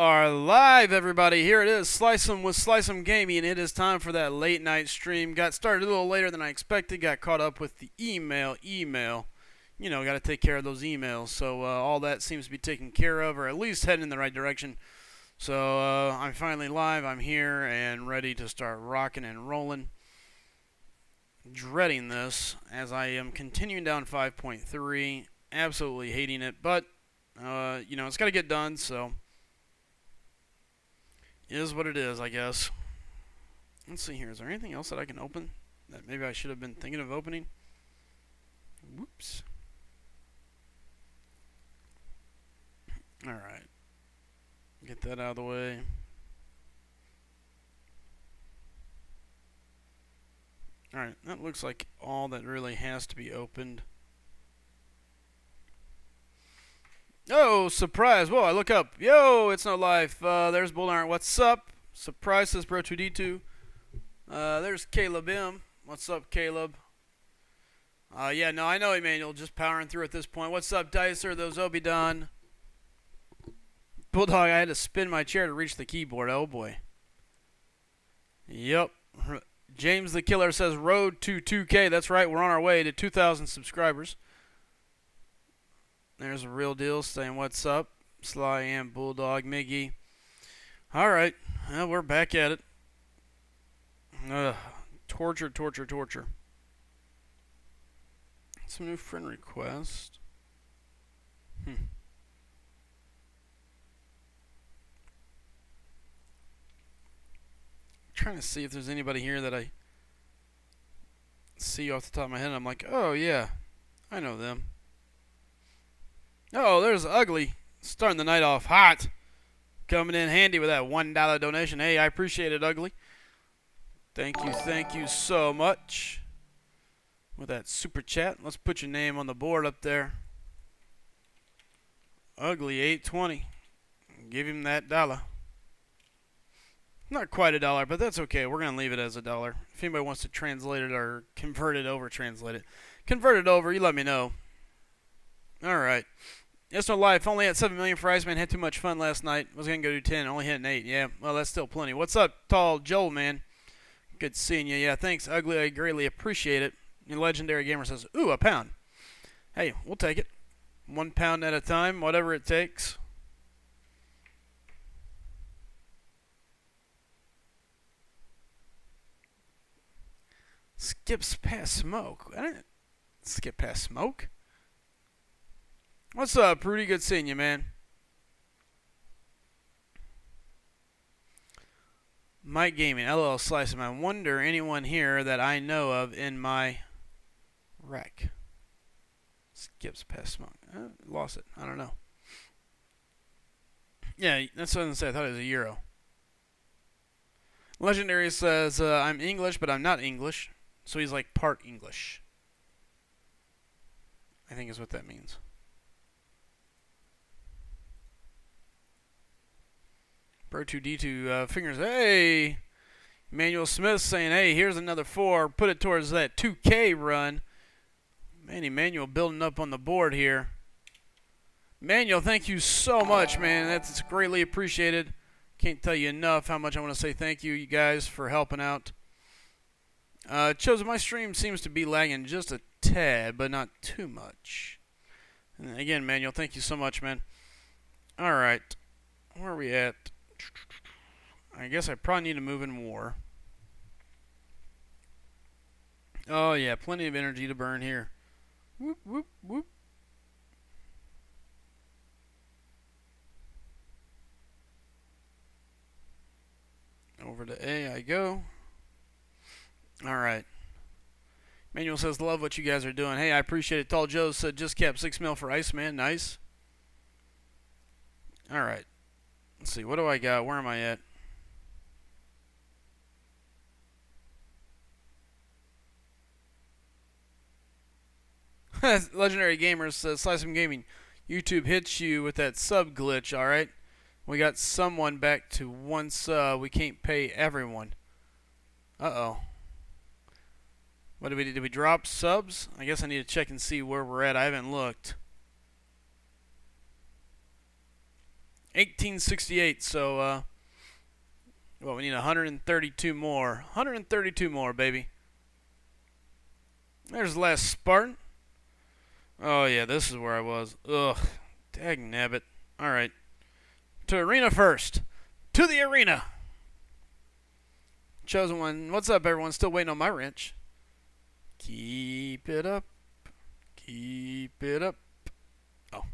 are live, everybody. Here it is, Slycem with SlycemGaming, and it is time for that late night stream. Got started a little later than I expected. Got caught up with the email. You know, got to take care of those emails. So all that seems to be taken care of, or at least heading in the right direction. So I'm finally live. I'm here and ready to start rocking and rolling. Dreading this as I am continuing down 5.3. Absolutely hating it, but you know, it's got to get done. So. Is what it is, I guess. Let's see here. Is there anything else that I can open that maybe I should have been thinking of opening? Whoops. Alright. Get that out of the way. Alright, that looks like all that really has to be opened. Oh, surprise. Whoa, I look up. Yo, it's no life. There's Bulldog. What's up? Surprise, says Bro2D2. There's Caleb M. What's up, Caleb? Yeah, no, I know Emmanuel. Just powering through at this point. What's up, Dicer? Those Obi done. Bulldog, I had to spin my chair to reach the keyboard. Oh, boy. Yep. James the Killer says road to 2K. That's right. We're on our way to 2,000 subscribers. There's a real deal saying what's up. Sly and Bulldog, Miggy. Alright. Well, we're back at it. Torture. Some new friend request. Trying to see if there's anybody here that I see off the top of my head. And I'm like, oh yeah, I know them. Oh, there's Ugly. Starting the night off hot. Coming in handy with that $1 donation. Hey, I appreciate it, Ugly. Thank you so much. With that super chat. Let's put your name on the board up there. Ugly 820. Give him that dollar. Not quite $1, but that's okay. We're going to leave it as $1. If anybody wants to translate it or convert it over, translate it. Convert it over, you let me know. Alright. Yes, no life. Only at 7 million for Iceman. Had too much fun last night. Was going to go do 10. Only hitting 8. Yeah, well, that's still plenty. What's up, Tall Joel, man? Good seeing you. Yeah, thanks, Ugly. I greatly appreciate it. Your legendary gamer says, ooh, £1. Hey, we'll take it. £1 at a time, whatever it takes. Skips past smoke. I didn't skip past smoke. What's up, Rudy? Good seeing you, man. Mike Gaming, LL Slice. I wonder anyone here that I know of in my rec. Skips past smoke. Lost it. I don't know. Yeah, that's what I was going to say. I thought it was a euro. Legendary says, I'm English, but I'm not English. So he's like part English. I think is what that means. Bro2D2 fingers. Hey! Emmanuel Smith saying, hey, here's another 4. Put it towards that 2K run. Man, Emmanuel building up on the board here. Emmanuel, thank you so much, man. That's greatly appreciated. Can't tell you enough how much I want to say thank you guys for helping out. Chosen, my stream seems to be lagging just a tad, but not too much. And again, Manuel, thank you so much, man. Alright. Where are we at? I guess I probably need to move in war. Oh, yeah, plenty of energy to burn here. Whoop, whoop, whoop. Over to A I go. Alright. Manuel says, love what you guys are doing. Hey, I appreciate it. Tall Joe said, just kept 6 mil for Iceman. Nice. Alright. Let's see. What do I got? Where am I at? Legendary Gamers says, SlycemGaming. YouTube hits you with that sub glitch, alright? We got someone back to 1 sub. We can't pay everyone. Uh-oh. What did we do? Did we drop subs? I guess I need to check and see where we're at. I haven't looked. 1868. So, well, we need 132 more. 132 more, baby. There's the last Spartan. Oh, yeah, this is where I was. Ugh. Dag nabbit. Alright. To arena first. To the arena. Chosen one. What's up, everyone? Still waiting on my wrench. Keep it up. Keep it up. Oh.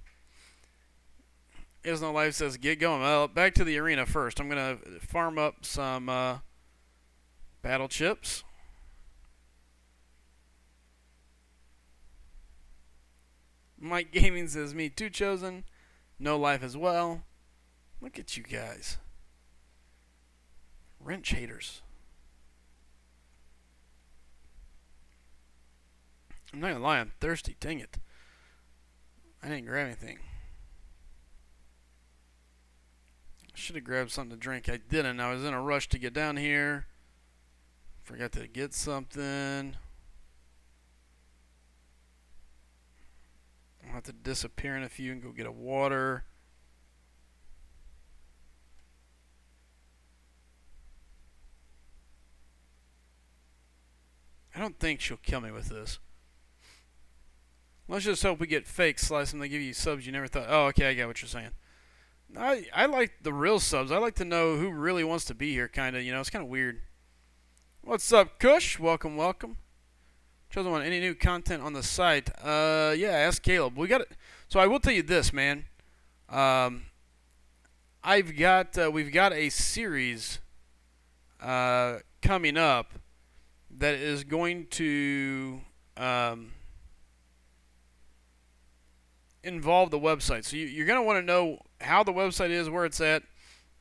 Is no life says get going. Well, back to the arena first. I'm going to farm up some battle chips. Mike Gaming says me too, Chosen. No life as well. Look at you guys. Wrench haters. I'm not gonna lie, I'm thirsty. Dang it. I didn't grab anything. I should have grabbed something to drink. I didn't. I was in a rush to get down here. Forgot to get something. I'll have to disappear in a few and go get a water. I don't think she'll kill me with this. Let's just hope we get fake Slice and they give you subs you never thought. Oh, okay, I get what you're saying. I like the real subs. I like to know who really wants to be here, kind of. You know, it's kind of weird. What's up, Kush? Welcome, welcome. Chosen one. Any new content on the site? Yeah, ask Caleb. We got it. So I will tell you this, man. We've got a series coming up that is going to involve the website. So you're going to want to know how the website is, where it's at,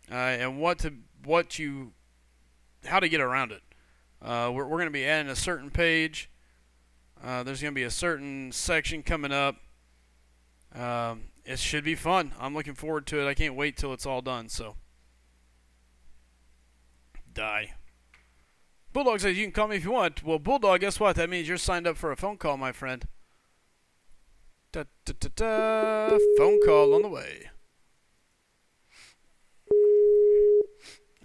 and how to get around it. We're going to be adding a certain page. There's going to be a certain section coming up. It should be fun. I'm looking forward to it. I can't wait till it's all done. So, die. Bulldog says you can call me if you want. Well, Bulldog, guess what? That means you're signed up for a phone call, my friend. Da-da-da-da. Phone call on the way.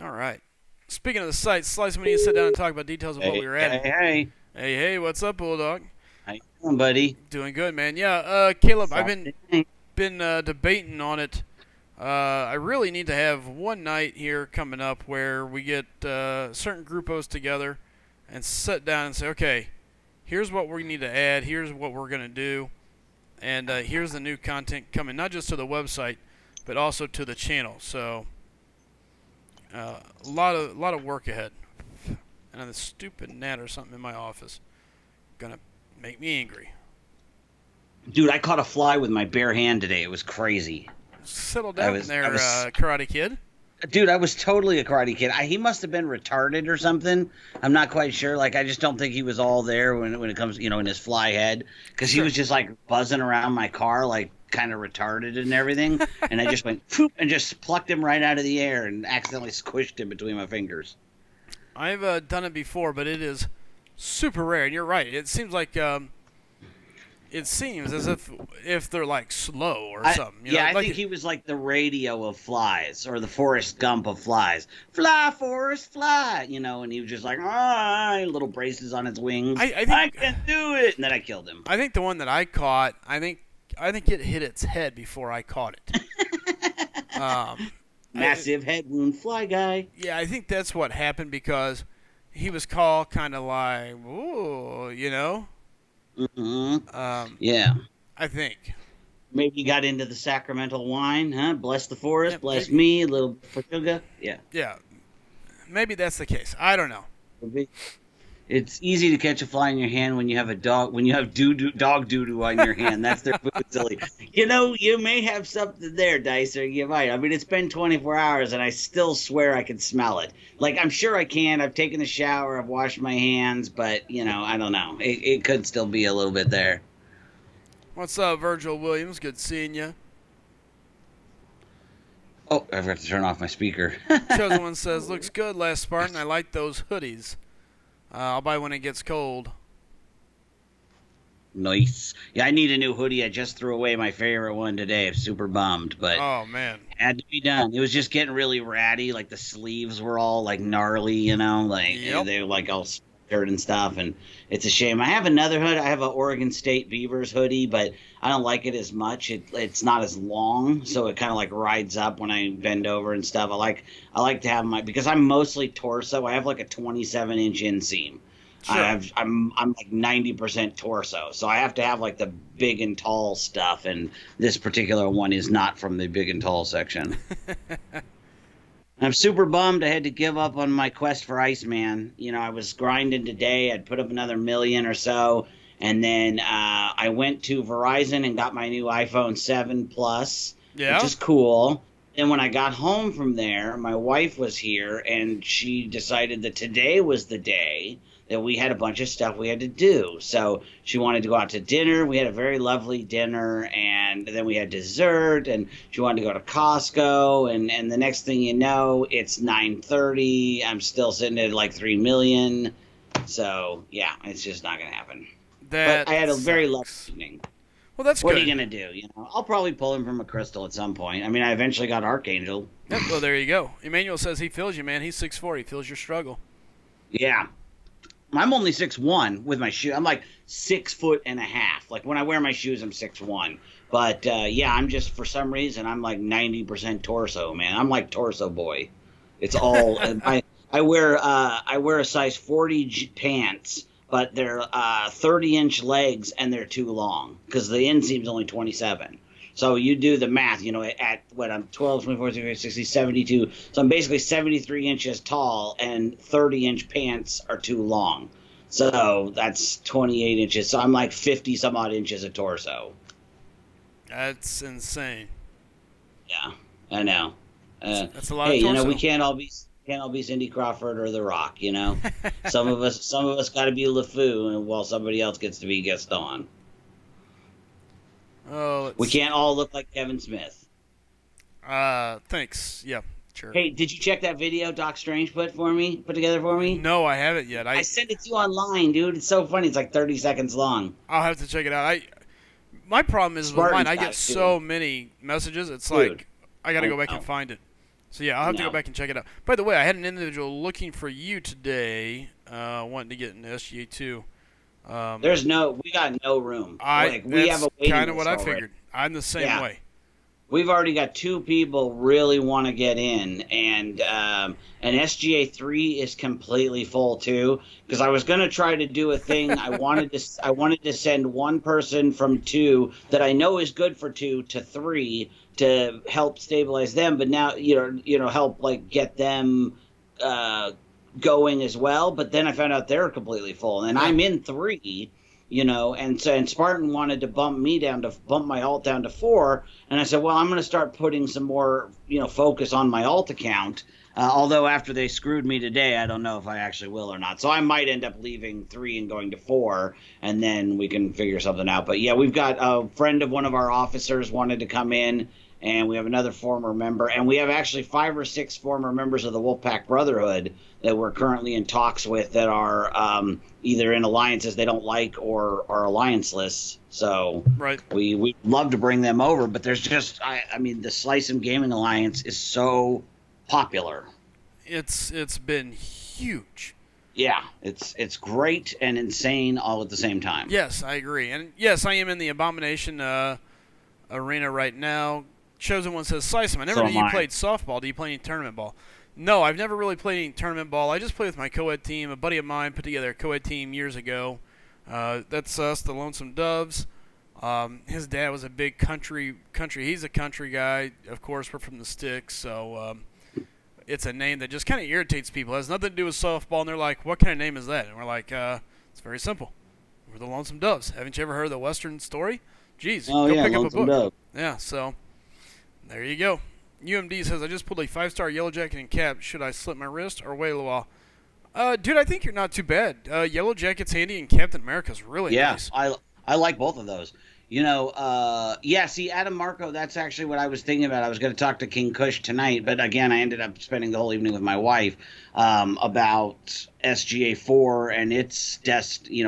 All right. Speaking of the site, Slice, we need to sit down and talk about details of what we were adding. Hey, what's up, Bulldog? How you doing, buddy? Doing good, man. Yeah, Caleb, I've been debating on it. I really need to have one night here coming up where we get certain groupos together and sit down and say, okay, here's what we need to add, here's what we're going to do, and here's the new content coming, not just to the website, but also to the channel. So, a lot of work ahead. And this stupid gnat or something in my office gonna make me angry. Dude, I caught a fly with my bare hand today. It was crazy. Settle down there, Karate Kid. Dude, I was totally a Karate Kid. He must have been retarded or something. I'm not quite sure. Like, I just don't think he was all there when it comes, in his fly head. Because he was just, like, buzzing around my car, like, kind of retarded and everything. And I just went, poof, and just plucked him right out of the air and accidentally squished him between my fingers. I've done it before, but it is super rare. And you're right. It seems like it seems as if they're like slow or something. I think he was like the radio of flies or the Forrest Gump of flies. Fly, Forrest, fly. And he was just like, little braces on his wings. I can do it. And then I killed him. I think the one that I caught, I think it hit its head before I caught it. Massive head wound fly guy. Yeah, I think that's what happened because he was called kind of like, ooh, Mm-hmm. Yeah. I think. Maybe he got into the sacramental wine, huh? Bless the forest, bless me, a little for sugar. Yeah. Yeah. Maybe that's the case. I don't know. It's easy to catch a fly in your hand when you have dog dog doo-doo on your hand. That's their food, silly. You may have something there, Dicer. You might. I mean, it's been 24 hours, and I still swear I can smell it. Like, I'm sure I can. I've taken the shower. I've washed my hands, but, I don't know. It could still be a little bit there. What's up, Virgil Williams? Good seeing you. Oh, I forgot to turn off my speaker. Chosen One says, looks good, last Spartan. I like those hoodies. I'll buy when it gets cold. Nice. Yeah, I need a new hoodie. I just threw away my favorite one today. I'm super bummed, but Oh man. had to be done. It was just getting really ratty. Like the sleeves were all like gnarly, like Yep. they were like all splintered and stuff. And it's a shame. I have another hood. I have an Oregon State Beavers hoodie, but I don't like it as much. It's not as long, so it kind of like rides up when I bend over and stuff. I like to have my because I'm mostly torso. I have like a 27-inch inseam. Sure. I'm like 90% torso, so I have to have like the big and tall stuff, and this particular one is not from the big and tall section. I'm super bummed I had to give up on my quest for Iceman. I was grinding today. I'd put up another million or so, and then I went to Verizon and got my new iPhone 7 Plus, which Yeah. is cool. And when I got home from there, my wife was here, and she decided that today was the day that we had a bunch of stuff we had to do. So she wanted to go out to dinner. We had a very lovely dinner, and then we had dessert, and she wanted to go to Costco, and the next thing you know, it's 9:30. I'm still sitting at like 3 million. So yeah, it's just not gonna happen. But That I had a very lovely sucks. evening. Well, that's What are you good. gonna do? I'll probably pull him from a crystal at some point. I mean, I eventually got Archangel. Yep. Well, there you go. Emmanuel says he feels you, man. He's 6'4". He feels your struggle. Yeah, I'm only 6'1" with my shoe. I'm like 6 foot and a half. Like when I wear my shoes, I'm 6'1". But yeah, I'm just for some reason I'm like 90% torso, man. I'm like torso boy. It's all I wear a size 40 pants, but they're 30-inch legs and they're too long because the inseam's only 27. So you do the math, at what I'm 12, 24, 25, 60, 72. So I'm basically 73 inches tall and 30-inch pants are too long. So that's 28 inches. So I'm like 50 some odd inches of torso. That's insane. Yeah, I know. That's a lot Hey, of we torso. can't all be Cindy Crawford or The Rock. Some of us got to be LeFou, and while somebody else gets to be Gaston. Oh, let's We can't see. all look like Kevin Smith. Thanks. Yeah, sure. Hey, did you check that video Doc Strange put together for me? No, I haven't yet. I sent it to you online, dude. It's so funny. It's like 30 seconds long. I'll have to check it out. My problem is with mine. Spartan's I got get it too, so many messages. It's dude. like I got to I go back and know. find it. So yeah, I'll I have to go know. back and check it out. By the way, I had an individual looking for you today, wanting to get into SGA two. Um, We got no room. I Like we have that's a waiting kind of what list I already. figured. I'm the same Yeah. way. We've already got two people really want to get in, and SGA 3 is completely full too. Because I was gonna try to do a thing. I wanted to send one person from 2 that I know is good for 2 to 3 to help stabilize them, but now help like get them uh, going as well. But then I found out they're completely full, and Yeah. I'm in 3. And Spartan wanted to bump my alt down to 4, and I said, well, I'm going to start putting some more, focus on my alt account. Although after they screwed me today, I don't know if I actually will or not. So I might end up leaving 3 and going to 4, and then we can figure something out. But yeah, we've got a friend of one of our officers wanted to come in, and we have another former member, and we have actually 5 or 6 former members of the Wolfpack Brotherhood that we're currently in talks with that are either in alliances they don't like or are allianceless. So Right. we love to bring them over, but there's just I mean the SlycemGaming Alliance is so popular. It's been huge. Yeah, it's great and insane all at the same time. Yes, I agree. And yes, I am in the Abomination arena right now. Chosen One says, Slice, I never So knew am you I. played softball. Do you play any tournament ball? No, I've never really played any tournament ball. I just play with my co-ed team. A buddy of mine put together a co-ed team years ago. That's us, the Lonesome Doves. His dad was a big country. He's a country guy. Of course, we're from the sticks, so it's a name that just kind of irritates people. It has nothing to do with softball, and they're like, "What kind of name is that?" And we're like, "It's very simple. We're the Lonesome Doves. Haven't you ever heard the Western story? Jeez, Oh go yeah, pick up a Lonesome book." Dove. Yeah, so there you go. UMD says, I just pulled a 5-star Yellow Jacket and cap. Should I slip my wrist or wait a while? Dude, I think you're not too bad. Yellow Jacket's handy and Captain America's really Yeah, nice. I like both of those. Yeah, see, Adam Marco, that's actually what I was thinking about. I was going to talk to King Kush tonight, but again, I ended up spending the whole evening with my wife about SGA4 and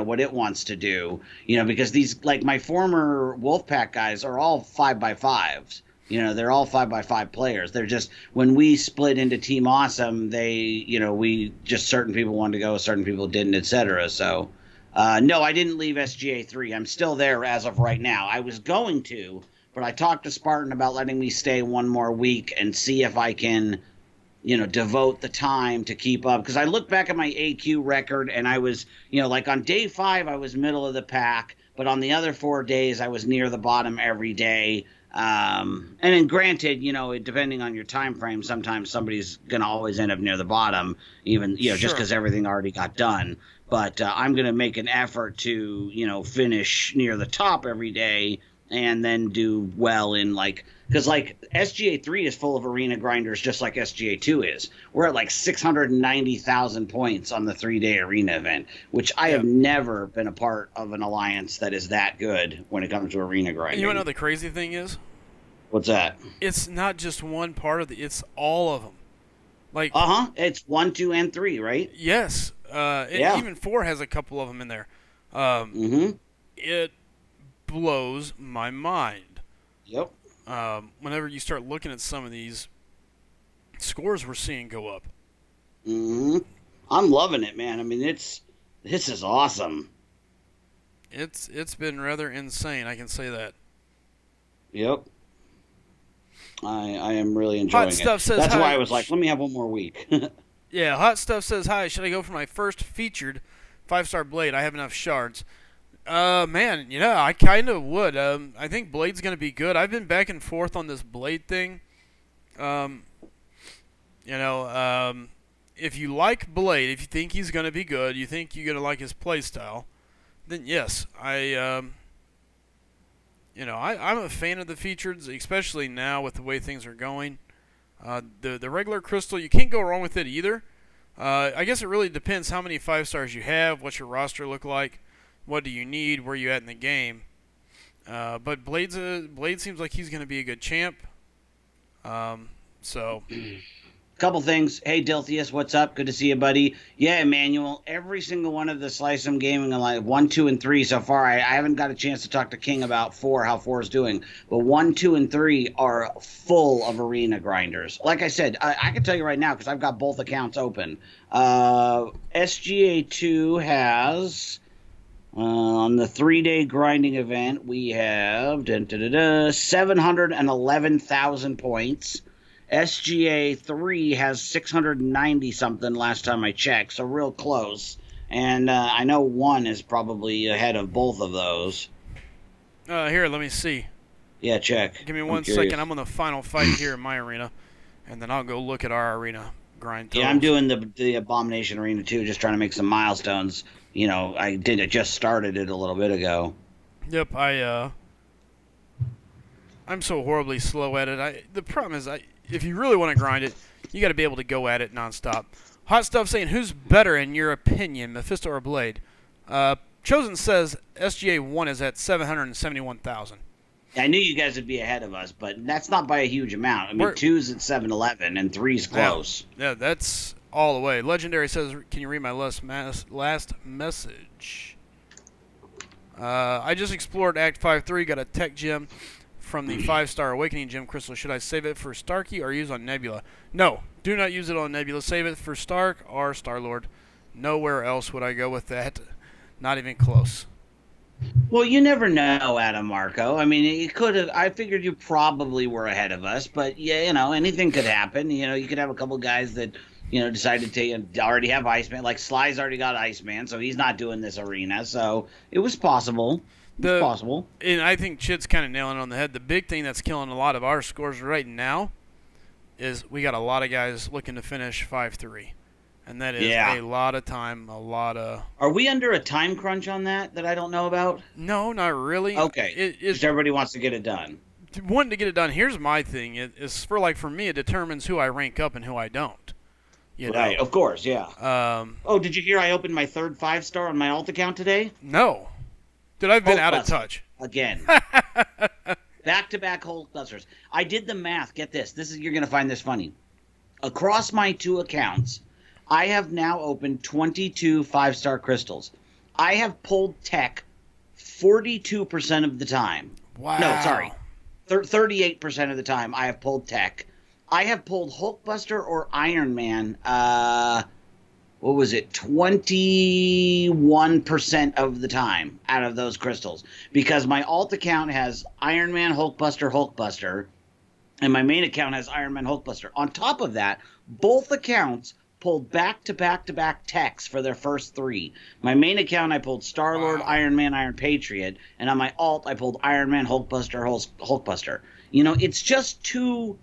what it wants to do, because these, like my former Wolfpack guys are all 5x5s. They're all 5x5 players. They're just, when we split into Team Awesome, we just, certain people wanted to go, certain people didn't, etc. So. No, I didn't leave SGA3. I'm still there as of right now. I was going to, but I talked to Spartan about letting me stay one more week and see if I can, devote the time to keep up. Because I look back at my AQ record and I was, like on day 5, I was middle of the pack, but on the other 4 days, I was near the bottom every day. And then granted, depending on your time frame, sometimes somebody's going to always end up near the bottom, even, just Sure. because everything already got done. But I'm going to make an effort to, finish near the top every day and then do well in because SGA3 is full of arena grinders just like SGA2 is. We're at like 690,000 points on the 3-day arena event, which I have never been a part of an alliance that is that good when it comes to arena grinding. You want to know the crazy thing is? What's that? It's not just one part of it's all of them. Like, it's 1, 2, and 3, right? yes. Yeah. Even 4 has a couple of them in there. It blows my mind. Yep. Whenever you start looking at some of these scores we're seeing go up. I'm loving it, man. I mean, this is awesome. It's been rather insane, I can say that. Yep. I am really enjoying Hot Stuff it. says That's hi. why I was like, let me have one more week. Yeah, Hot Stuff says hi. Should I go for my first featured 5-star blade? I have enough shards. Man, I kind of would. I think Blade's going to be good. I've been back and forth on this Blade thing. If you like Blade, if you think he's going to be good, you think you're going to like his playstyle, then yes, I'm a fan of the featured, especially now with the way things are going. The regular crystal, you can't go wrong with it either. I guess it really depends how many 5-stars you have, what's your roster look like, what do you need, where you at in the game. But Blade seems like he's going to be a good champ. So. Couple things. Hey, Dilthius, what's up? Good to see you, buddy. Yeah, Emmanuel, every single one of the SlycemGaming, like 1, 2, and 3 so far, I haven't got a chance to talk to King about 4, how 4 is doing. But 1, 2, and 3 are full of arena grinders. Like I said, I can tell you right now, because I've got both accounts open. SGA2 has... on the 3-day grinding event, we have 711,000 points. SGA 3 has 690 something last time I checked, so real close. And I know 1 is probably ahead of both of those. Here, let me see. Yeah, check. Give me one second. I'm on the final fight here in my arena, and then I'll go look at our arena grind totals. Yeah, I'm doing the Abomination Arena too, just trying to make some milestones. I just started it a little bit ago. Yep, I'm so horribly slow at it. The problem is, if you really want to grind it, you got to be able to go at it nonstop. Hot Stuff saying, who's better in your opinion, Mephisto or Blade? Chosen says SGA 1 is at 771,000. I knew you guys would be ahead of us, but that's not by a huge amount. I mean, 2's at 711 and 3's close. Yeah, that's all the way. Legendary says, can you read my last message? I just explored Act 5-3, got a tech gem from the 5-star Awakening Gem Crystal. Should I save it for Starkey or use on Nebula? No, do not use it on Nebula. Save it for Stark or Star-Lord. Nowhere else would I go with that. Not even close. Well, you never know, Adam Marco. I mean, it could have. I figured you probably were ahead of us, but yeah, anything could happen. You could have a couple guys that decided to already have Iceman. Like Sly's already got Iceman, so he's not doing this arena. So it was possible. Possible. And I think Chid's kind of nailing it on the head. The big thing that's killing a lot of our scores right now is we got a lot of guys looking to finish 5-3. And that is a lot of time, a lot of... Are we under a time crunch on that I don't know about? No, not really. Okay. Because everybody wants to get it done. Wanting to get it done, here's my thing. It's for me, it determines who I rank up and who I don't. Right, of course, yeah. Did you hear I opened my third 5-star on my alt account today? No. Dude, I've been out of touch. again. Back-to-back Hulkbusters. I did the math. Get this. You're going to find this funny. Across my 2 accounts, I have now opened 22 5-star crystals. I have pulled tech 42% of the time. Wow. No, sorry. 38% of the time I have pulled tech. I have pulled Hulkbuster or Iron Man, what was it, 21% of the time out of those crystals. Because my alt account has Iron Man, Hulkbuster, and my main account has Iron Man, Hulkbuster. On top of that, both accounts pulled back-to-back techs for their first 3. My main account, I pulled Star-Lord, Wow. Iron Man, Iron Patriot, and on my alt, I pulled Iron Man, Hulkbuster. You know, it's just too...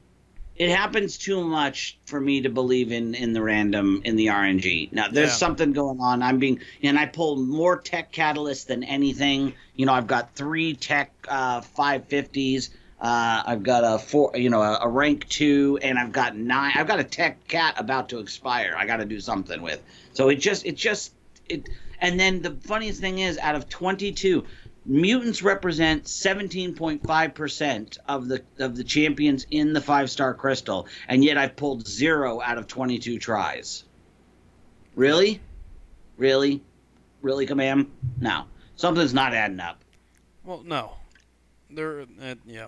It happens too much for me to believe in the random, in the RNG. Now, there's something going on. And I pulled more tech catalysts than anything. You know, I've got 3 tech 550s. I've got a rank 2, and I've got 9. I've got a tech cat about to expire. I got to do something with. So and then the funniest thing is, out of 22, mutants represent 17.5% of the champions in the 5-star crystal, and yet I've pulled 0 out of 22 tries. Really, Command? No, something's not adding up. Well, no. Yeah.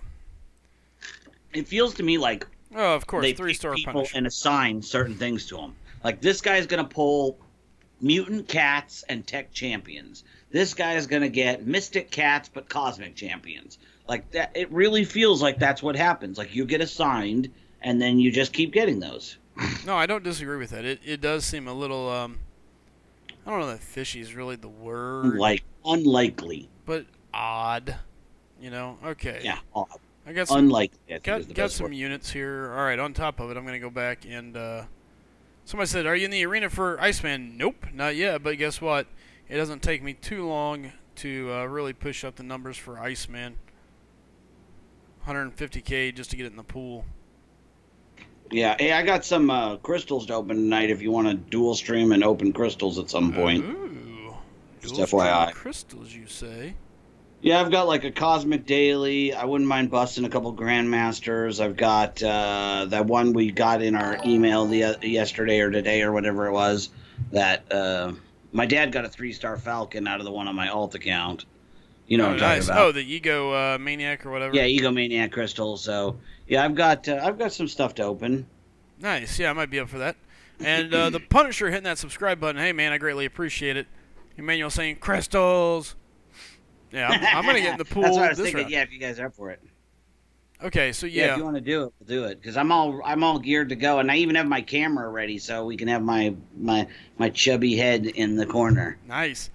It feels to me like Oh, of course, they 3-star pick people Punisher. and assign certain things to them. Like, this guy's going to pull mutant cats and tech champions. This guy is going to get mystic cats but cosmic champions. Like, that, it really feels like that's what happens. Like, you get assigned, and then you just keep getting those. No, I don't disagree with that. It does seem a little, I don't know that fishy is really the word. Like, unlikely. But odd. You know? Okay. Yeah, odd. I got some, Unlikely, I think is the got best some word. units here. Alright, on top of it, I'm going to go back and, somebody said, are you in the arena for Iceman? Nope, not yet, but guess what? It doesn't take me too long to really push up the numbers for Iceman. 150k just to get it in the pool. Yeah, hey, I got some crystals to open tonight if you want to dual stream and open crystals at some point. Ooh. Just Dual FYI. stream crystals, you say? Yeah, I've got like a Cosmic Daily. I wouldn't mind busting a couple Grandmasters. I've got that one we got in our email yesterday or today or whatever it was. That my dad got a 3-star Falcon out of the one on my alt account. You know what I'm talking about? Oh, the Ego Maniac or whatever? Yeah, Egomaniac Crystal. So yeah, I've got some stuff to open. Nice. Yeah, I might be up for that. And the Punisher hitting that subscribe button. Hey, man, I greatly appreciate it. Emmanuel saying crystals. Yeah, I'm going to get in the pool That's what I was this thinking. round. Yeah, if you guys are up for it. Okay, so Yeah, if you want to do it, we'll do it. Because I'm all geared to go, and I even have my camera ready, so we can have my chubby head in the corner. Nice.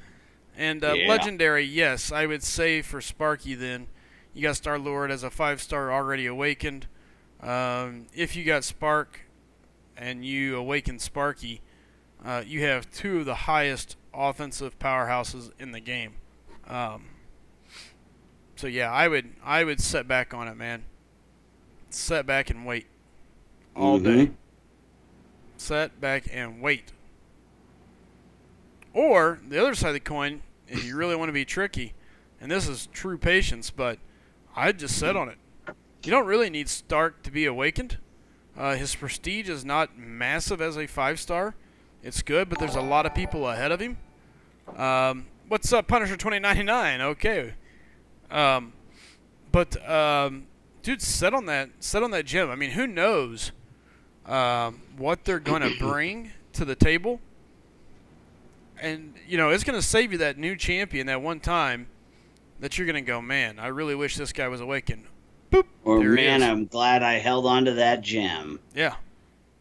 And Yeah. Legendary, yes, I would say for Sparky then, you got Star-Lord as a 5-star already awakened. If you got Spark and you awaken Sparky, you have 2 of the highest offensive powerhouses in the game. So yeah, I would set back on it, man. Set back and wait all day. Set back and wait. Or the other side of the coin, if you really want to be tricky, and this is true patience, but I'd just set on it. You don't really need Stark to be awakened. His prestige is not massive as a 5-star. It's good, but there's a lot of people ahead of him. What's up, Punisher 2099? Okay. Dude, set on that gem. I mean, who knows what they're gonna bring to the table? And you know, it's gonna save you that new champion that one time that you're gonna go, man, I really wish this guy was awakened. Boop. Or there he man, is. I'm glad I held on to that gem. Yeah.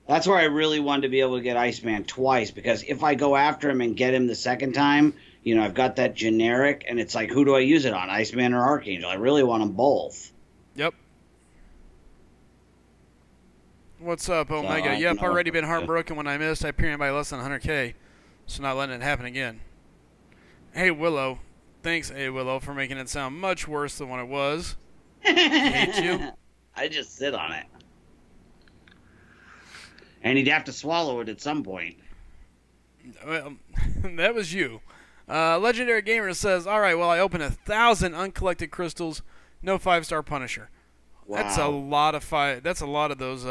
That's where I really wanted to be able to get Iceman twice, because if I go after him and get him the second time, you know, I've got that generic, and it's like, who do I use it on, Iceman or Archangel? I really want them both. Yep. What's up, Omega? I Yep, don't know. already been heartbroken when I missed. I premium by less than 100k, so not letting it happen again. Hey, Willow. Thanks, Hey, Willow, for making it sound much worse than what it was. Hate you. I just sit on it. And he'd have to swallow it at some point. Well, that was you. Legendary Gamer says, "All right, well, I opened 1,000 uncollected crystals, no 5-star Punisher. That's a Wow. lot of five. That's a lot of those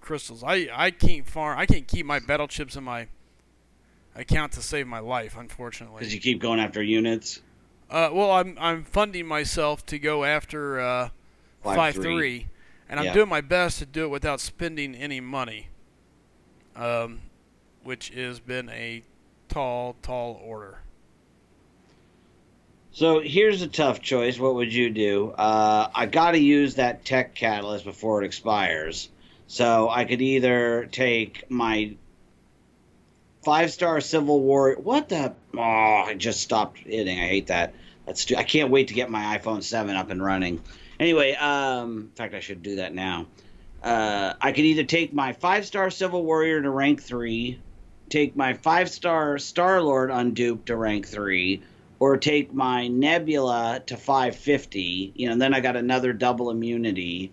crystals. I can't farm. I can't keep my battle chips in my account to save my life, unfortunately. Because you keep going after units. Well, I'm funding myself to go after 5-3. 5-3, and I'm Yeah. doing my best to do it without spending any money, um, which has been a tall order. So here's a tough choice. What would you do? I got to use that tech catalyst before it expires. So I could either take my 5-star Civil War. What the? Oh, I just stopped hitting. I hate that. I can't wait to get my iPhone 7 up and running. Anyway, in fact, I should do that now. I could either take my 5-star Civil Warrior to rank 3, take my 5-star Star Lord unduped to rank 3, or take my Nebula to 550. You know, then I got another double immunity.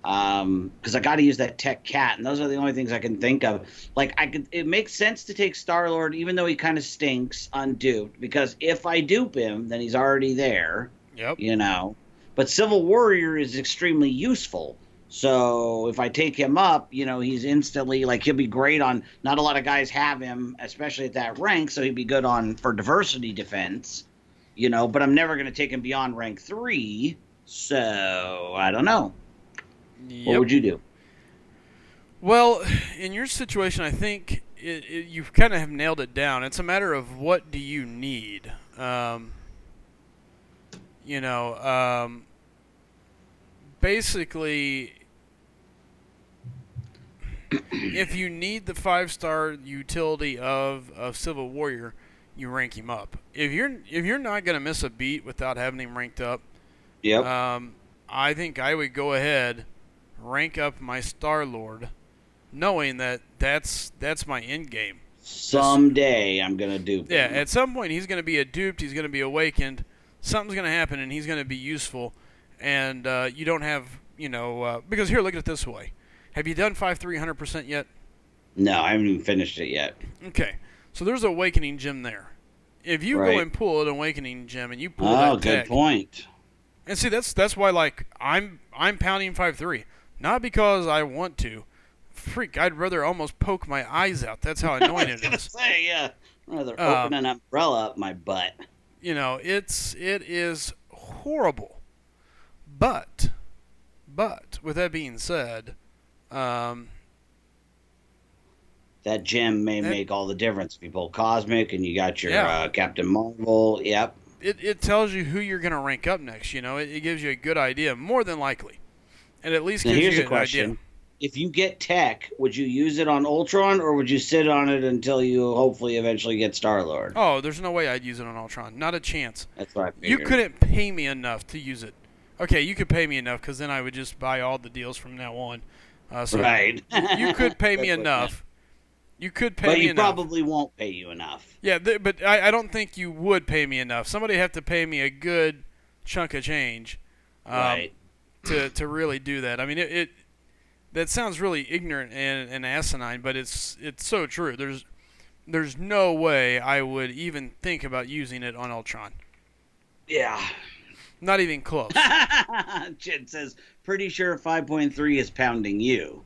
Because I got to use that tech cat, and those are the only things I can think of. Like it makes sense to take Star Lord, even though he kind of stinks, unduped, because if I dupe him, then he's already there. Yep. You know, but Civil Warrior is extremely useful. So if I take him up, you know, he's instantly like he'll be great on. Not a lot of guys have him, especially at that rank, so he'd be good on for diversity defense. You know, but I'm never going to take him beyond rank 3. So I don't know. Yep. What would you do? Well, in your situation, I think you kind of have nailed it down. It's a matter of what do you need. You know, basically, if you need the 5-star utility of Civil Warrior, you rank him up. If you're not gonna miss a beat without having him ranked up, Yep. I think I would go ahead, rank up my Star Lord, knowing that that's my end game. Someday I'm gonna dupe Yeah, him. at some point he's going to be duped, he's going to be awakened, something's going to happen, and he's going to be useful. And you don't have, because here, look at it this way. Have you done 5-300% yet? No, I haven't even finished it yet. Okay, so there's an awakening gem there. If you Right. go and pull an awakening gem and you pull Oh, that good tech, point. and see that's why like I'm pounding 5-3, not because I want to. Freak, I'd rather almost poke my eyes out. That's how I annoying was it gonna is. say, yeah, rather open an umbrella up my butt. It is horrible. But with that being said, um, That gem may make all the difference. If you pull Cosmic and you got your Yeah. Captain Marvel, yep. it tells you who you're gonna rank up next. It gives you a good idea, more than likely, and at least Now gives here's you a an question. idea. If you get tech, would you use it on Ultron or would you sit on it until you hopefully eventually get Star Lord? Oh, there's no way I'd use it on Ultron. Not a chance. That's what I You figured. couldn't pay me enough to use it. Okay, you could pay me enough because then I would just buy all the deals from now on. So Right. you could pay me That's what I meant. enough. You could pay But me you enough. probably won't pay you enough. Yeah, but I don't think you would pay me enough. Somebody have to pay me a good chunk of change, Right. to really do that. I mean, it that sounds really ignorant and asinine, but it's so true. There's no way I would even think about using it on Ultron. Yeah. Not even close. Chid says, pretty sure 5.3 is pounding you.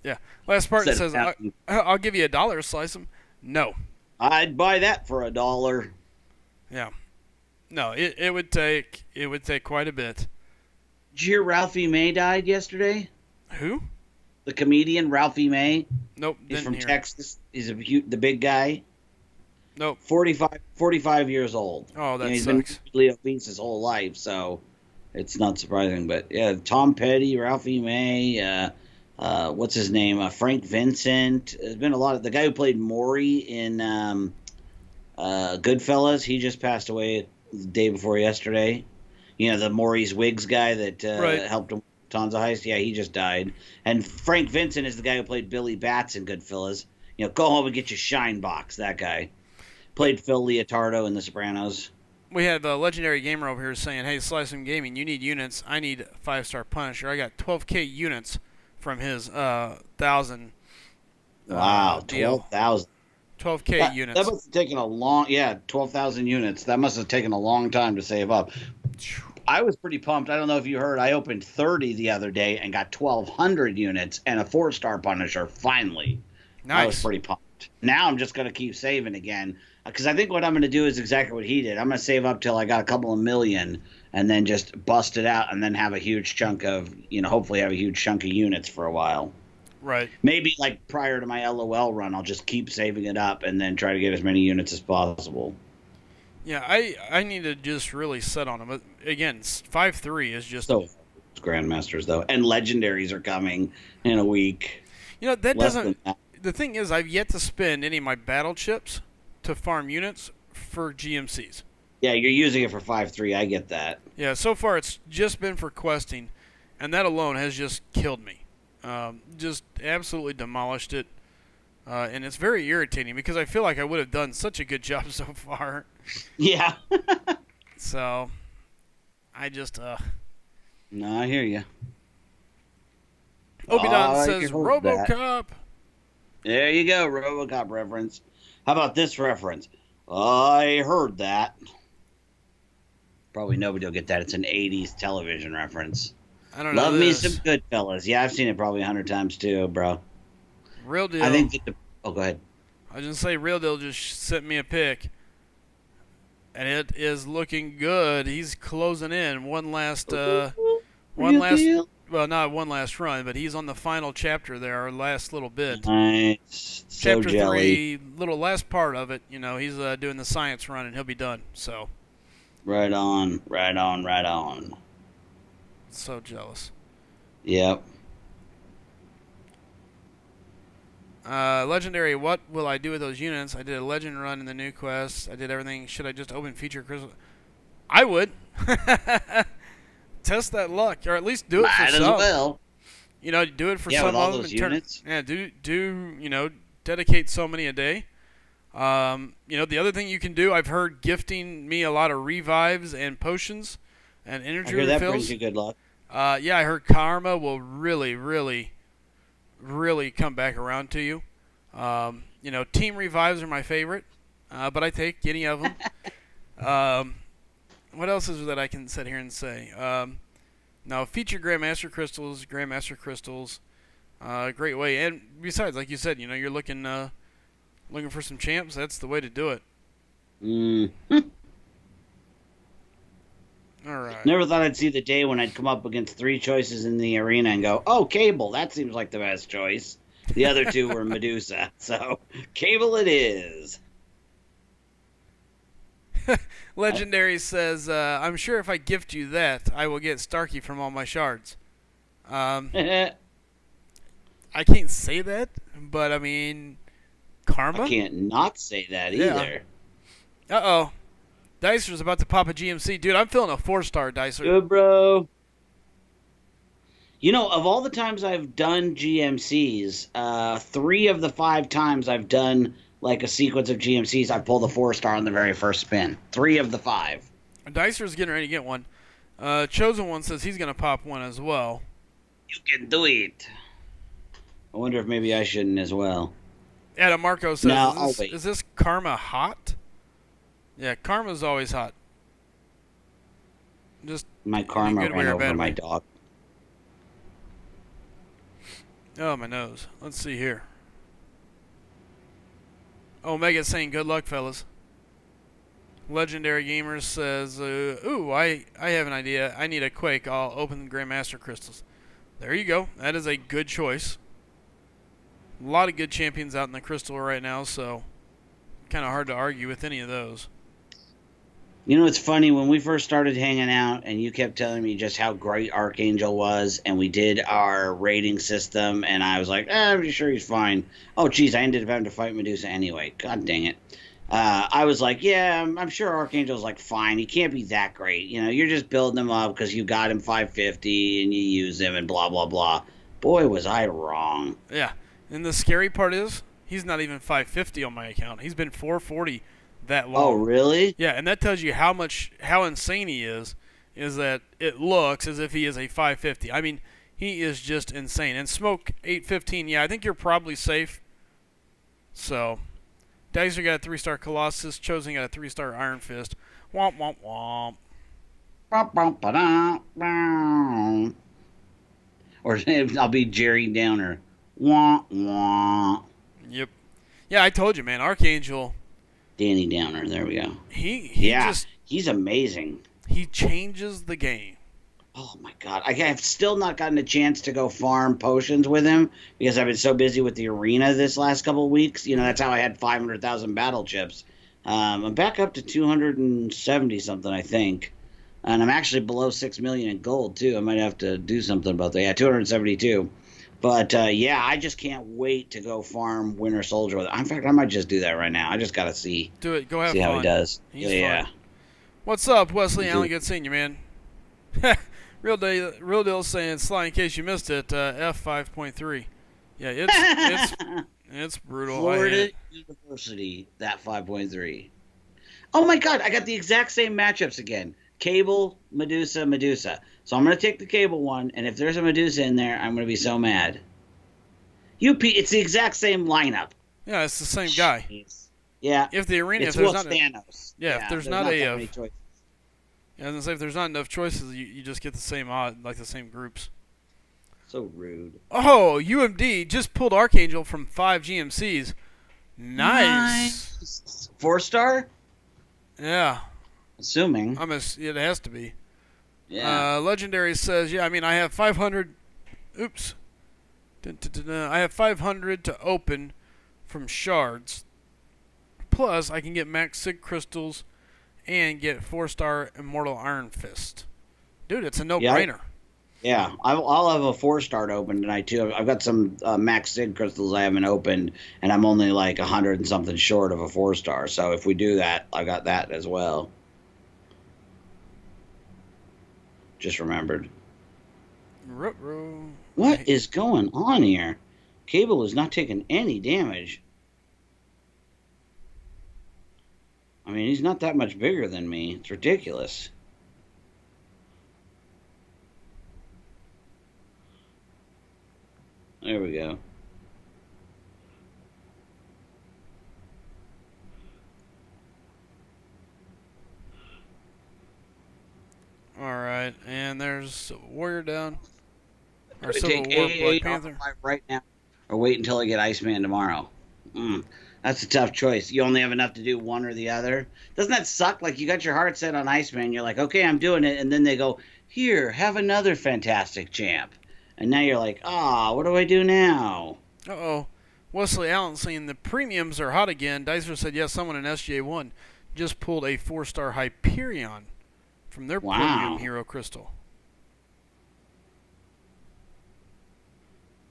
Yeah. Last part Instead says, of pounding. I'll give you $1, slice them. No. I'd buy that for $1. Yeah. No, it would take quite a bit. Did you hear Ralphie May died yesterday? Who? The comedian Ralphie May. Nope. He's Didn't from hear. Texas. He's the big guy. Nope. 45 years old. Oh, that He's sucks. been morbidly obese his whole life, so it's not surprising. But yeah, Tom Petty, Ralphie May, what's his name? Frank Vincent. There's been a lot of the guy who played Maury in Goodfellas. He just passed away the day before yesterday. You know, the Maurice Wiggs guy that Right. helped him with tons of heist. Yeah, he just died. And Frank Vincent is the guy who played Billy Bats in Goodfellas. You know, go home and get your shine box. That guy played Phil Leotardo in The Sopranos. We have a legendary gamer over here saying, "Hey, SlycemGaming, you need units. I need 5-star Punisher. I got 12K units from his 1,000 Wow, deal. 12,000. 12K That units. must have taken a long, yeah, 12,000 units. That must have taken a long time to save up. I was pretty pumped. I don't know if you heard. I opened 30 the other day and got 1,200 units and a 4-star Punisher. Finally, I was Nice. pretty pumped. Now I'm just going to keep saving again because I think what I'm going to do is exactly what he did. I'm going to save up till I got a couple of million and then just bust it out and then have a huge chunk of, hopefully have a huge chunk of units for a while. Right. Maybe like prior to my LOL run, I'll just keep saving it up and then try to get as many units as possible. Yeah, I need to just really set on them. But again, 5-3 is just So Grandmasters though, and legendaries are coming in a week. that Less doesn't. than that. The thing is, I've yet to spend any of my battle chips to farm units for GMCs. Yeah, you're using it for 5-3. I get that. Yeah, so far it's just been for questing, and that alone has just killed me. Just absolutely demolished it. And it's very irritating because I feel like I would have done such a good job so far. Yeah. So, I just, No, I hear you. Obidon says, you heard that. RoboCop. There you go, RoboCop reference. How about this reference? I heard that. Probably nobody will get that. It's an 80s television reference. I don't know Love me this. some Goodfellas. Yeah, I've seen it probably 100 times too, bro. Real deal. I think that oh, go ahead. I was going to say, Real Deal just sent me a pic. And it is looking good. He's closing in. One last, Real deal. well, not one last run, but he's on the final chapter there, our last little bit. Nice. So Chapter jelly. 3, little last part of it. He's doing the science run, and he'll be done. So, Right on, right on, right on. so jealous. Yep. Legendary, what will I do with those units? I did a legend run in the new quest. I did everything. Should I just open feature crystal? I would. Test that luck, or at least do it for Might as some. well. Do it for Yeah, some with all of them. those And units. yeah, dedicate so many a day. The other thing you can do, I've heard gifting me a lot of revives and potions and I energy hear that refills. brings you good luck. Yeah, I heard karma will really, really, really come back around to you. Team revives are my favorite, but I take any of them. What else is that I can sit here and say? Now, feature Grandmaster Crystals, great way. And besides, like you said, you're looking for some champs. That's the way to do it. Mm. All right. Never thought I'd see the day when I'd come up against 3 choices in the arena and go, oh, Cable, that seems like the best choice. The other 2 were Medusa, so Cable it is. Legendary says, I'm sure if I gift you that, I will get Starkey from all my shards. I I can't say that, but I mean, karma? can't not say that Yeah. either. Uh-oh. Dicer's about to pop a GMC. Dude, I'm feeling a 4-star Dicer. Good, bro. Of all the times I've done GMCs, 3 of the 5 times I've done like a sequence of GMCs, I pulled a 4-star on the very first spin. 3 of the 5. Dicer's getting ready to get one. Chosen One says he's going to pop one as well. You can do it. I wonder if maybe I shouldn't as well. Adam Marco says, No, I'll wait. is this karma hot? Yeah, karma's always hot. Just My karma good way ran or over bad my way. dog. Oh, my nose. Let's see here. Omega's saying good luck, fellas. Legendary Gamers says, ooh, I have an idea. I need a Quake. I'll open the Grandmaster Crystals. There you go. That is a good choice. A lot of good champions out in the Crystal right now, so kind of hard to argue with any of those. It's funny, when we first started hanging out and you kept telling me just how great Archangel was, and we did our rating system, and I was like, I'm sure he's fine. Oh, geez, I ended up having to fight Medusa anyway. God dang it. I was like, yeah, I'm sure Archangel's like fine. He can't be that great. You're just building him up because you got him 550 and you use him and blah, blah, blah. Boy, was I wrong. Yeah, and the scary part is he's not even 550 on my account. He's been 440 that long. Oh, really? Yeah, and that tells you how insane he is that it looks as if he is a 550. I mean, he is just insane. And Smoke 815, yeah, I think you're probably safe. So, Dicer got a 3-star Colossus. Chosen got a 3-star Iron Fist. Womp womp womp. Or I'll be Jerry Downer. Wah, wah. Yep. Yeah, I told you, man. Archangel. Danny Downer. There we go. He Yeah, just he's amazing. he changes the game. Oh my god, I have still not gotten a chance to go farm potions with him because I've been so busy with the arena this last couple of weeks. You know, that's how I had 500,000 battle chips. I'm back up to 270 something, I think, and I'm actually below 6 million in gold too. I might have to do something about that. Yeah, 272. But yeah, I just can't wait to go farm Winter Soldier with him. In fact, I might just do that right now. I just gotta Do it. Go have see fun. how he does. He's Yeah, fun. What's up, Wesley yeah. Allen? Good seeing you, man. Real deal saying Sly. In case you missed it, F 5.3. Yeah, it's brutal. Florida University, that 5.3. Oh my god, I got the exact same matchups again. Cable, Medusa, Medusa. So I'm going to take the Cable one, and if there's a Medusa in there, I'm going to be so mad. It's the exact same lineup. Yeah, it's the same guy. Jeez. Yeah. If the arena, It's if there's Wolf not, Thanos. if there's not that a, many choices. I was gonna say if there's not enough choices, you just get the same odd, like the same groups. So rude. Oh, UMD just pulled Archangel from 5 GMCs. Nice. 4-star? Yeah. Assuming. It has to be. Yeah. Legendary says, yeah, I mean, I have 500. Oops. I have 500 to open from shards. Plus, I can get max Sig crystals and get 4-star Immortal Iron Fist. Dude, it's a no-brainer. Yeah, I'll have a 4-star open tonight too. I've got some max Sig crystals I haven't opened, and I'm only like 100 and something short of a 4-star. So if we do that, I got that as well. Just remembered. Ruh-roh. What is going on here? Cable is not taking any damage. I mean, he's not that much bigger than me. It's ridiculous. There we go. Alright, and there's Warrior down. Or Could I Civil take War AA Black Panther. right now, or wait until I get Iceman tomorrow? That's a tough choice. You only have enough to do one or the other. Doesn't that suck? Like, you got your heart set on Iceman. You're like, okay, I'm doing it. And then they go, here, have another fantastic champ. And now you're like, what do I do now? Uh-oh. Wesley Allen saying the premiums are hot again. Dicer said, yes, someone in SJ1 just pulled a 4-star Hyperion from their premium Hero Crystal.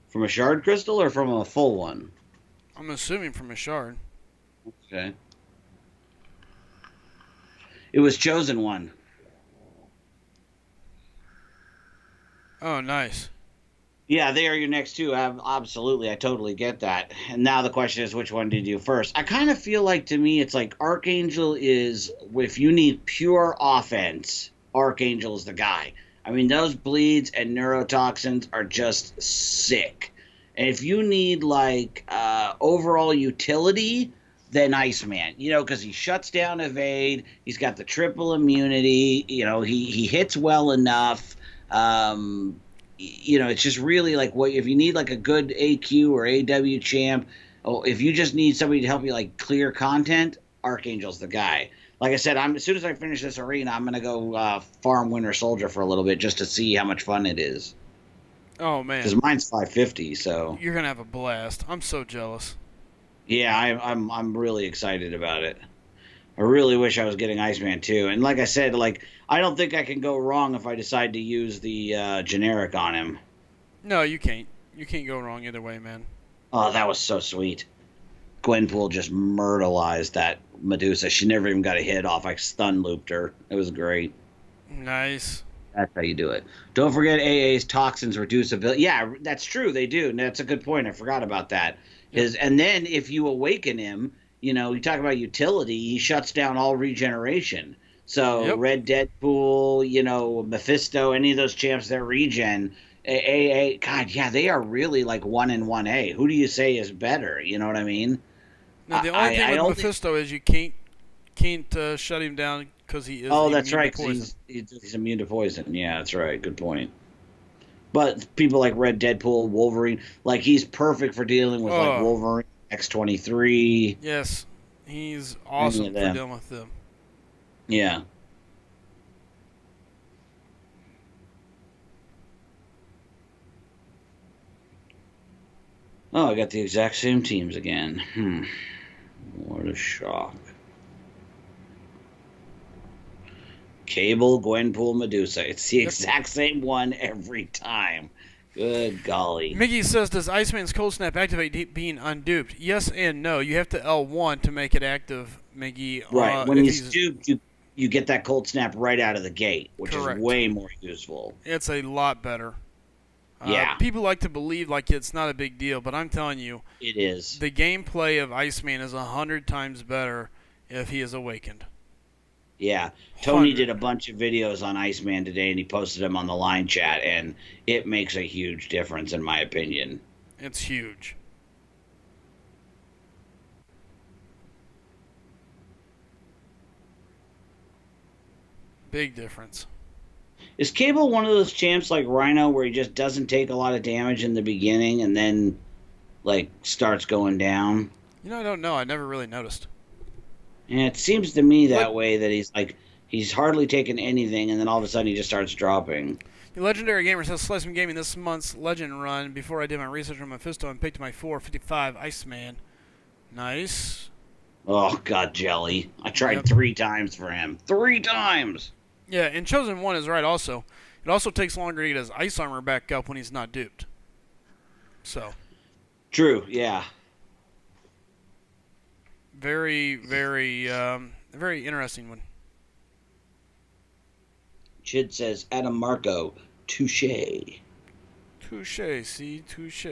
From a shard crystal or from a full one? I'm assuming from a shard. Okay. It was chosen one. Oh, nice. Yeah, they are your next two. Absolutely, I totally get that. And now the question is, which one did you do first? I kind of feel like, to me, it's like Archangel is, if you need pure offense, Archangel is the guy. I mean, those bleeds and neurotoxins are just sick. And if you need, like, overall utility, then Iceman. You know, because he shuts down evade. He's got the triple immunity. You know, he hits well enough. You know, it's just really like, what if you need like a good AQ or AW champ, if you just need somebody to help you like clear content, Archangel's the guy. Like I said, as soon as I finish this arena, I'm gonna go farm Winter Soldier for a little bit just to see how much fun it is. Oh man, because mine's 550, so you're gonna have a blast. I'm so jealous. Yeah, I'm really excited about it. I really wish I was getting Iceman too. And like I said, like, I don't think I can go wrong if I decide to use the generic on him. No, you can't. You can't go wrong either way, man. Oh, that was so sweet. Gwenpool just myrtleized that Medusa. She never even got a hit off. I stun looped her. It was great. Nice. That's how you do it. Don't forget AA's toxins reduce ability. Yeah, that's true. They do. And that's a good point. I forgot about that. And then if you awaken him, you know, you talk about utility, he shuts down all regeneration. So Red Deadpool, you know, Mephisto, any of those champs that regen, AA, God, yeah, they are really like 1 and 1A. Who do you say is better? You know what I mean? Now the only thing I with only. Mephisto is you can't shut him down because he is Oh, that's immune to right, because poison. he's immune to poison. Yeah, that's right. Good point. But people like Red Deadpool, Wolverine, like he's perfect for dealing with like Oh, Wolverine, X-23, yes, he's any awesome of for them. dealing with them. Yeah. Oh, I got the exact same teams again. What a shock. Cable, Gwenpool, Medusa. It's the Yep. exact same one every time. Good golly. Mickey says, does Iceman's cold snap activate being unduped? Yes and no. You have to L1 to make it active, Mickey. Right. When If he's he's duped, you get that cold snap right out of the gate, which is correct, way more useful. it's a lot better. Yeah, People like to believe like it's not a big deal, but I'm telling you, it is. the gameplay of Iceman is 100 times better if he is awakened. Yeah. Tony did 100. a bunch of videos on Iceman today and he posted them on the line chat, and it makes a huge difference, in my opinion. It's huge. Big difference. Is Cable one of those champs like Rhino where he just doesn't take a lot of damage in the beginning and then like starts going down? I don't know. I never really noticed. And it seems to me Let that way, that he's hardly taken anything and then all of a sudden he just starts dropping. The Legendary Gamer says SlycemGaming this month's Legend run. Before I did my research on Mephisto and picked my 455 Iceman. Nice. Oh god, Jelly. I tried Yep. 3 times for him. 3 times. Yeah, and Chosen One is right. Also, it also takes longer to get his ice armor back up when he's not duped. So True, yeah. very interesting one. Chid says Adam Marco, touche. Touche, see, touche.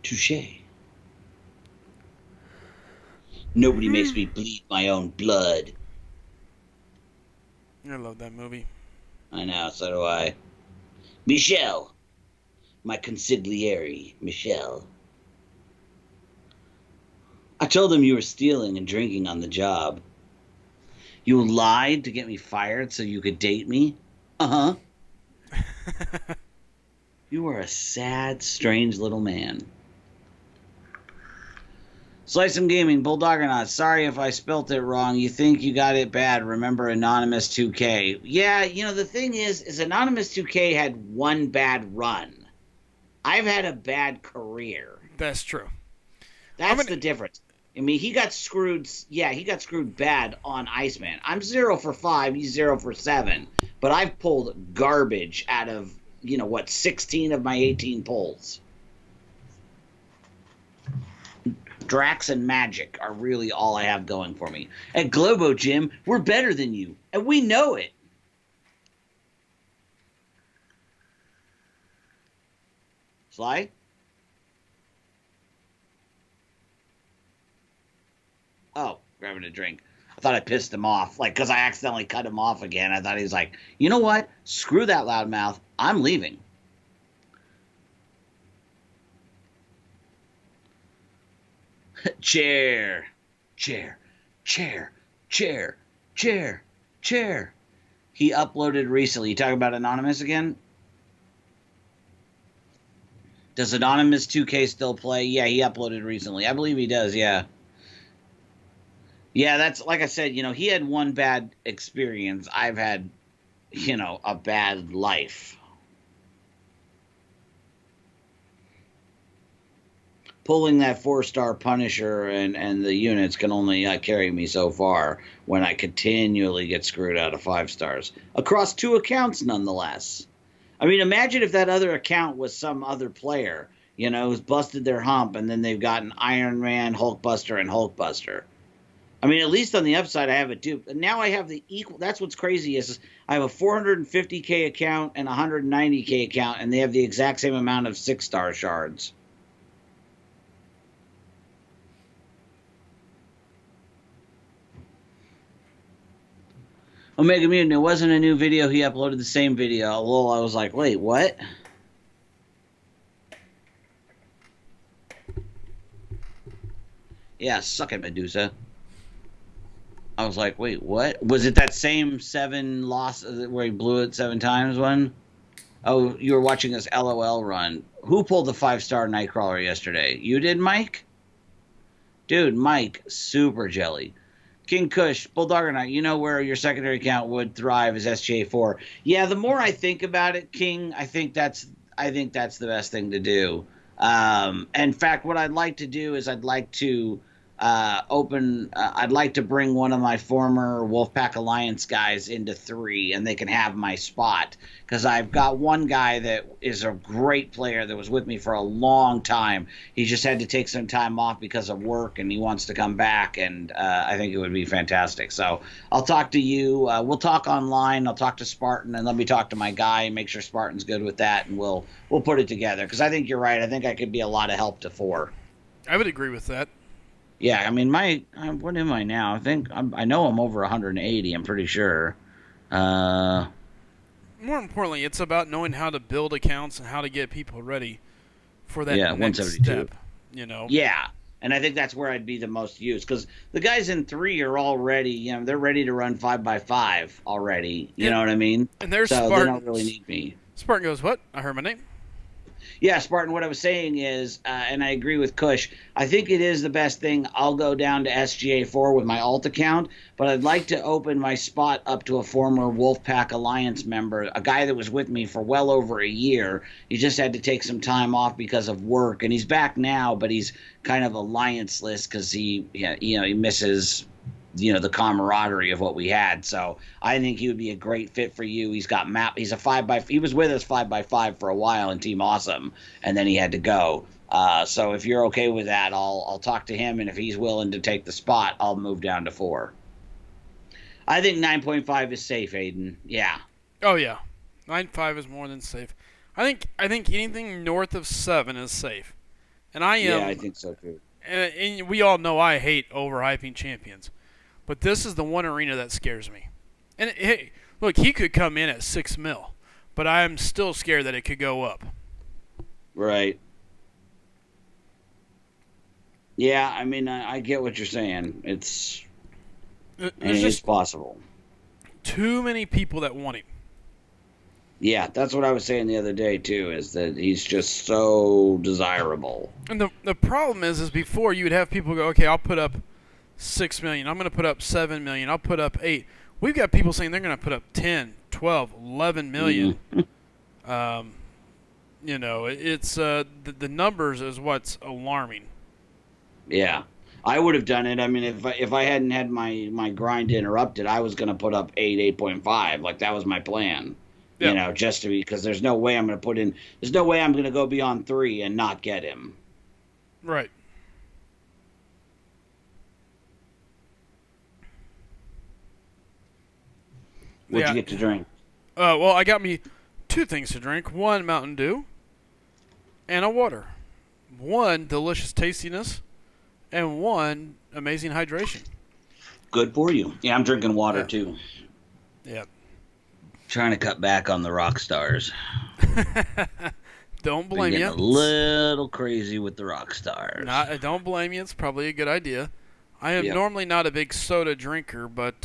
Touche. Nobody makes me bleed my own blood. I love that movie. I know, so do I. Michelle. My consigliere, Michelle. I told them you were stealing and drinking on the job. You lied to get me fired so you could date me? Uh huh. You are a sad, strange little man. SlycemGaming, Bulldoggernaut. Sorry if I spelt it wrong. You think you got it bad. Remember Anonymous 2K. Yeah, the thing is Anonymous 2K had one bad run. I've had a bad career. That's true. That's the difference. I mean, he got screwed. Yeah, he got screwed bad on Iceman. I'm 0 for 5. He's 0 for 7. But I've pulled garbage out of 16 of my 18 pulls. Drax and Magic are really all I have going for me. At Globo Gym, we're better than you, and we know it. Sly? Oh, grabbing a drink. I thought I pissed him off, because I accidentally cut him off again. I thought he was like, you know what? Screw that loudmouth. I'm leaving. Chair. Chair. Chair. Chair. Chair. Chair. He uploaded recently. You talking about Anonymous again? Does Anonymous 2K still play? Yeah, he uploaded recently. I believe he does, yeah. Yeah, that's, like I said, he had one bad experience. I've had, a bad life. Pulling that 4-star Punisher and the units can only carry me so far when I continually get screwed out of 5 stars. Across 2 accounts, nonetheless. I mean, imagine if that other account was some other player, who's busted their hump, and then they've gotten Iron Man, Hulkbuster, and Hulkbuster. I mean, at least on the upside, I have a dupe. And now I have the equal. That's what's crazy is I have a 450k account and a 190k account, and they have the exact same amount of 6-star shards. Omega Mutant, it wasn't a new video. He uploaded the same video. Well, I was like, wait, what? Yeah, suck it, Medusa. I was like, wait, what? Was it that same 7 loss where he blew it 7 times one? Oh, you were watching this LOL run. Who pulled the 5-star Nightcrawler yesterday? You did, Mike? Dude, Mike, super jelly. King Kush, Bulldogger Knight, you know where your secondary account would thrive is SGA4. Yeah, the more I think about it, King, I think that's the best thing to do. In fact, what I'd like to do is I'd like to I'd like to bring one of my former Wolfpack Alliance guys into 3, and they can have my spot because I've got one guy that is a great player that was with me for a long time. He just had to take some time off because of work, and he wants to come back, and I think it would be fantastic. So I'll talk to you. We'll talk online. I'll talk to Spartan, and let me talk to my guy and make sure Spartan's good with that, and we'll put it together because I think you're right. I think I could be a lot of help to 4. I would agree with that. Yeah, I mean, what am I now? I know I'm over 180. I'm pretty sure. Uh, More importantly, it's about knowing how to build accounts and how to get people ready for that yeah, next 172. step. You know, Yeah, and I think that's where I'd be the most used because the guys in 3 are already, they're ready to run 5x5 already. You and, know what I mean? and there's So they don't really Spartans. need me. Spartan goes, "What? I heard my name." Yeah, Spartan, what I was saying is, and I agree with Kush, I think it is the best thing. I'll go down to SGA4 with my alt account, but I'd like to open my spot up to a former Wolfpack Alliance member, a guy that was with me for well over a year. He just had to take some time off because of work, and he's back now, but he's kind of alliance-less because he misses the camaraderie of what we had. So I think he would be a great fit for you. He's got map. He's a 5x. He was with us 5x5 for a while in Team Awesome, and then he had to go. So if you're okay with that, I'll talk to him, and if he's willing to take the spot, I'll move down to 4. I think 9.5 is safe, Aiden. Yeah. Oh yeah, 9.5 is more than safe. I think anything north of 7 is safe, and I Yeah, am. I think so too. And we all know I hate overhyping champions, but this is the one arena that scares me. And hey, look, he could come in at 6 mil, but I'm still scared that it could go up. Right. Yeah, I mean, I get what you're saying. There's It's just possible. too many people that want him. Yeah, that's what I was saying the other day too. Is that he's just so desirable. And the problem is before you would have people go, okay, I'll put up 6 million. I'm going to put up 7 million. I'll put up 8. We've got people saying they're going to put up 10, 12, 11 million. Um, it's the numbers is what's alarming. Yeah, I would have done it. I mean, if I hadn't had my grind interrupted, I was going to put up 8.5. Like that was my plan. Yeah. Just to be because there's no way I'm going to put in. There's no way I'm going to go beyond 3 and not get him. Right. What'd Yeah. you get to drink? Well, I got me 2 things to drink. 1 Mountain Dew and a water. 1 delicious tastiness and 1 amazing hydration. Good for you. Yeah, I'm drinking water Yeah. too. Yeah. Trying to cut back on the rock stars. Don't Been blame getting you. a little crazy with the rock stars. Don't blame you. It's probably a good idea. I am Yep. normally not a big soda drinker, but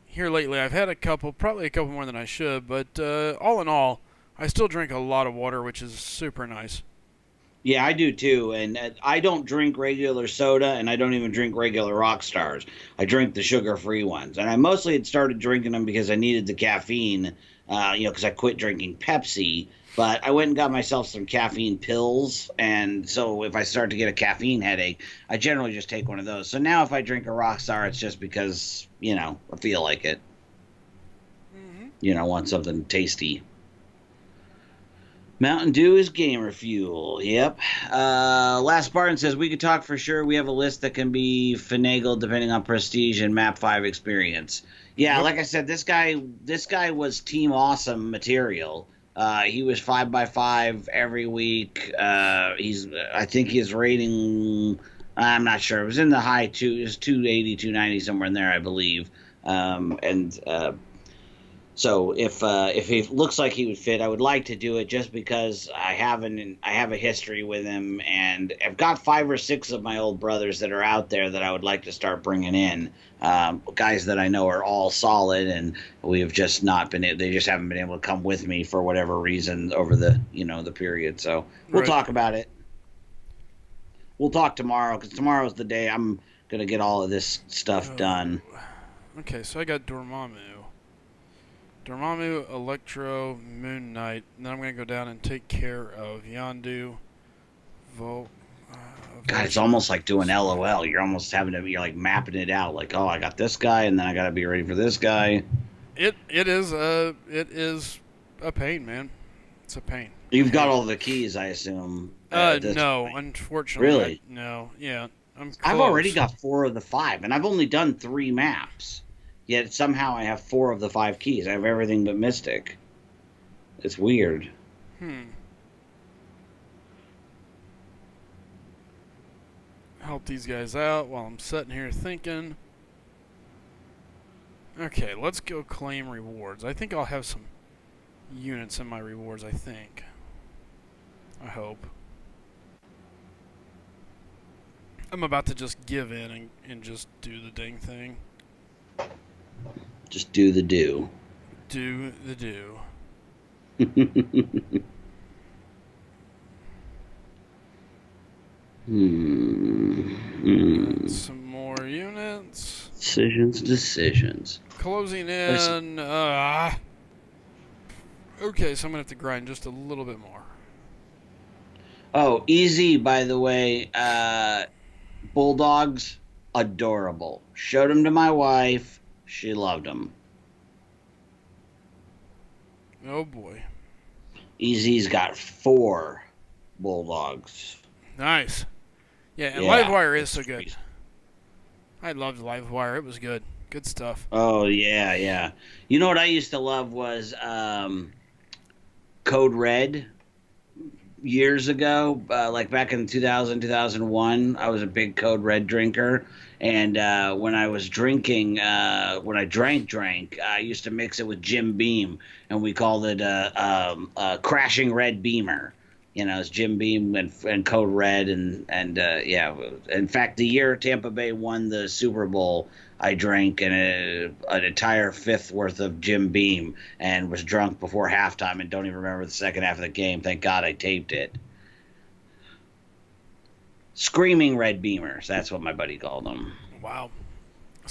here lately I've had probably a couple more than I should. But all in all, I still drink a lot of water, which is super nice. Yeah, I do too. And I don't drink regular soda, and I don't even drink regular rock stars. I drink the sugar-free ones. And I mostly had started drinking them because I needed the caffeine, because I quit drinking Pepsi. But I went and got myself some caffeine pills. And so if I start to get a caffeine headache, I generally just take one of those. So now if I drink a rock star, it's just because, I feel like it. Want something tasty. Mountain Dew is gamer fuel. Yep. Last Spartan says we could talk for sure. We have a list that can be finagled depending on prestige and map 5 experience. Yeah, Yep. like I said, this guy was Team Awesome material. He was 5x5 every week. I think his rating, I'm not sure. It was in the high two. It was 280, 290, somewhere in there, I believe. So if he looks like he would fit, I would like to do it just because I have a history with him, and I've got 5 or 6 of my old brothers that are out there that I would like to start bringing in. Guys that I know are all solid, and we have just not been. They just haven't been able to come with me for whatever reason over the period. So we'll Right. talk about it. We'll talk tomorrow because tomorrow's the day I'm gonna get all of this stuff done. Oh. Okay, so I got Dormammu. Dormammu, Electro, Moon Knight. And then I'm going to go down and take care of Yondu, Vol. Uh, God, it's Vulture. almost like doing LOL. You're almost having to, you're like mapping it out. Like, oh, I got this guy, and then I got to be ready for this guy. It is a pain, man. It's a pain. I You've hate got it. all the keys, I assume, at this No. point. Unfortunately, Really? no. Yeah, I'm I've already close. got 4 of the 5, and I've only done 3 maps. Yet somehow I have 4 of the 5 keys. I have everything but Mystic. It's weird. Hmm. Help these guys out while I'm sitting here thinking. Okay, let's go claim rewards. I think I'll have some units in my rewards, I think. I hope. I'm about to just give in and just do the dang thing. Just do the do. Do the do. Some more units. Decisions. Closing There's in. Okay, so I'm going to have to grind just a little bit more. Oh, easy, by the way. Bulldogs, adorable. Showed them to my wife. She loved them. Oh boy. Easy's got 4 bulldogs. Nice. Yeah, and Yeah, Livewire is it's so good. crazy. I loved Livewire. It was good. Good stuff. Oh yeah, yeah. You know what I used to love was Code Red years ago, like back in 2000, 2001. I was a big Code Red drinker, and when I was drinking, when I drank, I used to mix it with Jim Beam, and we called it Crashing Red Beamer. It's Jim Beam and Code Red, and yeah. In fact, the year Tampa Bay won the Super Bowl, I drank an entire fifth worth of Jim Beam and was drunk before halftime and don't even remember the second half of the game. Thank God I taped it. Screaming Red Beamers. That's what my buddy called them. Wow.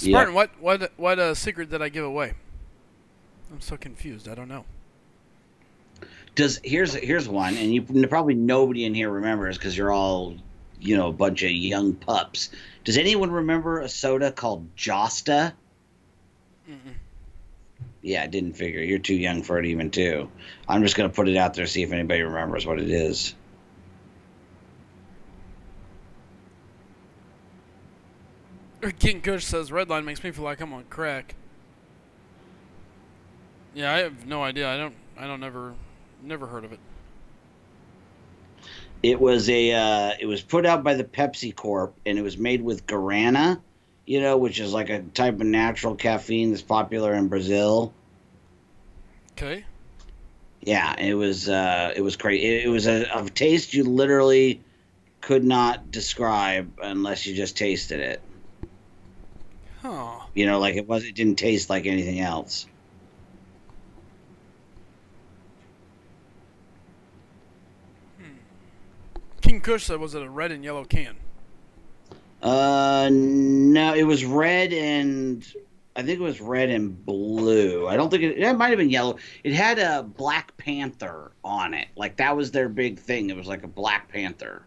Yep. Spartan, what secret did I give away? I'm so confused. I don't know. Here's one, and you probably nobody in here remembers because you're all a bunch of young pups. Does anyone remember a soda called Josta? Mm-mm. Yeah, I didn't figure. You're too young for it even too. I'm just gonna put it out there, see if anybody remembers what it is. King Kush says Redline makes me feel like I'm on crack. Yeah, I have no idea. I don't never heard of it. It was put out by the Pepsi Corp, and it was made with guarana, which is like a type of natural caffeine that's popular in Brazil. Okay. Yeah, it was great. It was a taste you literally could not describe unless you just tasted it. Huh. Like it didn't taste like anything else. Hmm. King Kush said was it a red and yellow can? No, it was red and I think it was red and blue. I don't think it might have been yellow. It had a Black Panther on it. Like that was their big thing. It was like a Black Panther.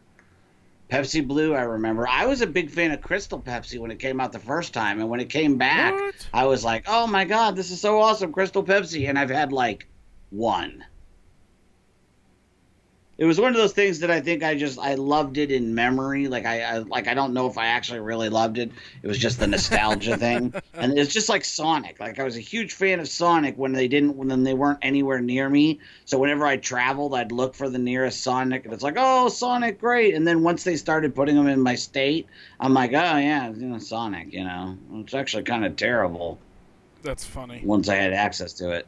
Pepsi Blue, I remember. I was a big fan of Crystal Pepsi when it came out the first time, and when it came back, What? I was like, "Oh my God, this is so awesome, Crystal Pepsi!" And I've had like one. It was one of those things that I think I loved it in memory. Like I don't know if I actually really loved it. It was just the nostalgia thing, and it's just like Sonic. Like I was a huge fan of Sonic when they weren't anywhere near me. So whenever I traveled, I'd look for the nearest Sonic, and it's like, oh, Sonic, great. And then once they started putting them in my state, I'm like, oh yeah, Sonic. It's actually kind of terrible That's funny. once I had access to it.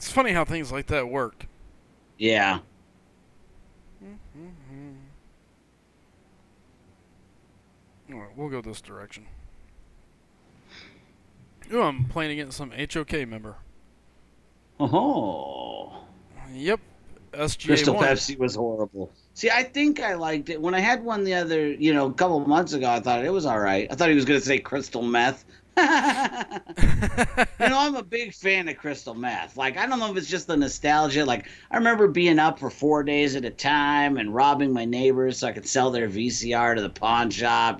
It's funny how things like that work. Yeah. Alright, we'll go this direction. Ooh, I'm playing against some HOK member. Oh. Yep, Crystal SGA1. Pepsi was horrible. See, I think I liked it. When I had one the other, a couple of months ago, I thought it was all right. I thought he was going to say crystal meth. I'm a big fan of crystal meth. Like, I don't know if it's just the nostalgia. Like, I remember being up for 4 days at a time and robbing my neighbors so I could sell their VCR to the pawn shop.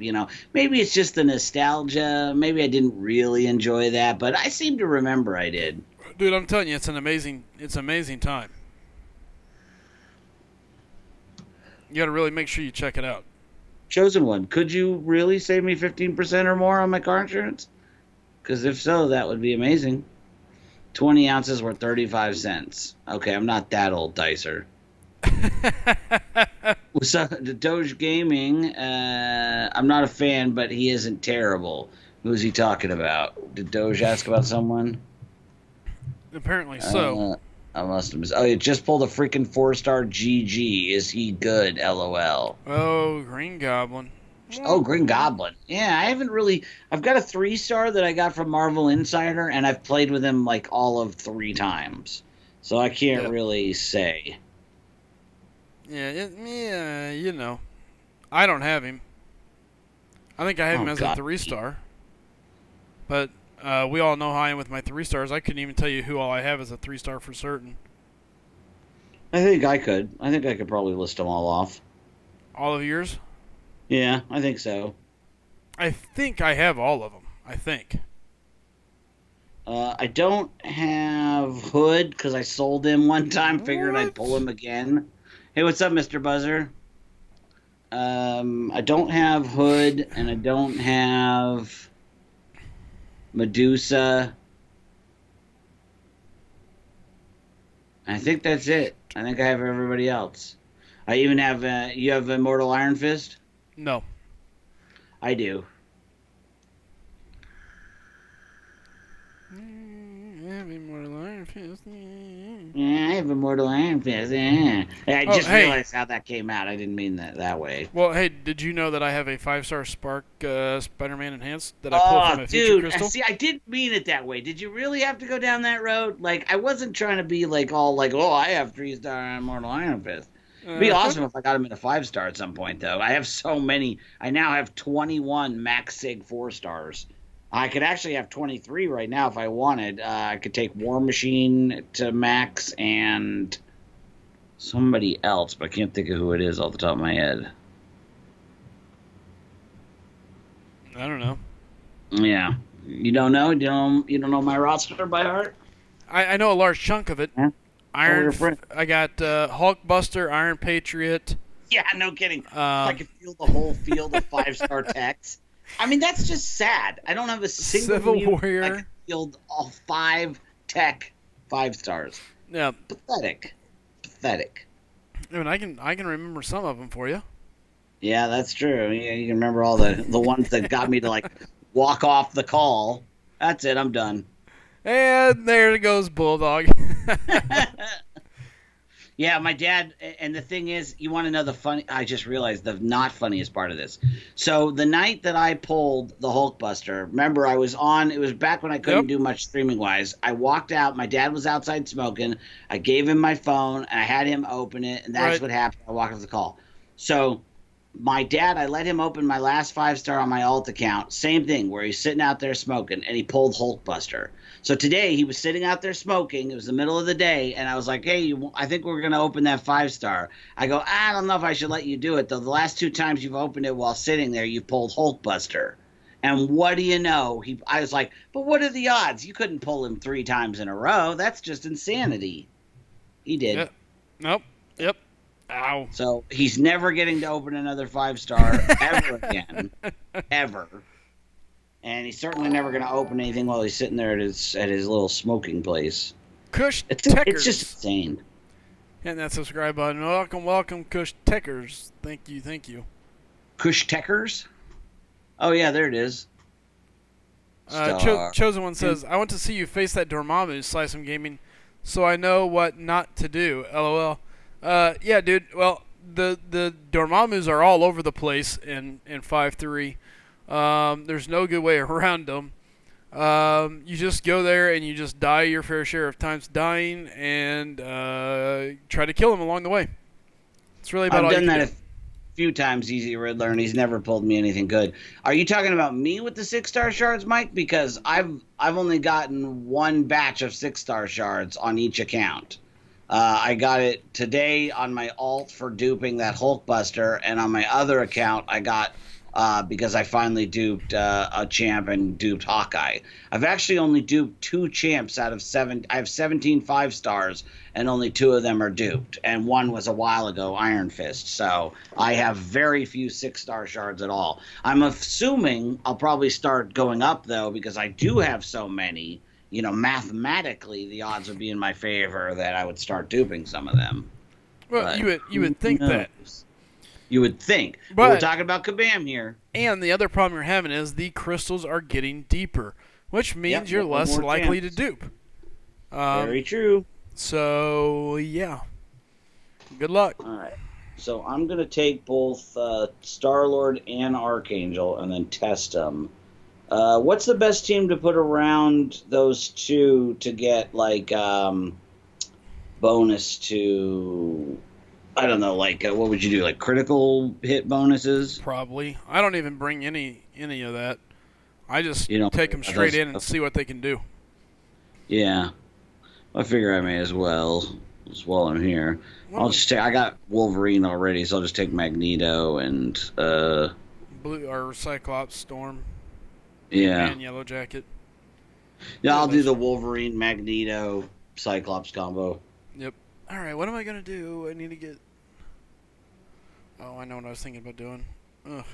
Maybe it's just the nostalgia. Maybe I didn't really enjoy that, but I seem to remember I did. Dude, I'm telling you, it's amazing time. You got to really make sure you check it out. Chosen one, could you really save me 15% or more on my car insurance? Because if so, that would be amazing. 20 ounces were 35 cents. Okay, I'm not that old, Dicer. What's up? The Doge Gaming, I'm not a fan, but he isn't terrible. Who's he talking about? Did Doge ask about someone? Apparently so. I must have missed. Oh, he just pulled a freaking 4-star GG. Is he good? LOL. Oh, Green Goblin. Oh, Green Goblin. Yeah, I haven't really. I've got a 3-star that I got from Marvel Insider, and I've played with him like all of 3 times. So I can't really say. Yeah, I don't have him. I think I have him as a 3-star. But we all know how I am with my 3-stars. I couldn't even tell you who all I have as a 3-star for certain. I think I could. I think I could probably list them all off. All of yours? Yeah, I think so. I think I have all of them. I think. I don't have Hood because I sold him one time. Figured I'd pull him again. Hey, what's up, Mr. Buzzer? I don't have Hood, and I don't have Medusa. I think that's it. I think I have everybody else. I even have. You have Immortal Iron Fist? No. I do. I have Immortal Iron Fist. Yeah, I have Immortal Iron Fist. Yeah. I just realized how that came out. I didn't mean that way. Well, hey, did you know that I have a 5-star Spark Spider-Man Enhanced that I pulled from a Future Crystal? See, I didn't mean it that way. Did you really have to go down that road? Like, I wasn't trying to be like all like, oh, I have 3-star Immortal Iron Fist. It'd be awesome if I got him in a 5-star at some point, though. I have so many. I now have 21 Max Sig 4-stars. I could actually have 23 right now if I wanted. I could take War Machine to max and somebody else, but I can't think of who it is off the top of my head. I don't know. Yeah. You don't know? You don't know my roster by heart? I know a large chunk of it. Yeah. I got Hulkbuster, Iron Patriot. Yeah, no kidding. I could feel the whole field of 5-star techs. I mean, that's just sad. I don't have a single Civil Warrior. I can field all 5 tech 5-stars. Yeah. Pathetic. I mean, I can remember some of them for you. Yeah, that's true. Yeah, you can remember all the ones that got me to like walk off the call. That's it. I'm done. And there goes Bulldog. Yeah, my dad, and the thing is, you want to know the funny, I just realized the not funniest part of this. So the night that I pulled the Hulkbuster, remember it was back when I couldn't do much streaming-wise. I walked out, my dad was outside smoking, I gave him my phone, and I had him open it, and that's what happened. I walked off the call. So my dad, I let him open my last 5-star on my alt account. Same thing, where he's sitting out there smoking, and he pulled Hulkbuster. So today he was sitting out there smoking. It was the middle of the day, and I was like, "Hey, I think we're gonna open that 5-star." I go, "I don't know if I should let you do it though. The last 2 times you've opened it while sitting there, you pulled Hulkbuster." And what do you know? I was like, "But what are the odds? You couldn't pull him 3 times in a row. That's just insanity." He did. Yep. Nope. Yep. Ow. So he's never getting to open another 5-star ever again, ever. And he's certainly never going to open anything while he's sitting there at his little smoking place. Kush It's just insane. Hit that subscribe button. Welcome, Kush Techers. Thank you. Kush Techers? Oh, yeah, there it is. Chosen One says, I want to see you face that Dormammu, SlycemGaming. so I know what not to do. LOL. Yeah, dude. Well, the Dormammus are all over the place in 5-3. There's no good way around them. You just go there and you just die your fair share of times dying and try to kill them along the way. It's really about I've all you done can that do. a few times, Easy Riddler, and he's never pulled me anything good. Are you talking about me with the 6-star shards, Mike? Because I've only gotten one batch of 6-star shards on each account. I got it today on my alt for duping that Hulkbuster, and on my other account, I got because I finally duped a champ and duped Hawkeye. I've actually only duped 2 champs out of 7. I have 17 5-stars, and only 2 of them are duped, and one was a while ago, Iron Fist. So I have very few 6-star shards at all. I'm assuming I'll probably start going up though, because I do have so many. Mathematically, the odds would be in my favor that I would start duping some of them. Well, But you who would think that, knows? You would think. But we're but talking about Kabam here. and the other problem you're having is the crystals are getting deeper, which Yep, means you're one less more likely to chance. dupe. Very true. So yeah, good luck. All right. So I'm going to take both Star-Lord and Archangel and then test them. What's the best team to put around those two to get, like, bonus to... I don't know, like, what would you do? Like, critical hit bonuses? Probably. I don't even bring any of that. I just You know, take them straight in and see what they can do. Yeah. I figure I may as well, while I'm here. I'll just take. I got Wolverine already, so I'll just take Magneto and Blue or Cyclops, Storm, yeah, and Yellow Jacket. yeah. I'll do the Wolverine, Magneto, Cyclops combo. Yep. All right. What am I gonna do? I need to get. Oh, I know what I was thinking about doing. Ugh.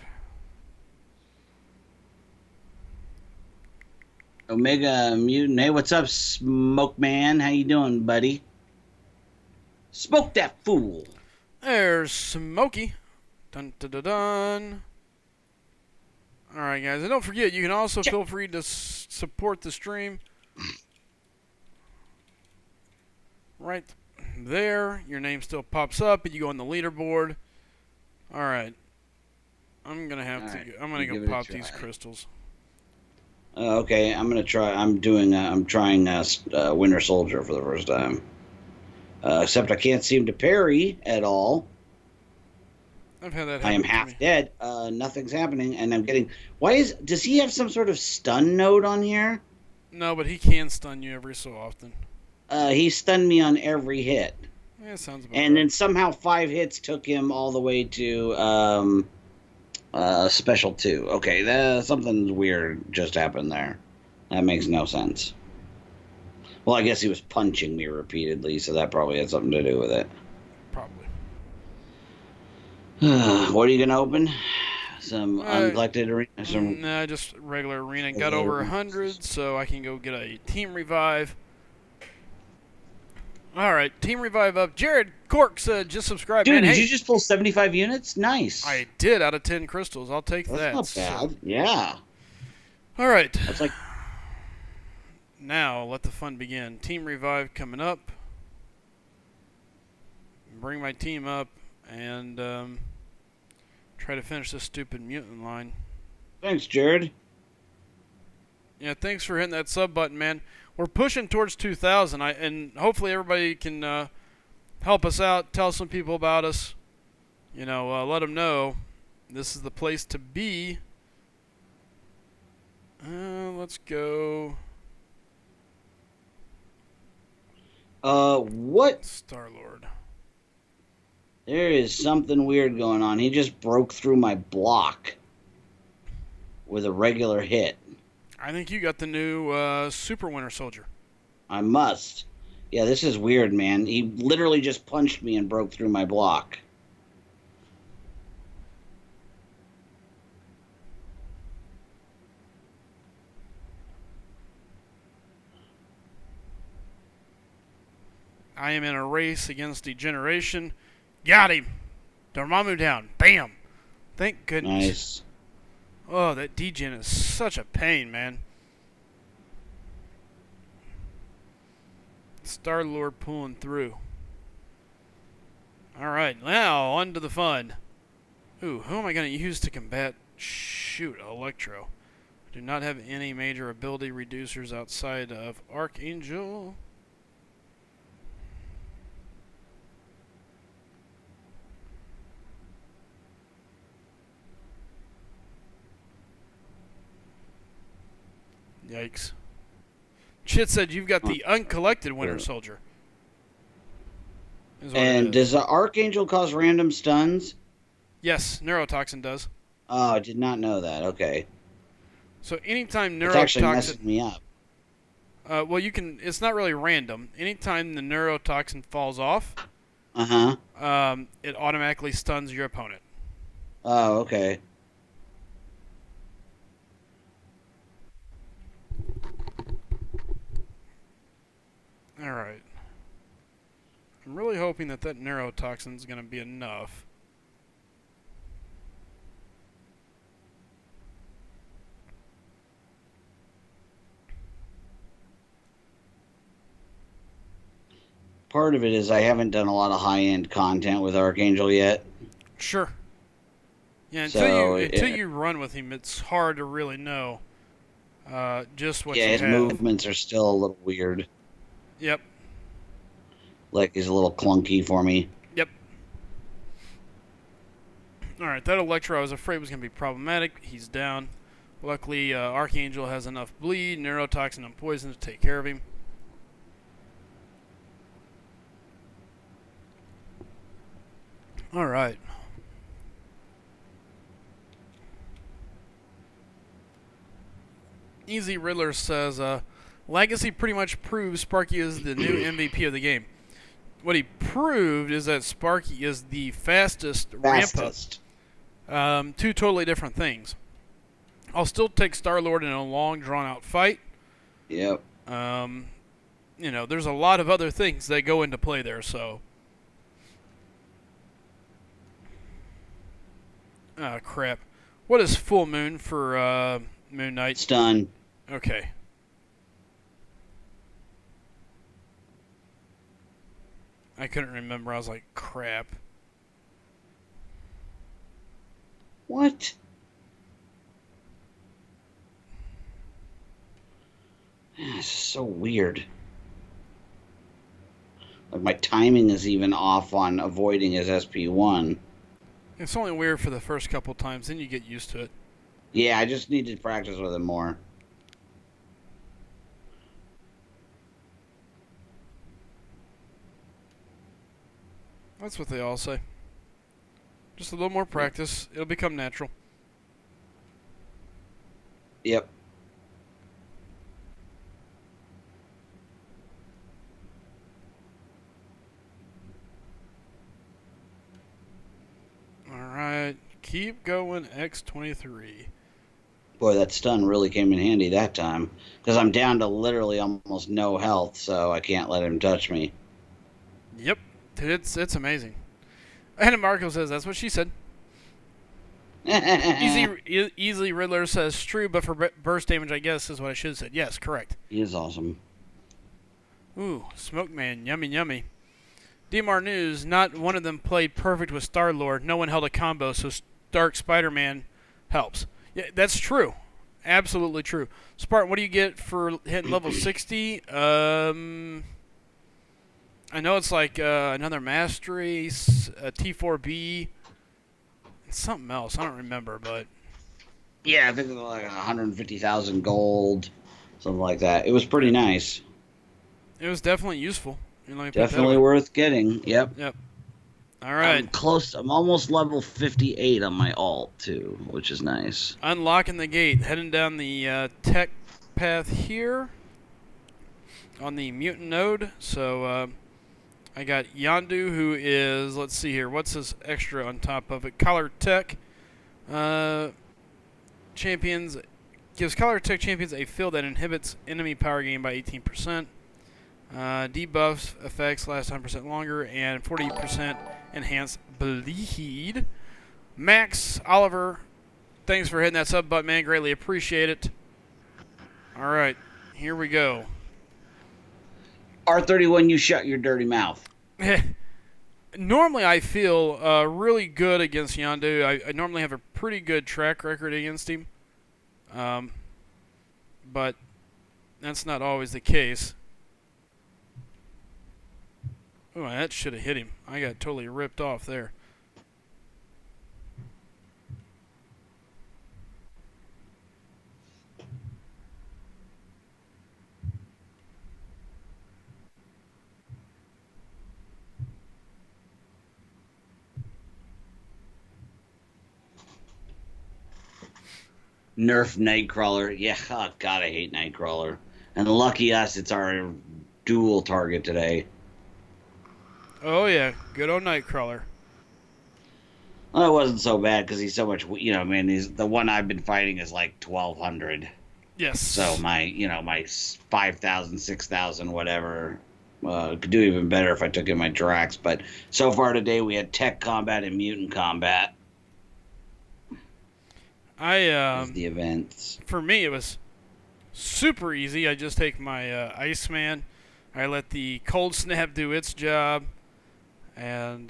Omega Mutant. Hey, what's up, Smoke Man? How you doing, buddy? Smoke that fool. There's Smokey. Dun dun dun dun. All right, guys, and don't forget, you can also feel free to support the stream. Right there, your name still pops up, and you go on the leaderboard. All right, I'm gonna have to. I'm gonna go pop these crystals. Okay, I'm gonna try. I'm trying Winter Soldier for the first time. Except I can't seem to parry at all. I've had that happen. I am half dead. Nothing's happening, and I'm getting. Does he have some sort of stun node on here? No, but he can stun you every so often. He stunned me on every hit. Yeah, sounds about And right. then somehow 5 hits took him all the way to special 2. Okay, something weird just happened there. That makes no sense. Well, I guess he was punching me repeatedly, so that probably had something to do with it. Probably. What are you gonna open? Some uncollected arena? Nah, just regular arena. Got over 100, so I can go get a team revive. All right, team revive up. Jared Cork said, just subscribe. Dude, man. did Hey, you just pull 75 units? Nice. I did out of 10 crystals. I'll take that. That's not bad. Yeah. All right. That's like. Now, let the fun begin. Team revive coming up. Bring my team up and try to finish this stupid mutant line. Thanks, Jared. Yeah, thanks for hitting that sub button, man. We're pushing towards 2,000, and hopefully everybody can help us out, tell some people about us. Let them know this is the place to be. Let's go. What? Star-Lord. There is something weird going on. He just broke through my block with a regular hit. I think you got the new Super Winter Soldier. I must. Yeah, this is weird, man. He literally just punched me and broke through my block. I am in a race against degeneration. Got him. Dormammu down. Bam. Thank goodness. Nice. Oh, that degen is such a pain, man. Star-Lord pulling through. Alright, now on to the fun. Ooh, who am I going to use to combat? Shoot, Electro. Do not have any major ability reducers outside of Archangel. Yikes. Chit said you've got the uncollected Winter Soldier. And does the Archangel cause random stuns? Yes, Neurotoxin does. Oh, I did not know that. Okay. So anytime It's actually Neurotoxin... messing me up. well, you can... It's not really random. Anytime the Neurotoxin falls off... it automatically stuns your opponent. Oh, okay. Alright. I'm really hoping that Neurotoxin is going to be enough. Part of it is I haven't done a lot of high-end content with Archangel yet. Sure. Yeah, until you run with him, it's hard to really know just what you have. Yeah, his movements are still a little weird. Yep. Like, he's a little clunky for me. Yep. Alright, that Electro I was afraid was going to be problematic. He's down. Luckily, Archangel has enough bleed, Neurotoxin, and poison to take care of him. Alright. Easy Riddler says, Legacy pretty much proves Sparky is the new MVP of the game. What he proved is that Sparky is the fastest. ramp-up. Two totally different things. I'll still take Star-Lord in a long, drawn-out fight. Yep. You know, there's a lot of other things that go into play there, so... Ah, crap. What is Full Moon for Moon Knight? Stun. Okay. I couldn't remember. I was like, crap. What? This is so weird. Like, my timing is even off on avoiding his SP1. It's only weird for the first couple times, then you get used to it. Yeah, I just need to practice with him more. That's what they all say. Just a little more practice. It'll become natural. Yep. Alright. Keep going, X23. Boy, that stun really came in handy that time. Because I'm down to literally almost no health, so I can't let him touch me. Yep. It's amazing. Anna Marco says, that's what she said. Easily Riddler says, true, but for burst damage, I guess, is what I should have said. Yes, correct. He is awesome. Ooh, Smoke Man, yummy, yummy. DMR News, not one of them played perfect with Star-Lord. No one held a combo, so Dark Spider-Man helps. Yeah, that's true. Absolutely true. Spartan, what do you get for hitting level 60? I know it's like another Mastery, a T4B, and something else. I don't remember, but... Yeah, I think it was like 150,000 gold, something like that. It was pretty nice. It was definitely useful. Definitely worth getting. Yep. Yep. All right. I'm close. I'm almost level 58 on my alt, too, which is nice. Unlocking the gate. Heading down the tech path here on the mutant node. So I got Yondu, who is, let's see here, what's his extra on top of it? Collar Tech. Champions. Gives Collar Tech champions a field that inhibits enemy power gain by 18%. Debuffs effects last 10% longer, and 40% enhanced bleed. Max Oliver, thanks for hitting that sub button, man. Greatly appreciate it. All right, here we go. R31, you shut your dirty mouth. Normally, I feel really good against Yondu. I normally have a pretty good track record against him, um, but that's not always the case. Oh, that should have hit him. I got totally ripped off there. Nerf Nightcrawler. Yeah, oh, God, I hate Nightcrawler. And lucky us, it's our dual target today. Oh yeah, good old Nightcrawler. Well, it wasn't so bad because he's so much, man, the one I've been fighting is like 1,200. So Yes. my 5,000, 6,000, whatever, could do even better if I took in my Drax. But so far today, we had Tech Combat and Mutant Combat I as the events. For me it was super easy. I just take my Iceman. I let the Cold Snap do its job, and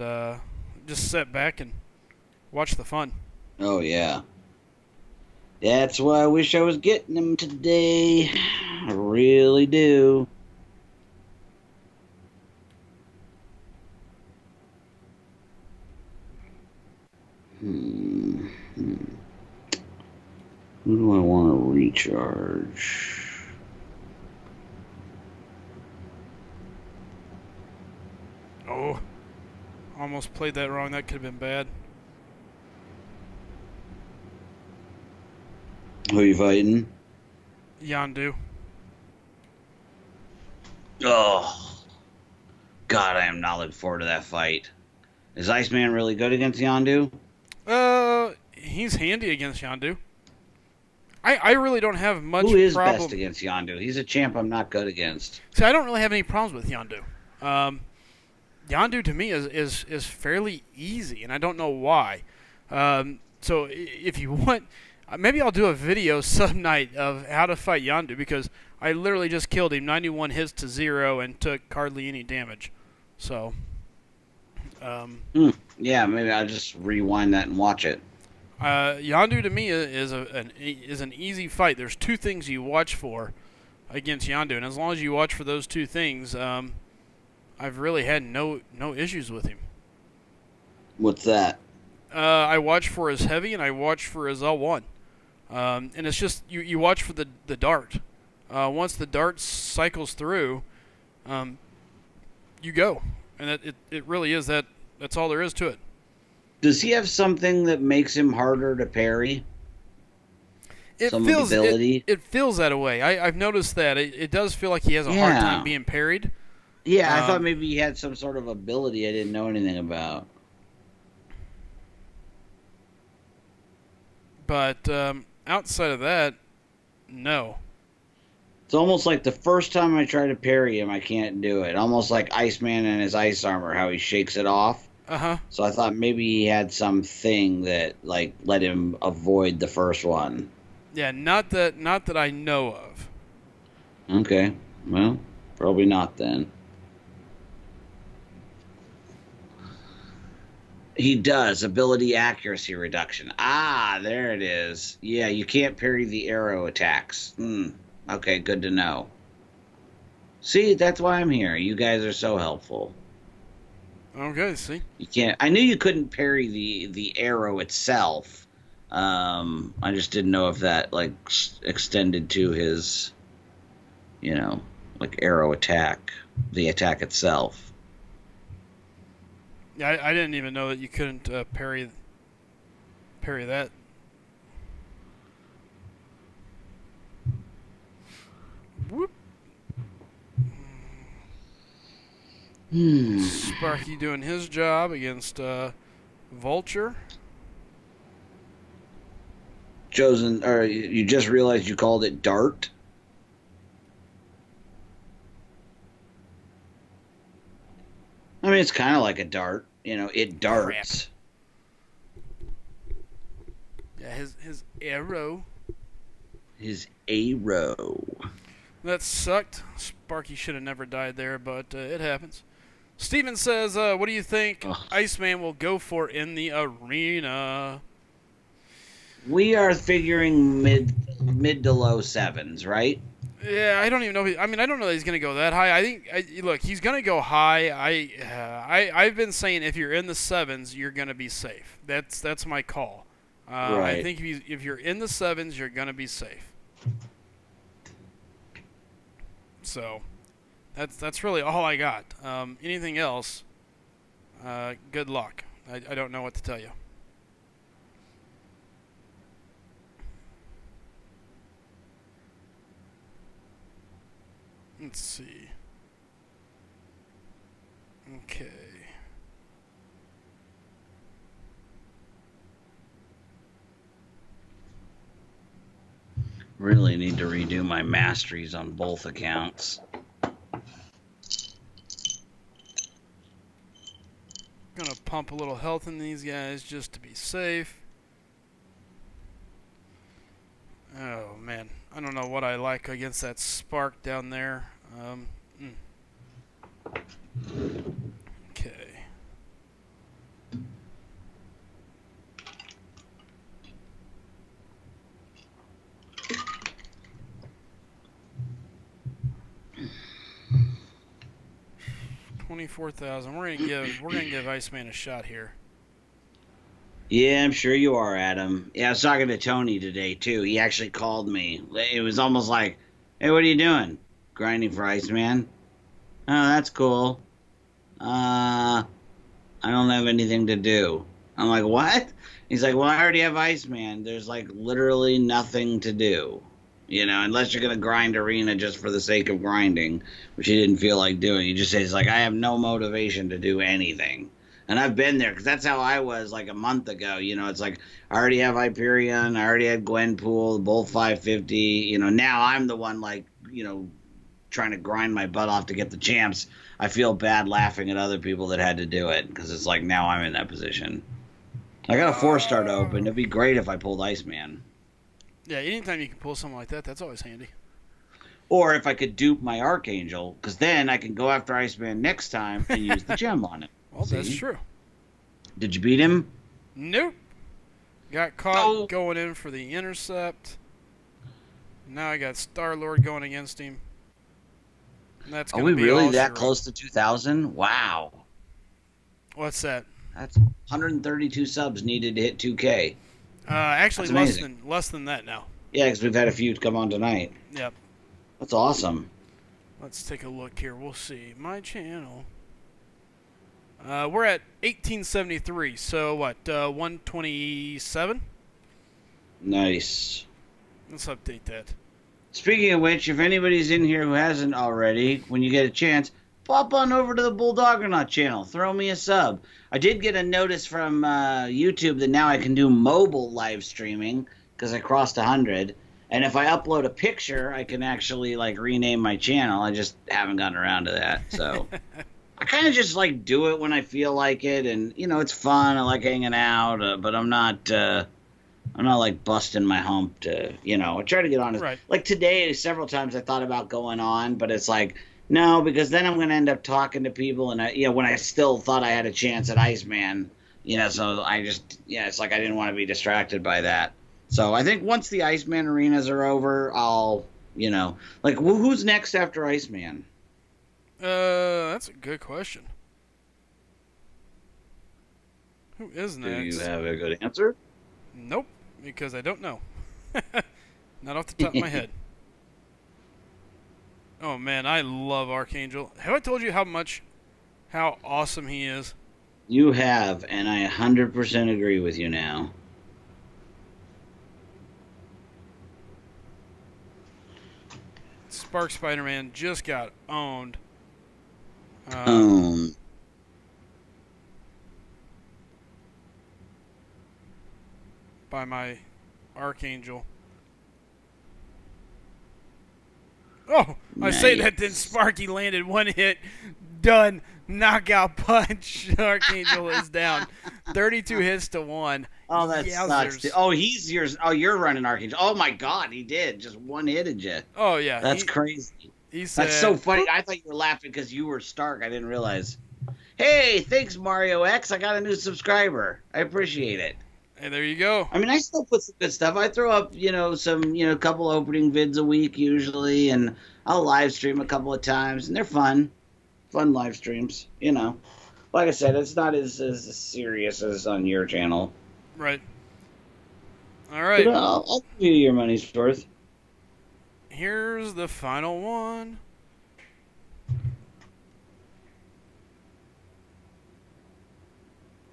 just sit back and watch the fun. Oh, yeah. That's why I wish I was getting them today. I really do. Hmm. Who do I want to recharge? Oh, almost played that wrong. That could have been bad. Who are you fighting? Yondu. Oh, God, I am not looking forward to that fight. Is Iceman really good against Yondu? He's handy against Yondu. I really don't have much Who is problem. best against Yondu? He's a champ I'm not good against. See, I don't really have any problems with Yondu. Yondu to me is fairly easy, and I don't know why. So if you want, maybe I'll do a video some night of how to fight Yondu, because I literally just killed him 91 hits to 0 and took hardly any damage. So, Yeah, maybe I'll just rewind that and watch it. Yondu to me is an easy fight. There's two things you watch for against Yondu, and as long as you watch for those two things, I've really had no issues with him. What's that? I watch for his heavy, and I watch for his L1. And it's just you watch for the dart. Once the dart cycles through, you go, and it really is that. That's all there is to it. Does he have something that makes him harder to parry? It Some feels ability? it feels that way. I've noticed that it does feel like he has a hard time being parried. Yeah, I thought maybe he had some sort of ability I didn't know anything about. But outside of that, no. It's almost like the first time I try to parry him, I can't do it. Almost like Iceman and his ice armor, how he shakes it off. Uh-huh. So I thought maybe he had something that like let him avoid the first one. Yeah, not that I know of. Okay, well, probably not then. He does ability accuracy reduction. Ah, there it is. Yeah, you can't parry the arrow attacks. Okay, good to know. See, that's why I'm here. You guys are so helpful. Okay, see. You can't. I knew you couldn't parry the arrow itself. I just didn't know if that like extended to his, like arrow attack, the attack itself. Yeah, I didn't even know that you couldn't parry that. Whoop. Sparky doing his job against Vulture. Chosen, or you just realized you called it dart? I mean, it's kind of like a dart. It darts. Yeah, his arrow. His arrow. That sucked. Sparky should have never died there, but it happens. Steven says, what do you think Ugh. Iceman will go for in the arena? We are figuring mid to low sevens, right? Yeah, I don't even know. I mean, I don't know that he's gonna go that high. Look, he's gonna go high. I've been saying if you're in the sevens, you're gonna be safe. That's my call. I Right. think if you're in the sevens, you're gonna be safe. So that's really all I got. Anything else? Good luck. I don't know what to tell you. Let's see. Okay. Really need to redo my masteries on both accounts. Gonna pump a little health in these guys just to be safe. Oh man, I don't know what I like against that spark down there. Okay. $24,000. We're gonna give Iceman a shot here. Yeah, I'm sure you are, Adam. Yeah, I was talking to Tony today too. He actually called me. It was almost like, "Hey, what are you doing? Grinding for Iceman? Oh, that's cool. I don't have anything to do." I'm like, "What?" He's like, "Well, I already have Iceman. There's like literally nothing to do, unless you're gonna grind arena just for the sake of grinding, which he didn't feel like doing. He just says like, I have no motivation to do anything." And I've been there because that's how I was like a month ago. It's like I already have Hyperion, I already had Gwenpool, both 550. Now I'm the one like trying to grind my butt off to get the champs. I feel bad laughing at other people that had to do it because it's like now I'm in that position. I got a 4-star to open. It'd be great if I pulled Iceman. Yeah, anytime you can pull something like that, that's always handy. Or if I could dupe my Archangel, because then I can go after Iceman next time and use the gem on it. Well, that's See? true. Did you beat him? Nope. Got caught Oh. going in for the intercept. Now I got Star-Lord going against him. And that's Are gonna we be really all that she close to 2,000? Wow. wrote. What's that? That's 132 subs needed to hit 2K. Actually That's amazing. less than that now. Yeah, because we've had a few come on tonight. Yep. That's awesome. Let's take a look here. We'll see. My channel. We're at 1873. So what? 127. Nice. Let's update that. Speaking of which, if anybody's in here who hasn't already, when you get a chance, pop on over to the Bulldoggernaut channel. Throw me a sub. I did get a notice from YouTube that now I can do mobile live streaming because I crossed 100. And if I upload a picture, I can actually like rename my channel. I just haven't gotten around to that. So I kind of just like do it when I feel like it, and it's fun. I like hanging out, but I'm not. I'm not like busting my hump to, I try to get on. Right. Like today, several times I thought about going on, but it's like, no, because then I'm going to end up talking to people. And when I still thought I had a chance at Iceman, so I just, it's like I didn't want to be distracted by that. So I think once the Iceman arenas are over, I'll, like who's next after Iceman? That's a good question. Who is Do next? you have a good answer? Nope, because I don't know. Not off the top of my head. Oh man, I love Archangel. Have I told you how awesome he is? You have, and I 100% agree with you now. Spark Spider-Man just got owned. Um, By my Archangel. Oh, I say that, then Sparky landed one hit. Done. Knockout punch. Archangel is down. 32 hits to 1. Oh, that sucks. Yowzers. Oh, he's yours. Oh, you're running Archangel. Oh my God, he did just one hitted you. Oh yeah, That's crazy. he That's so said, funny. boop. I thought you were laughing because you were Stark. I didn't realize. Hey, thanks Mario X. I got a new subscriber. I appreciate it. Hey, there you go. I mean, I still put some good stuff. I throw up, some, couple opening vids a week usually, and I'll live stream a couple of times, and they're fun live streams. Like I said, it's not as serious as on your channel, Right. All but right. I'll give you your money's worth. Here's the final one.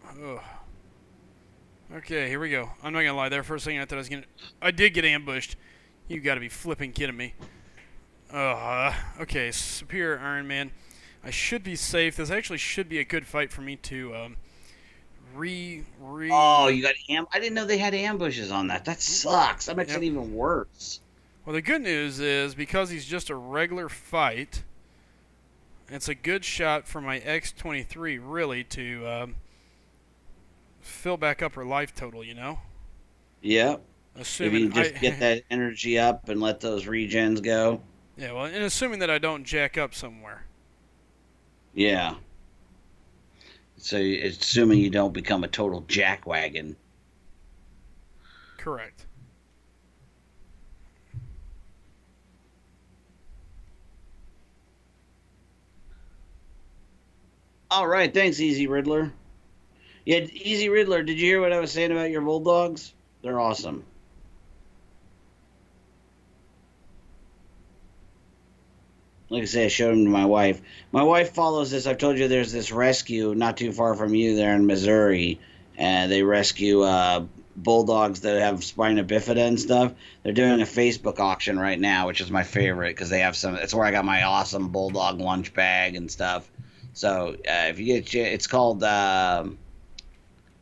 Ugh. Okay, here we go. I'm not gonna lie. There for a second, I thought I did get ambushed. You got to be flipping kidding me. Okay, Superior Iron Man. I should be safe. This actually should be a good fight for me to re. Oh, you got I didn't know they had ambushes on that. That sucks. That makes Yep. it even worse. Well, the good news is because he's just a regular fight, it's a good shot for my X-23 really to fill back up her life total. Yep. If you Assuming just get that energy up and let those regens go. Yeah, well, and assuming that I don't jack up somewhere. Yeah. So assuming you don't become a total jackwagon. Correct. All right, thanks, Easy Riddler. Yeah, Easy Riddler, did you hear what I was saying about your bulldogs? They're awesome. Like I say, I showed them to my wife. My wife follows this. I've told you there's this rescue not too far from you there in Missouri, and they rescue bulldogs that have spina bifida and stuff. They're doing a Facebook auction right now, which is my favorite because they have some. It's where I got my awesome bulldog lunch bag and stuff. So if you get, it's called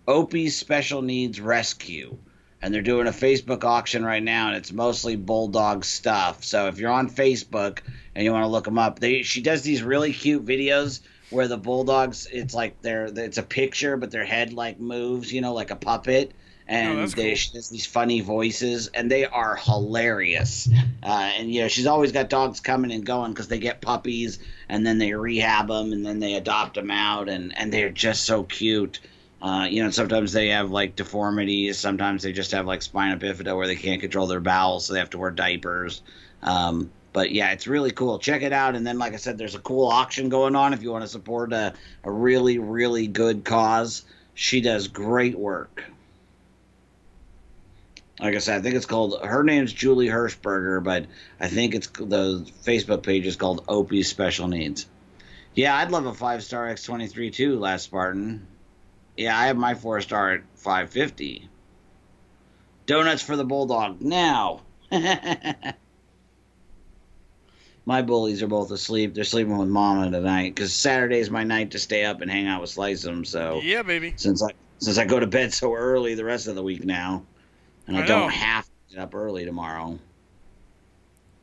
Opie's Special Needs Rescue. And they're doing a Facebook auction right now, and it's mostly bulldog stuff. So if you're on Facebook and you want to look them up, she does these really cute videos where the bulldogs, it's like it's a picture, but their head like moves, like a puppet, and that's cool. she does these funny voices, and they are hilarious. And she's always got dogs coming and going because they get puppies, and then they rehab them, and then they adopt them out, and they're just so cute. Sometimes they have like deformities. Sometimes they just have like spina bifida where they can't control their bowels, so they have to wear diapers. But yeah, it's really cool. Check it out. And then, like I said, there's a cool auction going on if you want to support a really, really good cause. She does great work. Like I said, I think it's called, her name's Julie Hirschberger, but I think the Facebook page is called Opie's Special Needs. Yeah, I'd love a 5-star X-23 too, Last Spartan. Yeah, I have my 4-star at 550. Donuts for the bulldog now. My bullies are both asleep. They're sleeping with Mama tonight because Saturday's my night to stay up and hang out with Slycem. So Yeah, baby. since I go to bed so early the rest of the week now, and I don't have to get up early tomorrow.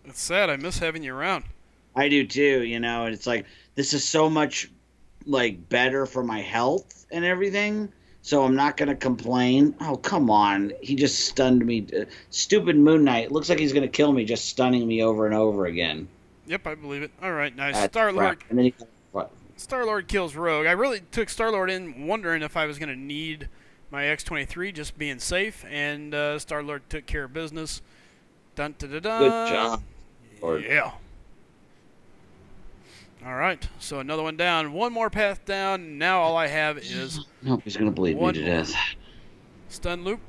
It's sad. I miss having you around. I do too. And it's like this is so much like better for my health and everything, so I'm not gonna complain. Oh, come on, he just stunned me. Stupid Moon Knight looks like he's gonna kill me, just stunning me over and over again. Yep, I believe it. All right, nice. That's Star-Lord. And then what? Star-Lord kills Rogue. I really took Star-Lord in wondering if I was gonna need my X-23 just being safe, and Star-Lord took care of business. Dun da da da. Good job, Lord. Yeah. All right, so another one down. One more path down. Now all I have is Nope, he's gonna bleed me to death. Stun loop.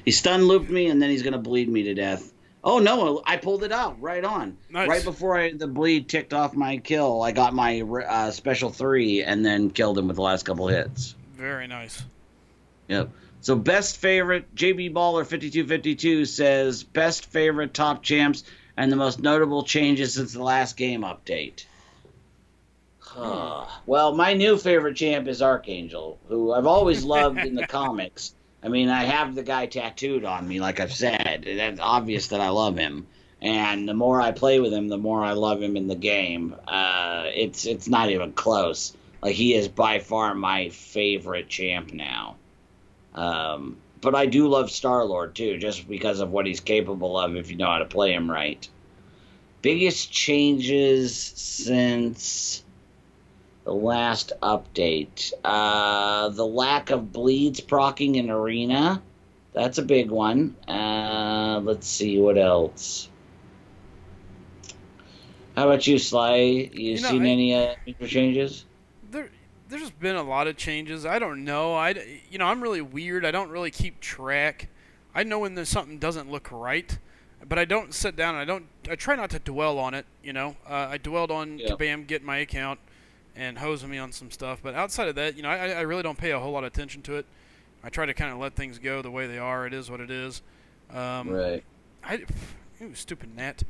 He stun looped me, and then he's gonna bleed me to death. Oh no, I pulled it out right on. Nice. Right before the bleed ticked off my kill, I got my special 3 and then killed him with the last couple hits. Very nice. Yep. So best favorite, JB Baller 5252 says best favorite top champs and the most notable changes since the last game update. Well, my new favorite champ is Archangel, who I've always loved in the comics. I mean, I have the guy tattooed on me, like I've said. It's obvious that I love him. And the more I play with him, the more I love him in the game. It's not even close. Like, he is by far my favorite champ now. But I do love Star-Lord too, just because of what he's capable of if you know how to play him right. Biggest changes since the last update. The lack of bleeds procking in Arena. That's a big one. Let's see, what else? How about you, Sly? You You know, seen any major changes? there there's been a lot of changes. I don't know. I'm really weird. I don't really keep track. I know when there's something doesn't look right, but I don't sit down and I try not to dwell on it. I dwelled on Yeah. Kabam getting my account and hosing me on some stuff, but outside of that, I really don't pay a whole lot of attention to it. I try to kind of let things go the way they are. It is what it is. Um, Right. I, ooh, stupid Nat.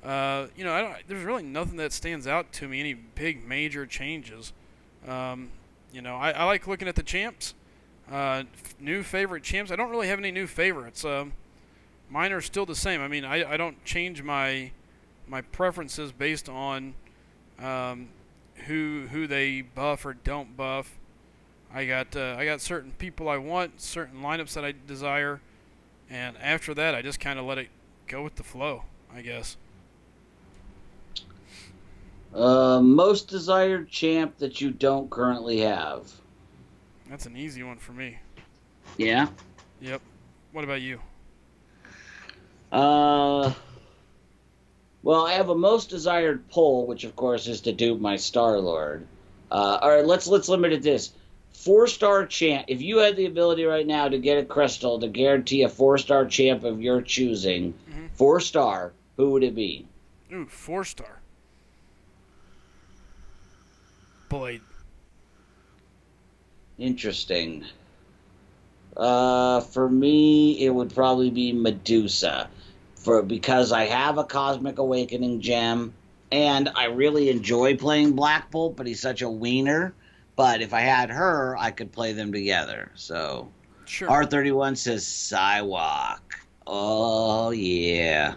There's really nothing that stands out to me. Any big major changes. I like looking at the champs. New favorite champs. I don't really have any new favorites. Mine are still the same. I mean, I don't change my preferences based on um, who they buff or don't buff. I got certain people I want, certain lineups that I desire, and after that, I just kind of let it go with the flow, I guess. Most desired champ that you don't currently have. That's an easy one for me. Yeah. Yep. What about you? Uh, well, I have a most desired pull, which of course is to dupe my Star Lord. All right, let's limit it this: 4-star champ. If you had the ability right now to get a crystal to guarantee a 4-star champ of your choosing, Mm-hmm. 4-star, who would it be? Ooh, 4-star. Boy, Interesting. For me, it would probably be Medusa, because I have a Cosmic Awakening gem, and I really enjoy playing Black Bolt, but he's such a wiener. But if I had her, I could play them together. So sure. R31 says Psywalk. Oh yeah.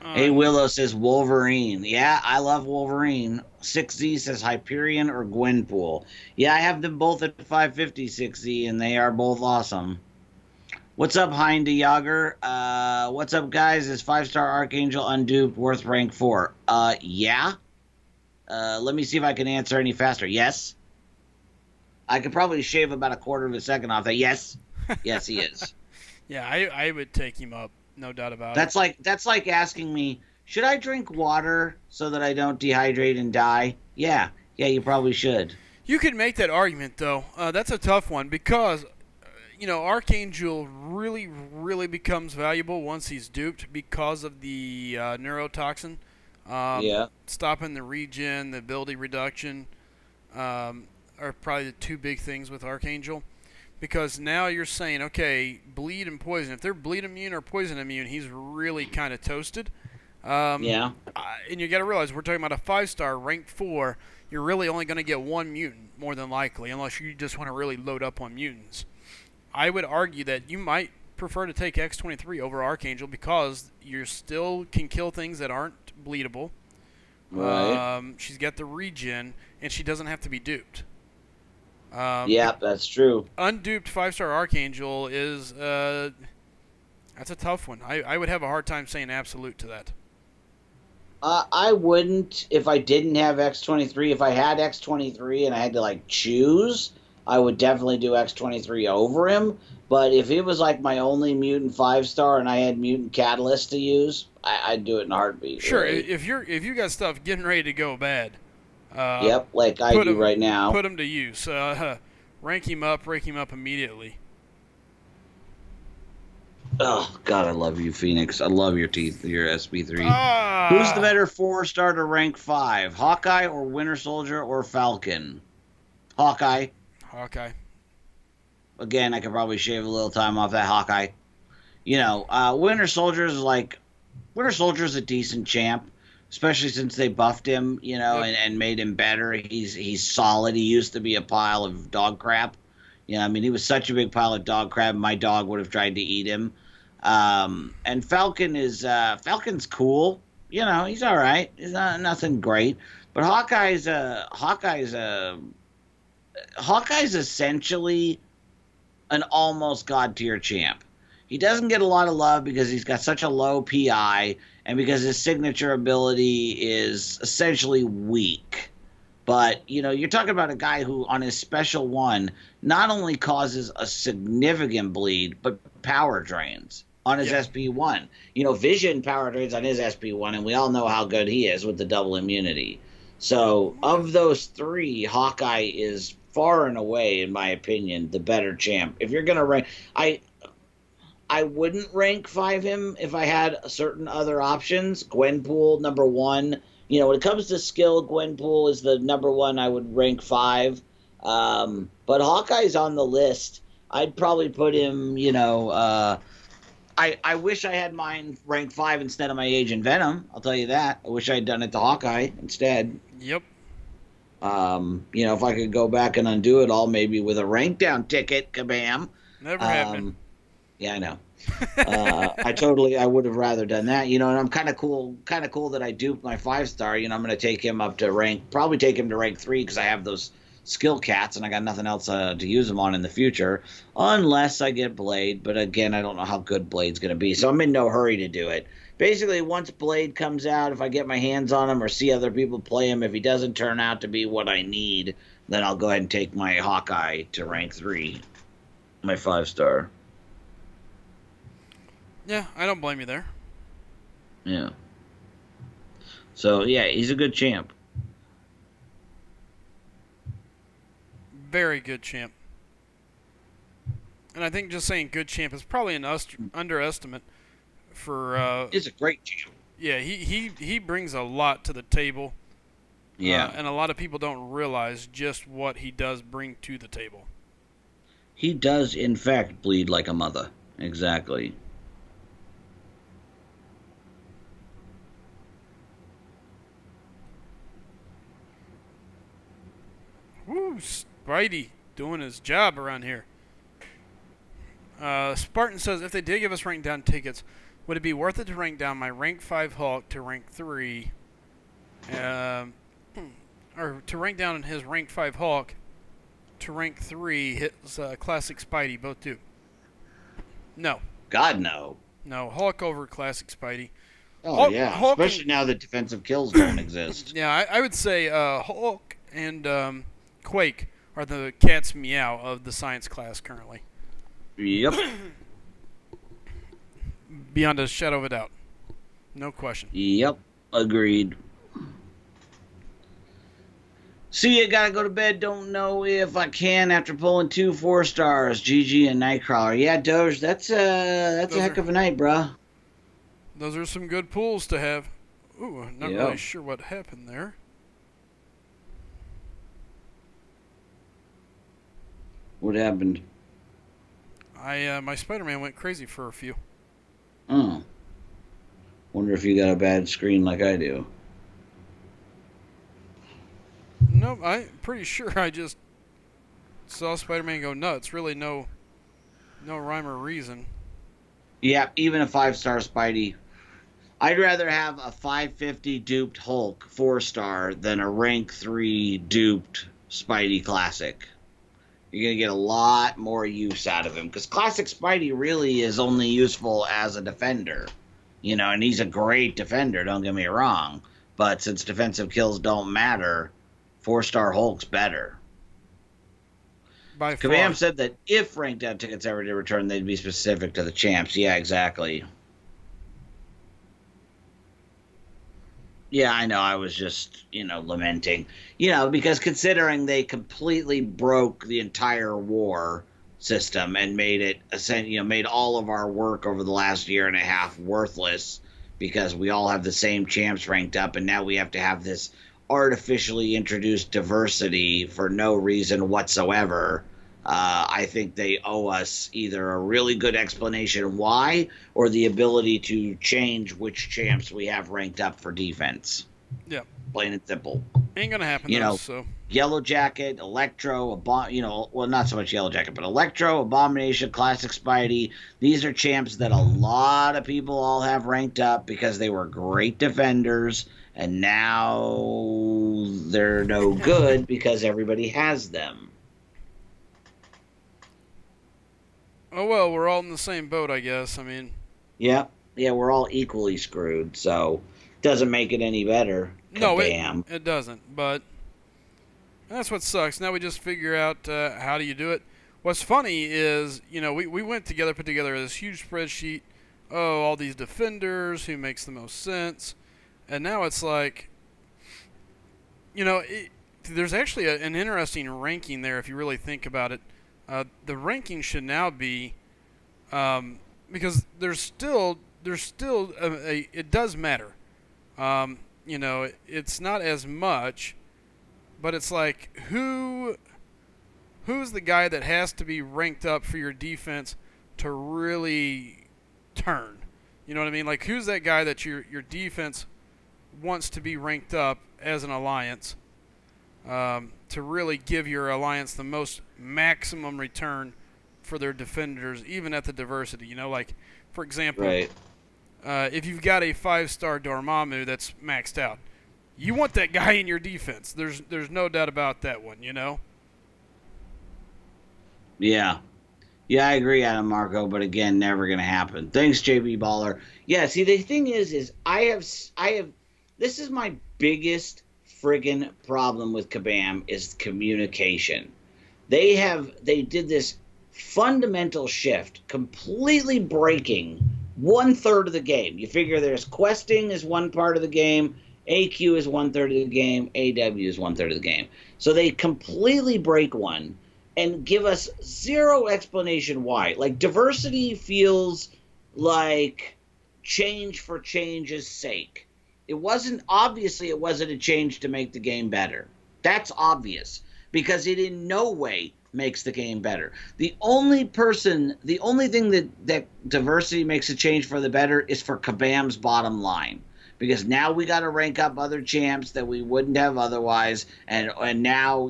Hey, Uh, Willow says Wolverine. Yeah, I love Wolverine. 6Z says Hyperion or Gwenpool. Yeah, I have them both at 550 6Z, and they are both awesome. What's up, Hind Yager? What's up, guys? Is 5-star Archangel unduped worth rank 4? Yeah. Let me see if I can answer any faster. Yes. I could probably shave about a quarter of a second off that. Yes. Yes, he is. yeah, I would take him up, no doubt about it. That's like asking me, should I drink water so that I don't dehydrate and die? Yeah. Yeah, you probably should. You could make that argument though. That's a tough one because Archangel really, really becomes valuable once he's duped because of the neurotoxin, Yeah. stopping the regen, the ability reduction, are probably the two big things with Archangel. Because now you're saying, okay, bleed and poison. If they're bleed immune or poison immune, he's really kind of toasted. Um, Yeah. and you got to realize we're talking about a 5-star, rank 4. You're really only going to get one mutant, more than likely, unless you just want to really load up on mutants. I would argue that you might prefer to take X-23 over Archangel because you still can kill things that aren't bleedable. Right. She's got the regen, and she doesn't have to be duped. Um, Yeah, that's true. unduped 5-star Archangel is that's a tough one. I would have a hard time saying absolute to that. I wouldn't if I didn't have X-23. If I had X-23 and I had to like choose, I would definitely do X-23 over him. But if it was like my only mutant 5-star and I had mutant catalyst to use, I'd do it in a heartbeat. Sure, Really. if you got stuff getting ready to go bad, uh, Yep, like I put do him right now. put him to use. Rank him up immediately. Oh God, I love you, Phoenix. I love your teeth, your SB3. Who's the Ah, better 4-star to rank 5? Hawkeye or Winter Soldier or Falcon? Hawkeye. Hawkeye. Again, I could probably shave a little time off that Hawkeye. Winter Soldier's like Winter Soldier's a decent champ, especially since they buffed him, Yep. and made him better. He's solid. He used to be a pile of dog crap. I mean, he was such a big pile of dog crap. My dog would have tried to eat him. And Falcon's cool. He's all right. He's not nothing great, but Hawkeye's essentially an almost god tier champ. He doesn't get a lot of love because he's got such a low PI and because his signature ability is essentially weak. But, you're talking about a guy who, on his special one, not only causes a significant bleed, but power drains on his Yeah. SP1. Vision power drains on his SP1, and we all know how good he is with the double immunity. So, of those three, Hawkeye is far and away, in my opinion, the better champ. If you're going to rank... I wouldn't rank 5 him if I had certain other options. Gwenpool, number 1. When it comes to skill, Gwenpool is the number 1 I would rank 5. But Hawkeye's on the list. I'd probably put him, I wish I had mine ranked 5 instead of my Agent Venom. I'll tell you that. I wish I'd done it to Hawkeye instead. Yep. If I could go back and undo it all, maybe with a rank down ticket, kabam. Never happened. Yeah, I know. I would have rather done that, and I'm kind of cool that I duped my 5-star. I'm going to take him up to probably take him to rank 3 because I have those skill cats and I got nothing else to use them on in the future, unless I get Blade. But again, I don't know how good Blade's going to be, so I'm in no hurry to do it. Basically, once Blade comes out, if I get my hands on him or see other people play him, if he doesn't turn out to be what I need, then I'll go ahead and take my Hawkeye to rank 3, my 5-star. Yeah, I don't blame you there. Yeah. So, yeah, he's a good champ. Very good champ. And I think just saying good champ is probably an underestimate for... He's a great champ. Yeah, he brings a lot to the table. Yeah. And a lot of people don't realize just what he does bring to the table. He does, in fact, bleed like a mother. Exactly. Woo, Spidey doing his job around here. Spartan says, if they did give us rank down tickets, would it be worth it to rank down my rank 5 Hulk to rank 3? Or to rank down his rank 5 Hulk to rank 3 his classic Spidey, both do. No. God, no. No, Hulk over classic Spidey. Oh, Hulk, yeah. Hulk Especially now that defensive kills don't exist. Yeah, I would say Hulk and Quake are the cat's meow of the science class currently. Yep. Beyond a shadow of a doubt. No question. Yep. Agreed. See, I gotta go to bed. Don't know if I can after pulling 2 4-stars. GG and Nightcrawler. Yeah, Doge, that's a heck of a night, bruh. Those are some good pulls to have. Ooh, I'm not really sure what happened there. What happened? My Spider-Man went crazy for a few. Oh. Wonder if you got a bad screen like I do. Nope, I'm pretty sure I just saw Spider-Man go nuts. Really no rhyme or reason. Yeah, even a 5-star Spidey. I'd rather have a 550 duped Hulk 4-star than a rank 3 duped Spidey Classic. You're going to get a lot more use out of him. Because Classic Spidey really is only useful as a defender. And he's a great defender, don't get me wrong. But since defensive kills don't matter, 4-star Hulk's better. By far. Kabam said that if ranked down tickets ever did return, they'd be specific to the champs. Yeah, exactly. Yeah, I know. I was just, lamenting. Because considering they completely broke the entire war system and made it, made all of our work over the last year and a half worthless because we all have the same champs ranked up, and now we have to have this artificially introduced diversity for no reason whatsoever. I think they owe us either a really good explanation why or the ability to change which champs we have ranked up for defense. Yeah. Plain and simple. Ain't gonna happen though, so. Yellow Jacket, Electro, well, not so much Yellow Jacket, but Electro, Abomination, Classic Spidey. These are champs that a lot of people all have ranked up because they were great defenders, and now they're no good because everybody has them. Oh well, we're all in the same boat, I guess. I mean, Yep. Yeah, we're all equally screwed, so doesn't make it any better. no, it Kabam. it doesn't. But that's what sucks. Now we just figure out how do you do it. What's funny is, we went together, put together this huge spreadsheet. Oh, all these defenders, who makes the most sense, and now it's like, there's actually an interesting ranking there if you really think about it. The ranking should now be because there's still it does matter. It's not as much, but it's like who's the guy that has to be ranked up for your defense to really turn. You know what I mean? Like who's that guy that your defense wants to be ranked up as an alliance to really give your alliance the most maximum return for their defenders, even at the diversity. Like for example, Right. if you've got a 5-star Dormammu that's maxed out, you want that guy in your defense. There's no doubt about that one. Yeah. Yeah, I agree, Adam Marco, but again, never going to happen. Thanks, JB Baller. Yeah, see, the thing is I have, this is my biggest friggin' problem with Kabam is communication. They did this fundamental shift, completely breaking 1/3 of the game. You figure there's questing is one part of the game, AQ is 1/3 of the game, AW is 1/3 of the game. So they completely break one and give us zero explanation why. Like diversity feels like change for change's sake. It wasn't a change to make the game better. That's obvious because it in no way makes the game better. The only thing that diversity makes a change for the better is for Kabam's bottom line. Because now we got to rank up other champs that we wouldn't have otherwise, and now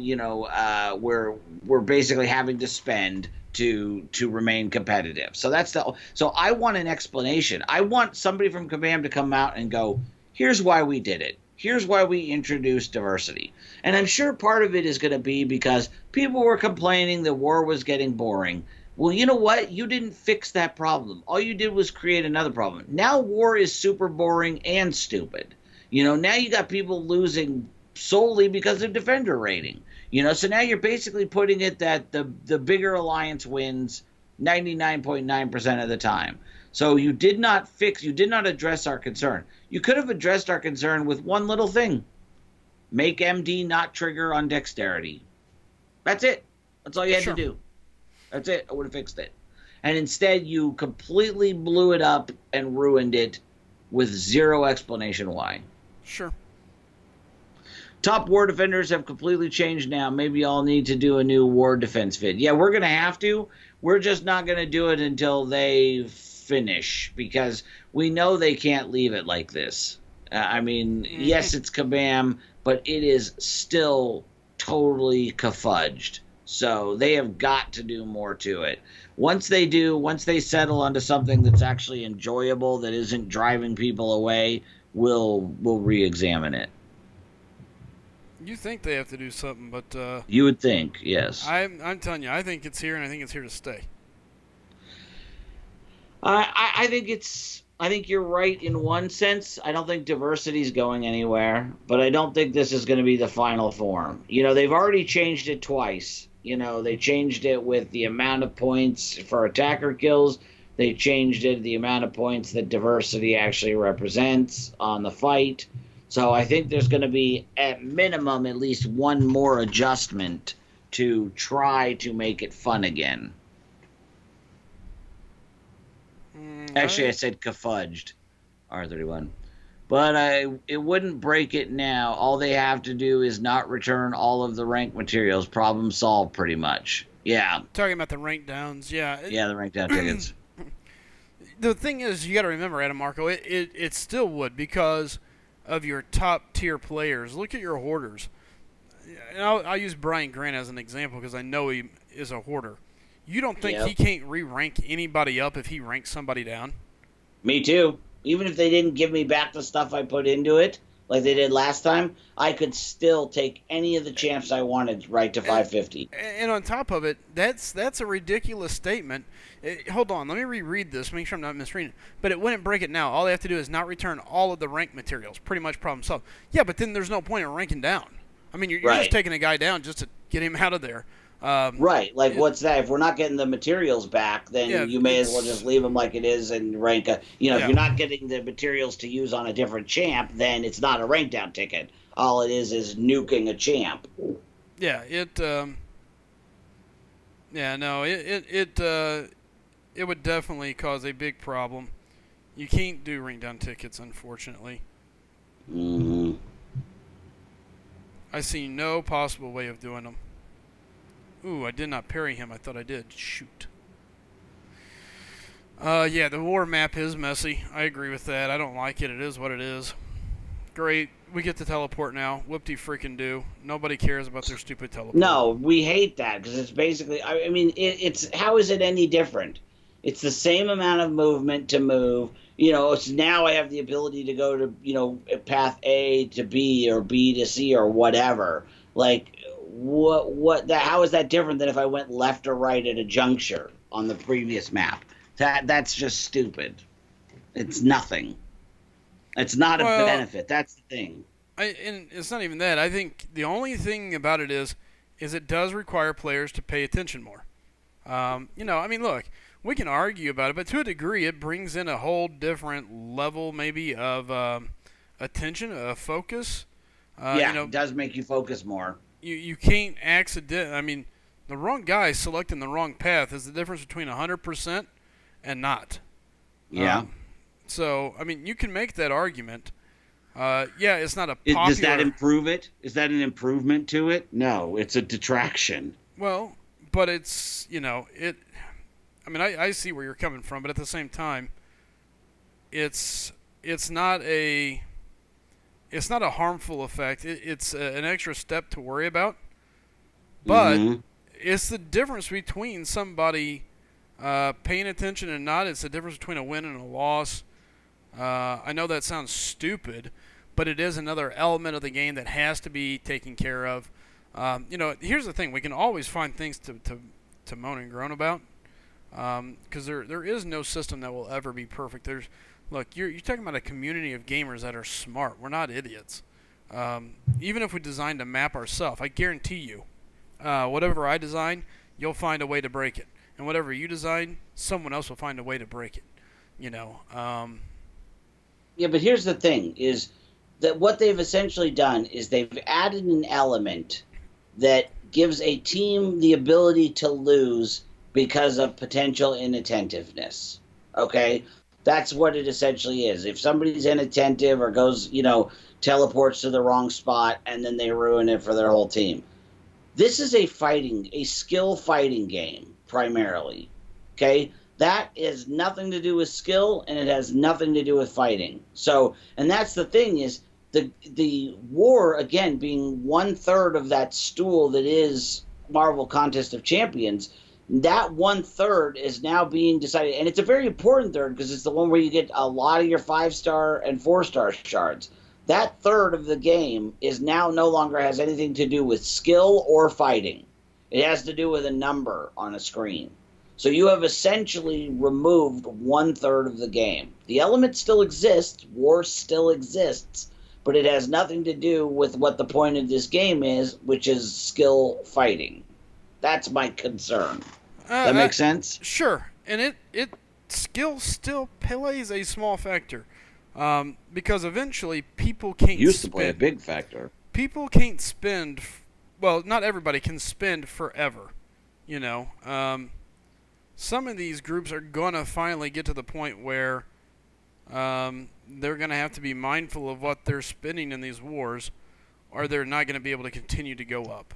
we're basically having to spend to remain competitive. So I want an explanation. I want somebody from Kabam to come out and go, here's why we did it. Here's why we introduced diversity. And I'm sure part of it is going to be because people were complaining the war was getting boring. Well, you know what? You didn't fix that problem. All you did was create another problem. Now war is super boring and stupid. Now you got people losing solely because of defender rating. So now you're basically putting it that the bigger alliance wins 99.9% of the time. So you did not address our concern. You could have addressed our concern with one little thing. Make MD not trigger on dexterity. That's it. That's all you had to do. That's it. I would have fixed it. And instead, you completely blew it up and ruined it with zero explanation why. Sure. Top war defenders have completely changed now. Maybe y'all need to do a new war defense vid. Yeah, we're going to have to. We're just not going to do it until they finish because we know they can't leave it like this. Yes, it's Kabam, but it is still totally kafudged. So they have got to do more to it. Once they settle onto something that's actually enjoyable, that isn't driving people away, we'll re-examine it. You think they have to do something, but you would think, yes. I'm telling you, I think it's here, and I think it's here to stay. I think you're right in one sense. I don't think diversity is going anywhere, but I don't think this is going to be the final form. They've already changed it twice. They changed it with the amount of points for attacker kills. They changed it the amount of points that diversity actually represents on the fight. So I think there's going to be, at minimum, at least one more adjustment to try to make it fun again. Actually, I said kafudged, R31. But it wouldn't break it now. All they have to do is not return all of the rank materials. Problem solved, pretty much. Yeah. Talking about the rank downs, yeah. Yeah, the rank down tickets. The thing is, you got to remember, Adam Marco, it still would because of your top tier players. Look at your hoarders. And I'll use Brian Grant as an example because I know he is a hoarder. You don't think he can't re-rank anybody up if he ranks somebody down? Me too. Even if they didn't give me back the stuff I put into it, like they did last time, I could still take any of the champs I wanted right to And, 550. and on top of it, that's a ridiculous statement. Hold on, let me reread this, make sure I'm not misreading it. But it wouldn't break it now. All they have to do is not return all of the rank materials. Pretty much problem solved. Yeah, but then there's no point in ranking down. I mean, you're just Right. taking a guy down just to get him out of there. Right. Like, It, what's that? If we're not getting the materials back, yeah, then you may as well just it's leave them like it is and rank a. If yeah, you're not getting the materials to use on a different champ, then it's not a rank down ticket. All it is nuking a champ. yeah. Yeah, no, it would definitely cause a big problem. You can't do ring down tickets, unfortunately. Hmm. I see no possible way of doing them. Ooh, I did not parry him. I thought I did. Shoot. Yeah, the war map is messy. I agree with that. I don't like it. It is what it is. Great. We get to teleport now. Whoop-de freaking do. Nobody cares about their stupid teleport. No, we hate that because it's basically. I mean, it's how is it any different? It's the same amount of movement to move. It's now I have the ability to go to path A to B or B to C or whatever. Like, what that? How is that different than if I went left or right at a juncture on the previous map? That's just stupid. It's nothing. It's not a Well, benefit. That's the thing. and it's not even that. I think the only thing about it is it does require players to pay attention more. I mean, look, we can argue about it, but to a degree, it brings in a whole different level, maybe of attention, focus. Yeah, it does make you focus more. You can't accident. I mean, the wrong guy selecting the wrong path is the difference between 100% and not. Yeah. Um, so, I mean, you can make that argument. Yeah, it's not a Does that popular. improve it? Is that an improvement to it? No, it's a detraction. Well, but it. I mean, I see where you're coming from, but at the same time, it's it's not a it's not a harmful effect. It's an extra step to worry about, but Hmm. it's the difference between somebody paying attention and not. It's the difference between a win and a loss. I know that sounds stupid, but it is another element of the game that has to be taken care of. Here's the thing: we can always find things to moan and groan about, because there is no system that will ever be perfect. Look, you're talking about a community of gamers that are smart. We're not idiots. Even if we designed a map ourselves, I guarantee you, whatever I design, you'll find a way to break it, and whatever you design, someone else will find a way to break it. You know, Yeah, but here's the thing: is that what they've essentially done is they've added an element that gives a team the ability to lose because of potential inattentiveness. Okay, that's what it essentially is. If somebody's inattentive or goes, teleports to the wrong spot, and then they ruin it for their whole team. This is a skill fighting game primarily. Okay, that has nothing to do with skill, and it has nothing to do with fighting. So, and that's the thing is the war again being 1/3 of that stool that is Marvel Contest of Champions. That 1/3 is now being decided, and it's a very important third because it's the one where you get a lot of your 5-star and 4-star shards. That third of the game is now no longer has anything to do with skill or fighting. It has to do with a number on a screen. So you have essentially removed 1/3 of the game. The element still exists, war still exists, but it has nothing to do with what the point of this game is, which is skill fighting. That's my concern. That uh, makes sense? sure, and it skill still plays a small factor, because eventually Used to play a big factor. people can't spend. Well, not everybody can spend forever. You know, some of these groups are gonna finally get to the point where they're gonna have to be mindful of what they're spending in these wars, or they're not gonna be able to continue to go up.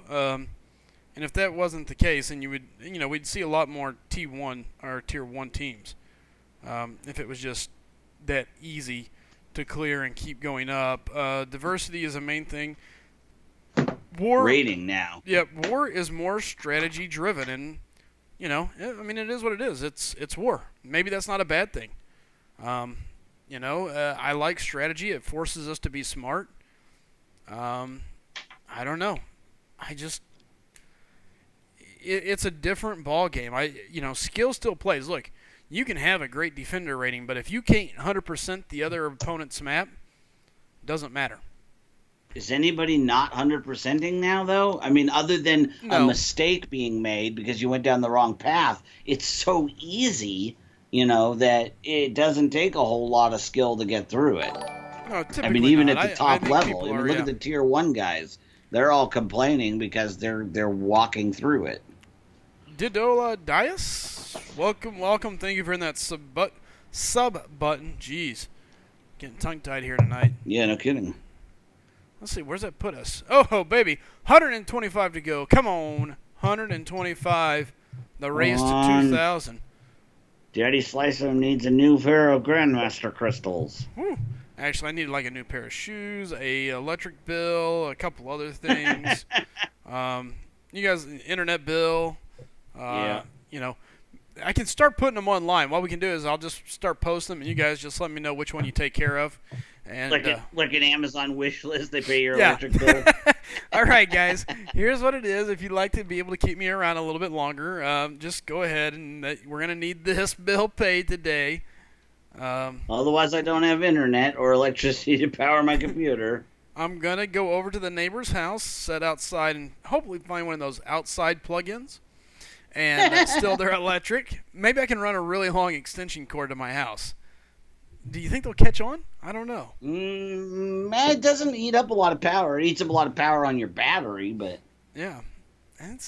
And if that wasn't the case, then we'd see a lot more T1 or Tier 1 teams. If it was just that easy to clear and keep going up. Diversity is a main thing. War, Rating now. yeah, war is more strategy driven, and I mean, it is what it is. It's war. Maybe that's not a bad thing. I like strategy. It forces us to be smart. Um, I don't know. I just it's a different ball game. Skill still plays. Look, you can have a great defender rating, but if you can't 100% the other opponent's map, doesn't matter. Is anybody not 100%ing now, though? I mean, other than a No, mistake being made because you went down the wrong path, it's so easy, that it doesn't take a whole lot of skill to get through it. no, I mean, typically even not. at the I top think level, people I mean, are, look yeah. at the tier one guys; they're all complaining because they're walking through it. Didola Dias, welcome, welcome. Thank you for hitting that sub button. Jeez, getting tongue tied here tonight. Yeah, no kidding. Let's see, where's that put us? Oh, baby, 125 to go. Come on, 125. The race to On 2,000. Daddy Slicer needs a new pair of Grandmaster crystals. Whew. Actually, I needed like a new pair of shoes, a electric bill, a couple other things. Um, you guys, internet bill. Uh, Yeah. you know, I can start putting them online. What we can do is I'll just start posting them, and you guys just let me know which one you take care of. And Like an Amazon wish list, they pay your yeah. electric bill. All right, guys. Here's what it is. If you'd like to be able to keep me around a little bit longer, just go ahead and we're gonna need this bill paid today. Um, Otherwise, I don't have internet or electricity to power my computer. I'm gonna go over to the neighbor's house, sit outside, and hopefully find one of those outside plug-ins, and still they're electric. Maybe I can run a really long extension cord to my house. Do you think they'll catch on? I don't know. It doesn't eat up a lot of power. It eats up a lot of power on your battery, but Yeah, and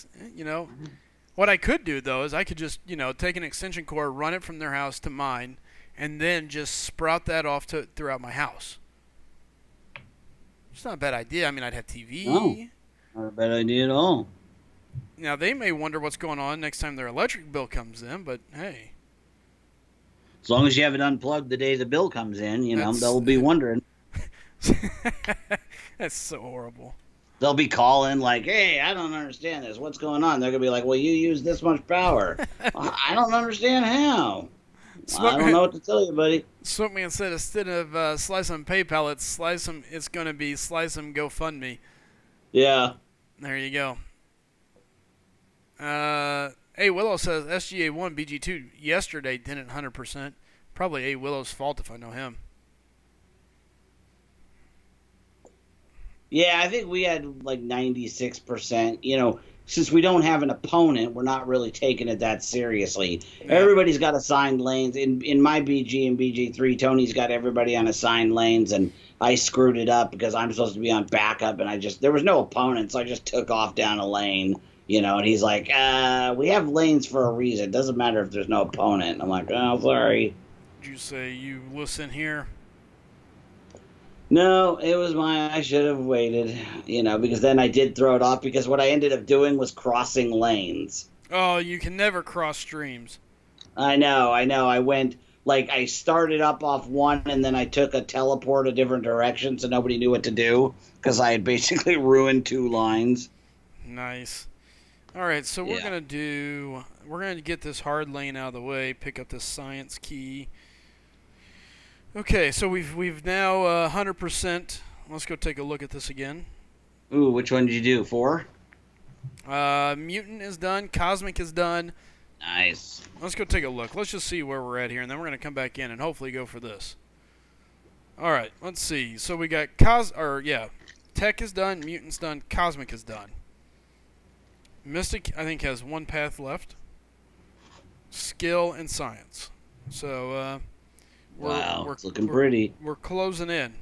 what I could do though is I could just take an extension cord, run it from their house to mine, and then just sprout that off throughout my house. It's not a bad idea. I mean, I'd have no, TV. not a bad idea at all. Now they may wonder what's going on next time their electric bill comes in, but hey, As long as you have it unplugged the day the bill comes in, that's they'll be wondering. that's so horrible. They'll be calling like, "Hey, I don't understand this. What's going on?" They're gonna be like, "Well, you use this much power. I don't understand how. I don't know what to tell you, buddy." Smoke me said instead of slice on PayPal, it's slice 'em. It's gonna be slice 'em GoFundMe. Yeah. There you go. A Willow says SGA 1 BG2 yesterday didn't 100%. Probably A Willow's fault if I know him. Yeah, I think we had like 96%. Since we don't have an opponent, we're not really taking it that seriously. Yeah. Everybody's got assigned lanes. In my BG and BG3, Tony's got everybody on assigned lanes, and I screwed it up because I'm supposed to be on backup, and there was no opponent, so I just took off down a lane, and he's like, we have lanes for a reason. It doesn't matter if there's no opponent. I'm like, oh, sorry. Did you say you listen here? No, it was I should have waited, because then I did throw it off because what I ended up doing was crossing lanes. Oh, you can never cross streams. I know. I went, I started up off one and then I took a teleport a different direction so nobody knew what to do because I had basically ruined two lines. Nice. All right, so we're Yeah. gonna get this hard lane out of the way, pick up this science key. Okay, so we've now 100%. Let's go take a look at this again. Ooh, which one did you do? 4? Mutant is done. Cosmic is done. Nice. Let's go take a look. Let's just see where we're at here, and then we're gonna come back in and hopefully go for this. All right, let's see. So we got Tech is done. Mutant's done. Cosmic is done. Mystic, I think, has one path left. Skill and Science. So It's looking pretty. We're closing in.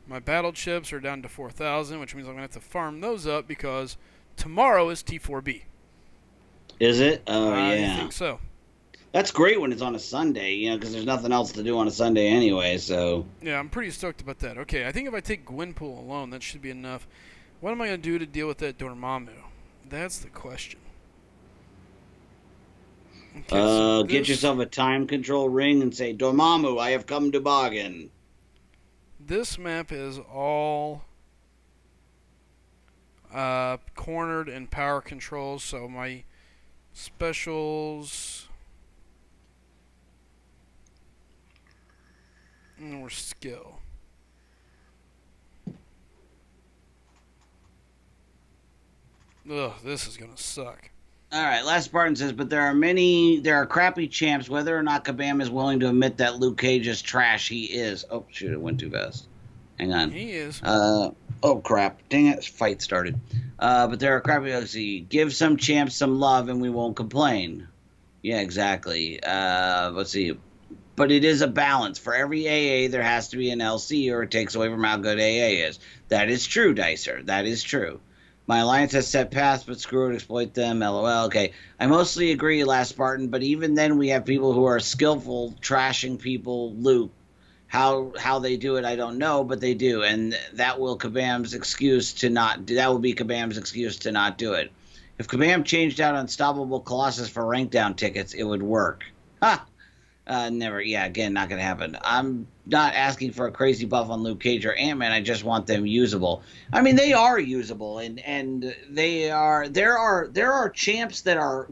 My battle chips are down to 4,000, which means I'm going to have to farm those up because tomorrow is T4B. Is it? Oh, I yeah. think so. That's great when it's on a Sunday, because there's nothing else to do on a Sunday anyway, so. Yeah, I'm pretty stoked about that. Okay, I think if I take Gwynpool alone, that should be enough. What am I going to do to deal with that Dormammu? That's the question. Okay, so Get yourself a time control ring and say, Dormammu, I have come to bargain. This map is all cornered and power controls, so my specials or skill. Ugh, this is gonna suck. All right, Last Spartan says, but there are crappy champs. Whether or not Kabam is willing to admit that Luke Cage is trash, he is. Oh, shoot, it went too fast. Hang on. He is. Uh, oh, crap. Dang it, fight started. But there are crappy, let's see. Give some champs some love and we won't complain. Yeah, exactly. Let's see. But it is a balance. For every AA, there has to be an LC, or it takes away from how good AA is. That is true, Dicer. That is true. My alliance has set paths, but screw it, exploit them. LOL. Okay, I mostly agree, Last Spartan. But even then, we have people who are skillful trashing people loot. How they do it, I don't know, but they do, and that will Kabam's excuse to not. That will be Kabam's excuse to not do it. If Kabam changed out Unstoppable Colossus for rank down tickets, it would work. Ha! Never. Yeah, again, not going to happen. I'm not asking for a crazy buff on Luke Cage or Ant-Man. I just want them usable. I mean, they are usable, and they are. There are champs that are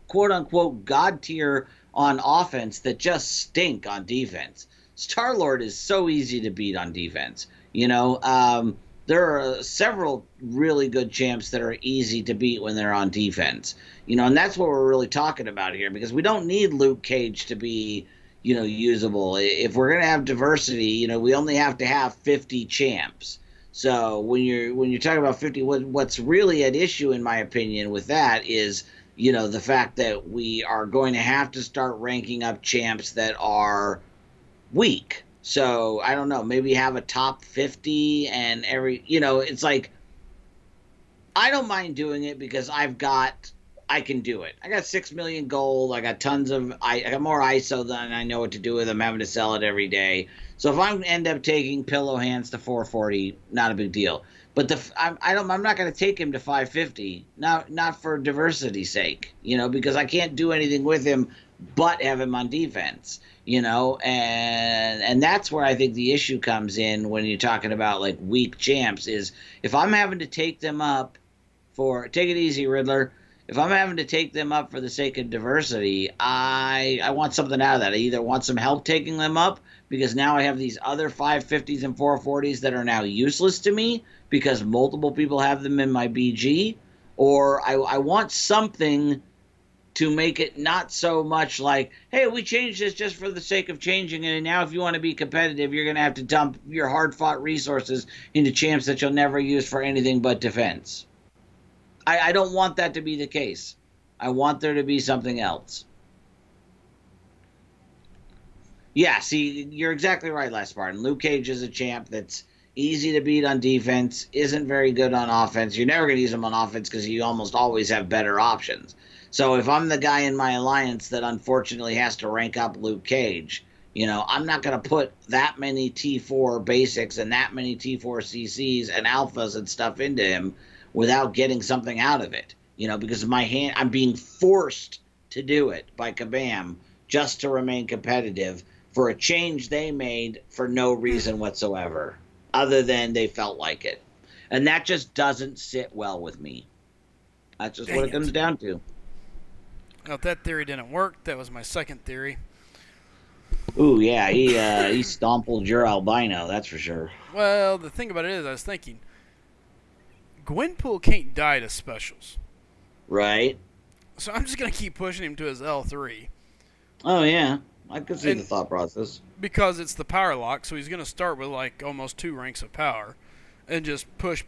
quote unquote god tier on offense that just stink on defense. Star-Lord is so easy to beat on defense. There are several really good champs that are easy to beat when they're on defense. And that's what we're really talking about here, because we don't need Luke Cage to be, usable. If we're going to have diversity, we only have to have 50 champs. So when you're talking about 50, what's really at issue, in my opinion, with that is, the fact that we are going to have to start ranking up champs that are weak. So I don't know, maybe have a top 50 and it's like, I don't mind doing it because I can do it. I got 6 million gold. I got I got more ISO than I know what to do with. I'm having to sell it every day. So if I end up taking Pillow Hands to 440, not a big deal. But I'm not going to take him to 550. Not for diversity's sake, because I can't do anything with him but have him on defense. And that's where I think the issue comes in when you're talking about like weak champs, is if I'm having to take them up take it easy, Riddler. If I'm having to take them up for the sake of diversity, I want something out of that. I either want some help taking them up, because now I have these other 550s and 440s that are now useless to me because multiple people have them in my BG, or I want something to make it not so much like, hey, we changed this just for the sake of changing it, and now if you want to be competitive, you're going to have to dump your hard-fought resources into champs that you'll never use for anything but defense. I don't want that to be the case. I want there to be something else. Yeah, see, you're exactly right, Last Spartan. Luke Cage is a champ that's easy to beat on defense, isn't very good on offense. You're never going to use him on offense because you almost always have better options. So if I'm the guy in my alliance that unfortunately has to rank up Luke Cage, I'm not going to put that many T4 basics and that many T4 CCs and alphas and stuff into him without getting something out of it. Because of my hand, I'm being forced to do it by Kabam just to remain competitive for a change they made for no reason whatsoever, other than they felt like it. And that just doesn't sit well with me. That's just what it comes down to. Now, if that theory didn't work, that was my second theory. Ooh, yeah, he stompled your albino, that's for sure. Well, the thing about it is, I was thinking, Gwenpool can't die to specials. Right. So I'm just going to keep pushing him to his L3. Oh, yeah. I could see the thought process. Because it's the power lock, so he's going to start with like almost 2 ranks of power. And just push,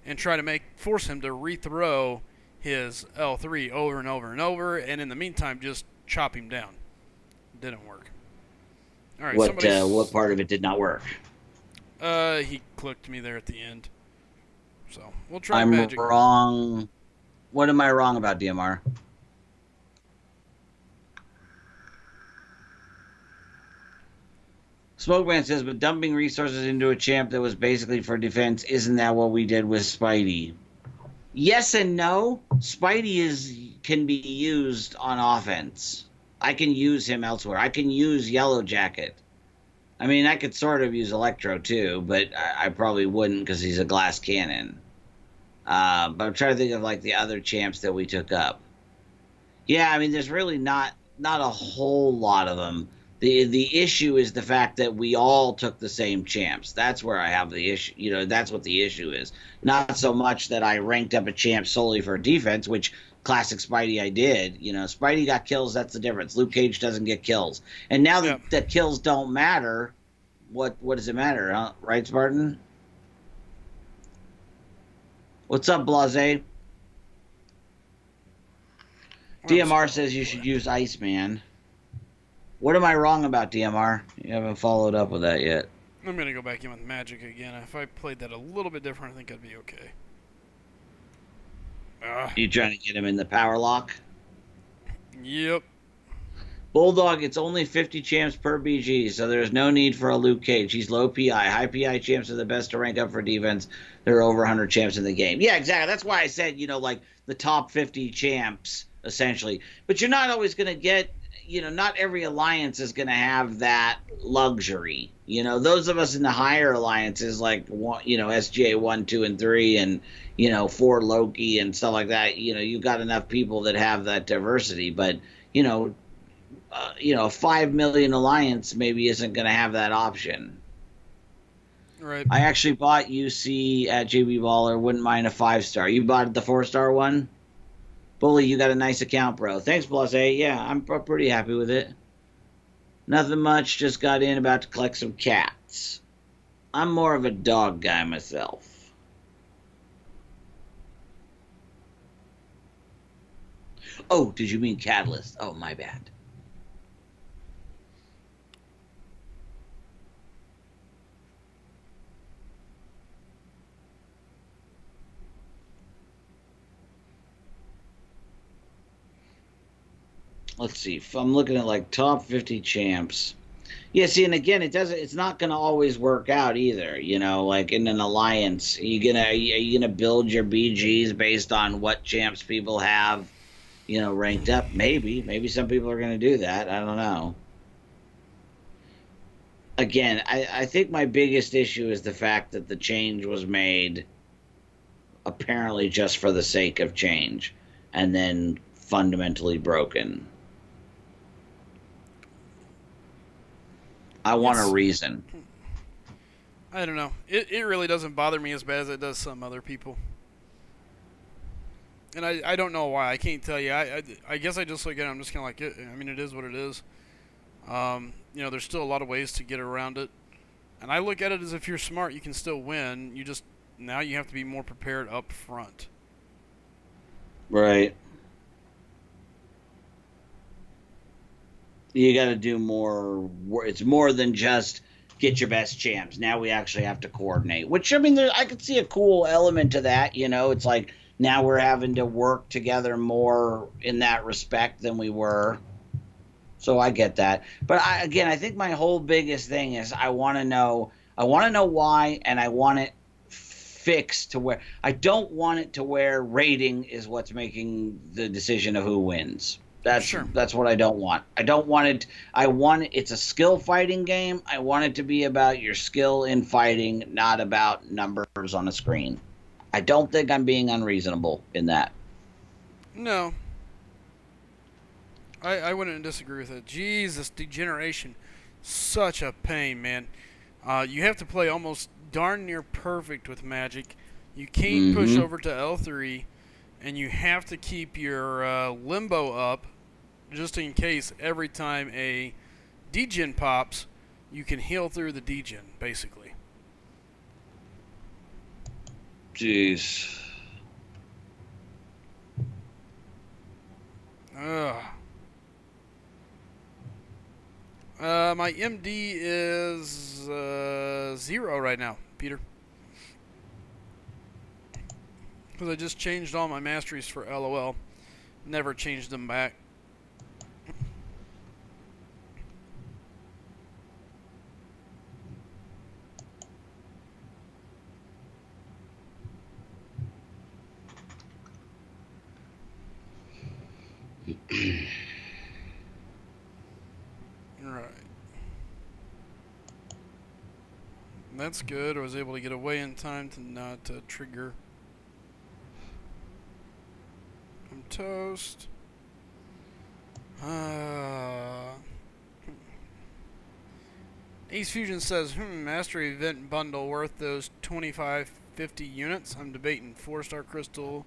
and try to force him to rethrow his L3 over and over and over, and in the meantime, just chop him down. Didn't work. All right. What part of it did not work? He clicked me there at the end. So we'll try I'm magic. Wrong. What am I wrong about, DMR? Smokeman says, but dumping resources into a champ that was basically for defense, isn't that what we did with Spidey? Yes and no. Spidey can be used on offense. I can use him elsewhere. I can use Yellow Jacket. I mean, I could sort of use Electro too, but I probably wouldn't because he's a glass cannon. But I'm trying to think of like the other champs that we took up. Yeah, I mean, there's really not a whole lot of them The issue is the fact that we all took the same champs. That's where I have the issue. That's what the issue is. Not so much that I ranked up a champ solely for defense, which classic Spidey I did. Spidey got kills. That's the difference. Luke Cage doesn't get kills. And now Yeah. that kills don't matter, what does it matter, huh? Right, Spartan? What's up, Blase? DMR says you should use Iceman. What am I wrong about, DMR? You haven't followed up with that yet. I'm gonna go back in with Magic again. If I played that a little bit different, I think I'd be okay. You trying to get him in the power lock? Yep. Bulldog, it's only 50 champs per BG, so there's no need for a Luke Cage. He's low PI. High PI champs are the best to rank up for defense. There are over 100 champs in the game. Yeah, exactly. That's why I said, like the top 50 champs, essentially. But you're not always going to get, not every alliance is going to have that luxury. Those of us in the higher alliances, like, SGA 1, 2, and 3, and, 4 Loki and stuff like that, you've got enough people that have that diversity. But, a 5 million alliance maybe isn't going to have that option. Right. I actually bought UC at JB Baller. Wouldn't mind a 5-star. You bought the 4-star one? Bully, you got a nice account, bro. Thanks, Blase. Yeah, I'm pretty happy with it. Nothing much. Just got in, about to collect some cats. I'm more of a dog guy myself. Oh, did you mean Catalyst? Oh, my bad. Let's see. If I'm looking at like top 50 champs. Yeah, see, and again, it's not going to always work out either. Like in an alliance, are you gonna build your BGs based on what champs people have, ranked up? Maybe some people are going to do that. I don't know. Again, I think my biggest issue is the fact that the change was made apparently just for the sake of change, and then fundamentally broken. I want a reason. I don't know. It really doesn't bother me as bad as it does some other people. And I don't know why. I can't tell you. I guess I just look at it. I'm just kind of like, it is what it is. There's still a lot of ways to get around it. And I look at it as if you're smart, you can still win. Now you have to be more prepared up front. Right. You got to do more. It's more than just get your best champs. Now we actually have to coordinate. Which, I could see a cool element to that. It's like now we're having to work together more in that respect than we were. So I get that. But I think my whole biggest thing is I want to know why, and I want it fixed to where I don't want it to where rating is what's making the decision of who wins. That's what I don't want. I don't want it. It's a skill fighting game. I want it to be about your skill in fighting, not about numbers on a screen. I don't think I'm being unreasonable in that. No. I wouldn't disagree with it. Jesus, degeneration. Such a pain, man. You have to play almost darn near perfect with Magic. You can't push over to L3, and you have to keep your limbo up just in case every time a degen pops, you can heal through the degen, basically. Jeez. Ugh. My MD is 0 right now, Peter. Because I just changed all my masteries for LOL. Never changed them back. Right. That's good. I was able to get away in time to not trigger. I'm toast. Ace Fusion says, master event bundle worth those 2550 units. I'm debating 4-star crystal,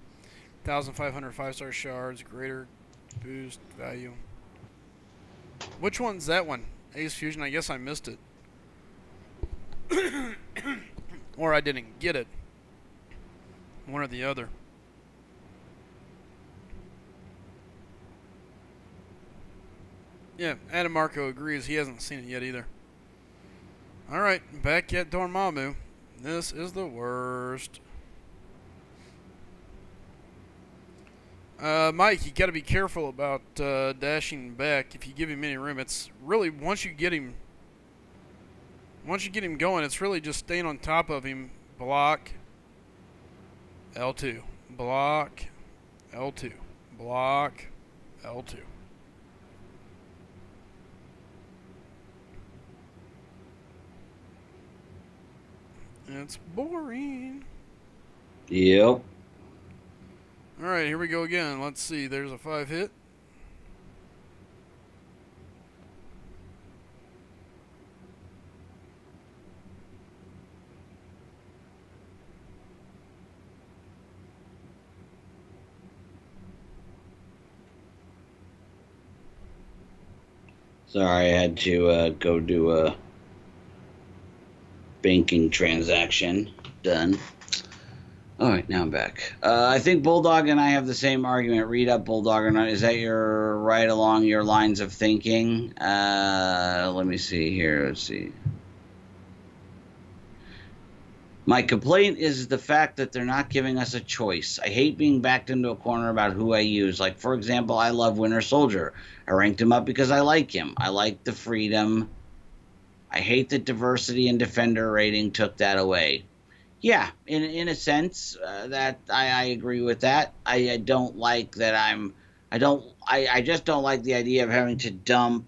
1,500 5-star shards, greater boost value. Which one's that one? Ace Fusion, I guess I missed it. Or I didn't get it. One or the other. Yeah, Adam Marco agrees. He hasn't seen it yet either. Alright, back at Dormammu. This is the worst. Mike, you gotta be careful about dashing back. If you give him any room, it's really once you get him going, it's really just staying on top of him. Block L2, block L2, block L2. It's boring. Yep. Alright, here we go again. Let's see. There's a 5 hit. Sorry, I had to go do a banking transaction. Done. All right, now I'm back. I think Bulldog and I have the same argument. Read up, Bulldog, or not. Is that your right along your lines of thinking? Let me see here. Let's see. My complaint is the fact that they're not giving us a choice. I hate being backed into a corner about who I use. Like, for example, I love Winter Soldier. I ranked him up because I like him. I like the freedom. I hate that diversity and defender rating took that away. Yeah, in a sense, that I agree with that. I don't like that I just don't like the idea of having to dump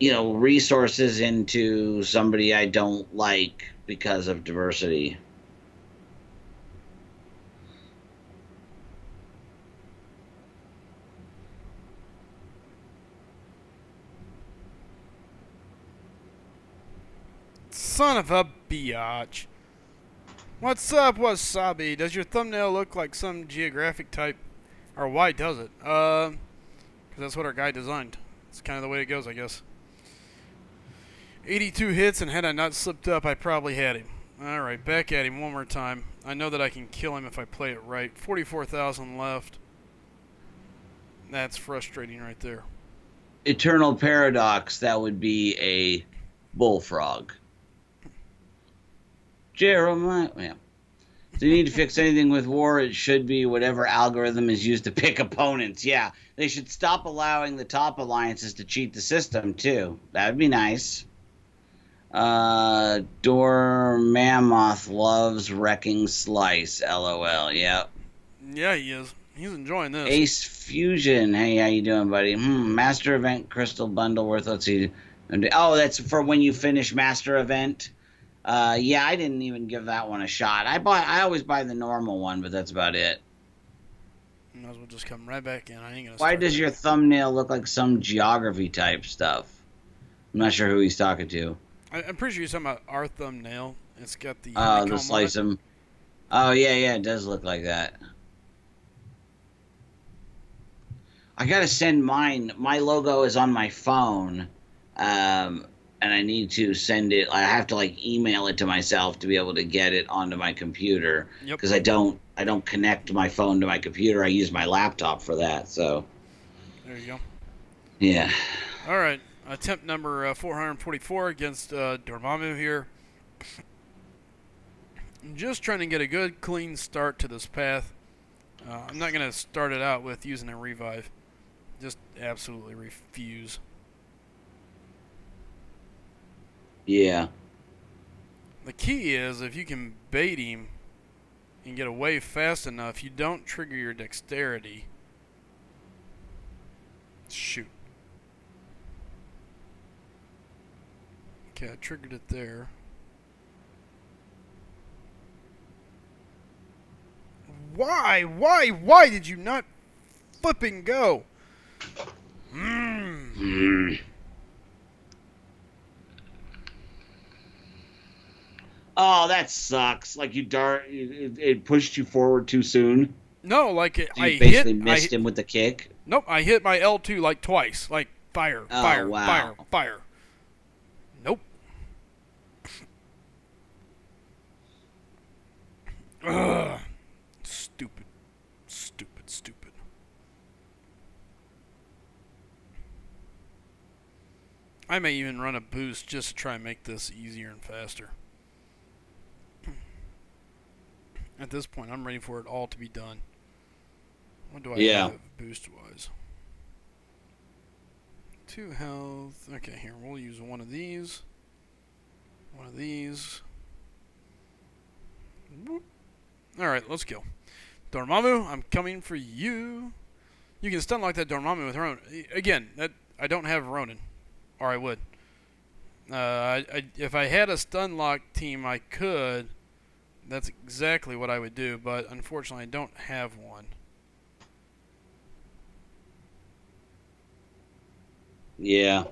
resources into somebody I don't like because of diversity. Son of a biatch. What's up, Wasabi? Does your thumbnail look like some geographic type? Or why does it? Because that's what our guy designed. It's kind of the way it goes, I guess. 82 hits, and had I not slipped up, I probably had him. Alright, back at him one more time. I know that I can kill him if I play it right. 44,000 left. That's frustrating right there. Eternal Paradox, that would be a bullfrog. Jeremiah. Yeah. Do you need to fix anything with war? It should be whatever algorithm is used to pick opponents. Yeah, they should stop allowing the top alliances to cheat the system, too. That would be nice. Dor Mammoth loves wrecking Slice. LOL. Yep. Yeah, he is. He's enjoying this. Ace Fusion. Hey, how you doing, buddy? Master Event Crystal Bundle worth, let's see. Oh, that's for when you finish Master Event. Yeah, I didn't even give that one a shot. I always buy the normal one, but that's about it. Might as well just come right back in. I ain't gonna. Why does your thumbnail look like some geography type stuff? I'm not sure who he's talking to. I'm pretty sure you're talking about our thumbnail. It's got the. Oh, the Slycem. Oh yeah, it does look like that. I gotta send mine. My logo is on my phone. And I need to send it. I have to email it to myself to be able to get it onto my computer. Yep. Because I don't connect my phone to my computer. I use my laptop for that. So. There you go. Yeah. All right. Attempt number 444 against Dormammu here. I'm just trying to get a good, clean start to this path. I'm not gonna start it out with using a revive. Just absolutely refuse. Yeah. The key is if you can bait him and get away fast enough, you don't trigger your dexterity. Shoot. Okay, I triggered it there. Why? Why did you not flipping go? Hmm. Oh, that sucks. Like it pushed you forward too soon. No, like So I you hit. basically missed him with the kick. Nope, I hit my L2 like twice. Like fire, Oh fire, wow. fire, fire. Nope. Ugh. Stupid, stupid, stupid. I may even run a boost just to try and make this easier and faster. At this point, I'm ready for it all to be done. What do I Yeah. have boost wise? 2 health. Okay, here, we'll use one of these. One of these. Alright, let's go. Dormammu, I'm coming for you. You can stun like that Dormammu with Ronan. Again, that I don't have Ronan. Or I would. If I had a stun lock team, I could. That's exactly what I would do, but unfortunately, I don't have one. Yeah.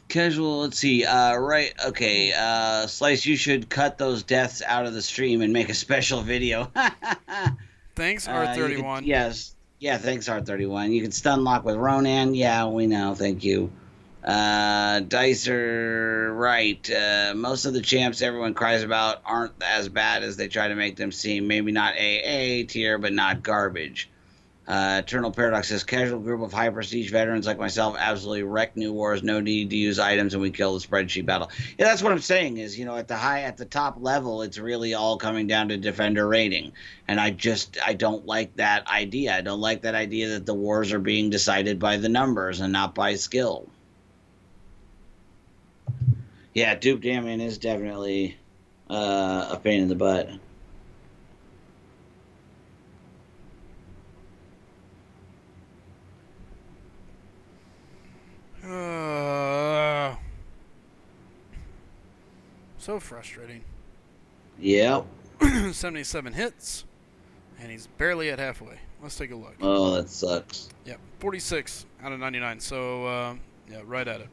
Casual, let's see. Right, okay. Slice, you should cut those deaths out of the stream and make a special video. Thanks, You could, R31. yes. Yeah, thanks, R31. You can stun lock with Ronan. Yeah, we know. Thank you. Dicer, right. Most of the champs everyone cries about aren't as bad as they try to make them seem. Maybe not AA tier, but not garbage. Eternal Paradox says casual group of high prestige veterans like myself absolutely wreck new wars. No need to use items, and we kill the spreadsheet battle. Yeah, that's what I'm saying. Is at the top level, it's really all coming down to defender rating, and I don't like that idea. I don't like that idea that the wars are being decided by the numbers and not by skill. Yeah, dupe damage is definitely a pain in the butt. So frustrating. Yep. 77 hits, and he's barely at halfway. Let's take a look. Oh, that sucks. Yep, 46 out of 99. So, yeah, right at it.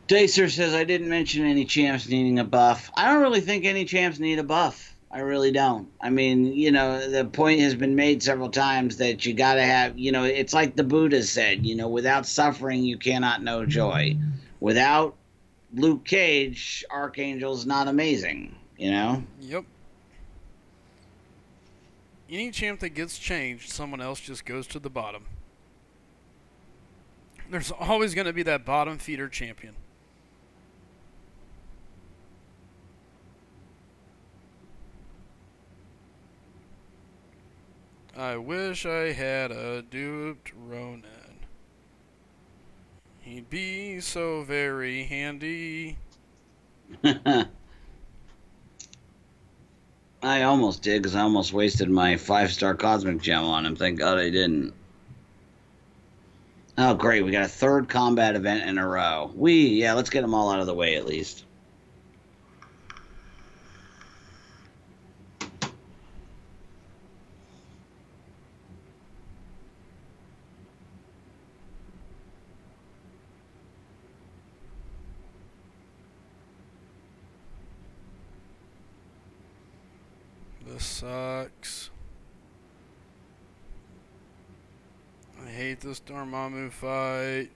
Dacer says, I didn't mention any champs needing a buff. I don't really think any champs need a buff. I really don't. I mean, the point has been made several times that you got to have, it's like the Buddha said, without suffering, you cannot know joy. Without Luke Cage, Archangel's not amazing, Yep. Any champ that gets changed, someone else just goes to the bottom. There's always going to be that bottom feeder champion. I wish I had a duped Ronin. He'd be so very handy. I almost did because I almost wasted my 5-star cosmic gem on him. Thank God I didn't. Oh, great. We got a third combat event in a row. Yeah, let's get them all out of the way at least. This sucks. I hate this Dormammu fight.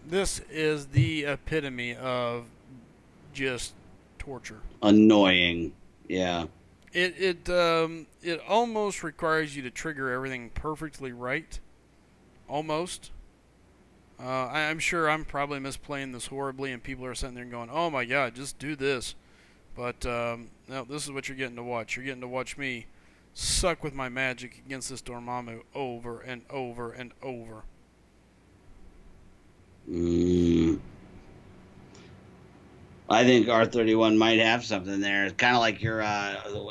This is the epitome of just torture. Annoying. Yeah. It almost requires you to trigger everything perfectly right. Almost. I'm sure I'm probably misplaying this horribly, and people are sitting there going, "Oh my God, just do this." But no, this is what you're getting to watch. You're getting to watch me suck with my magic against this Dormammu over and over and over. Mm, I think R31 might have something there. It's kind of like your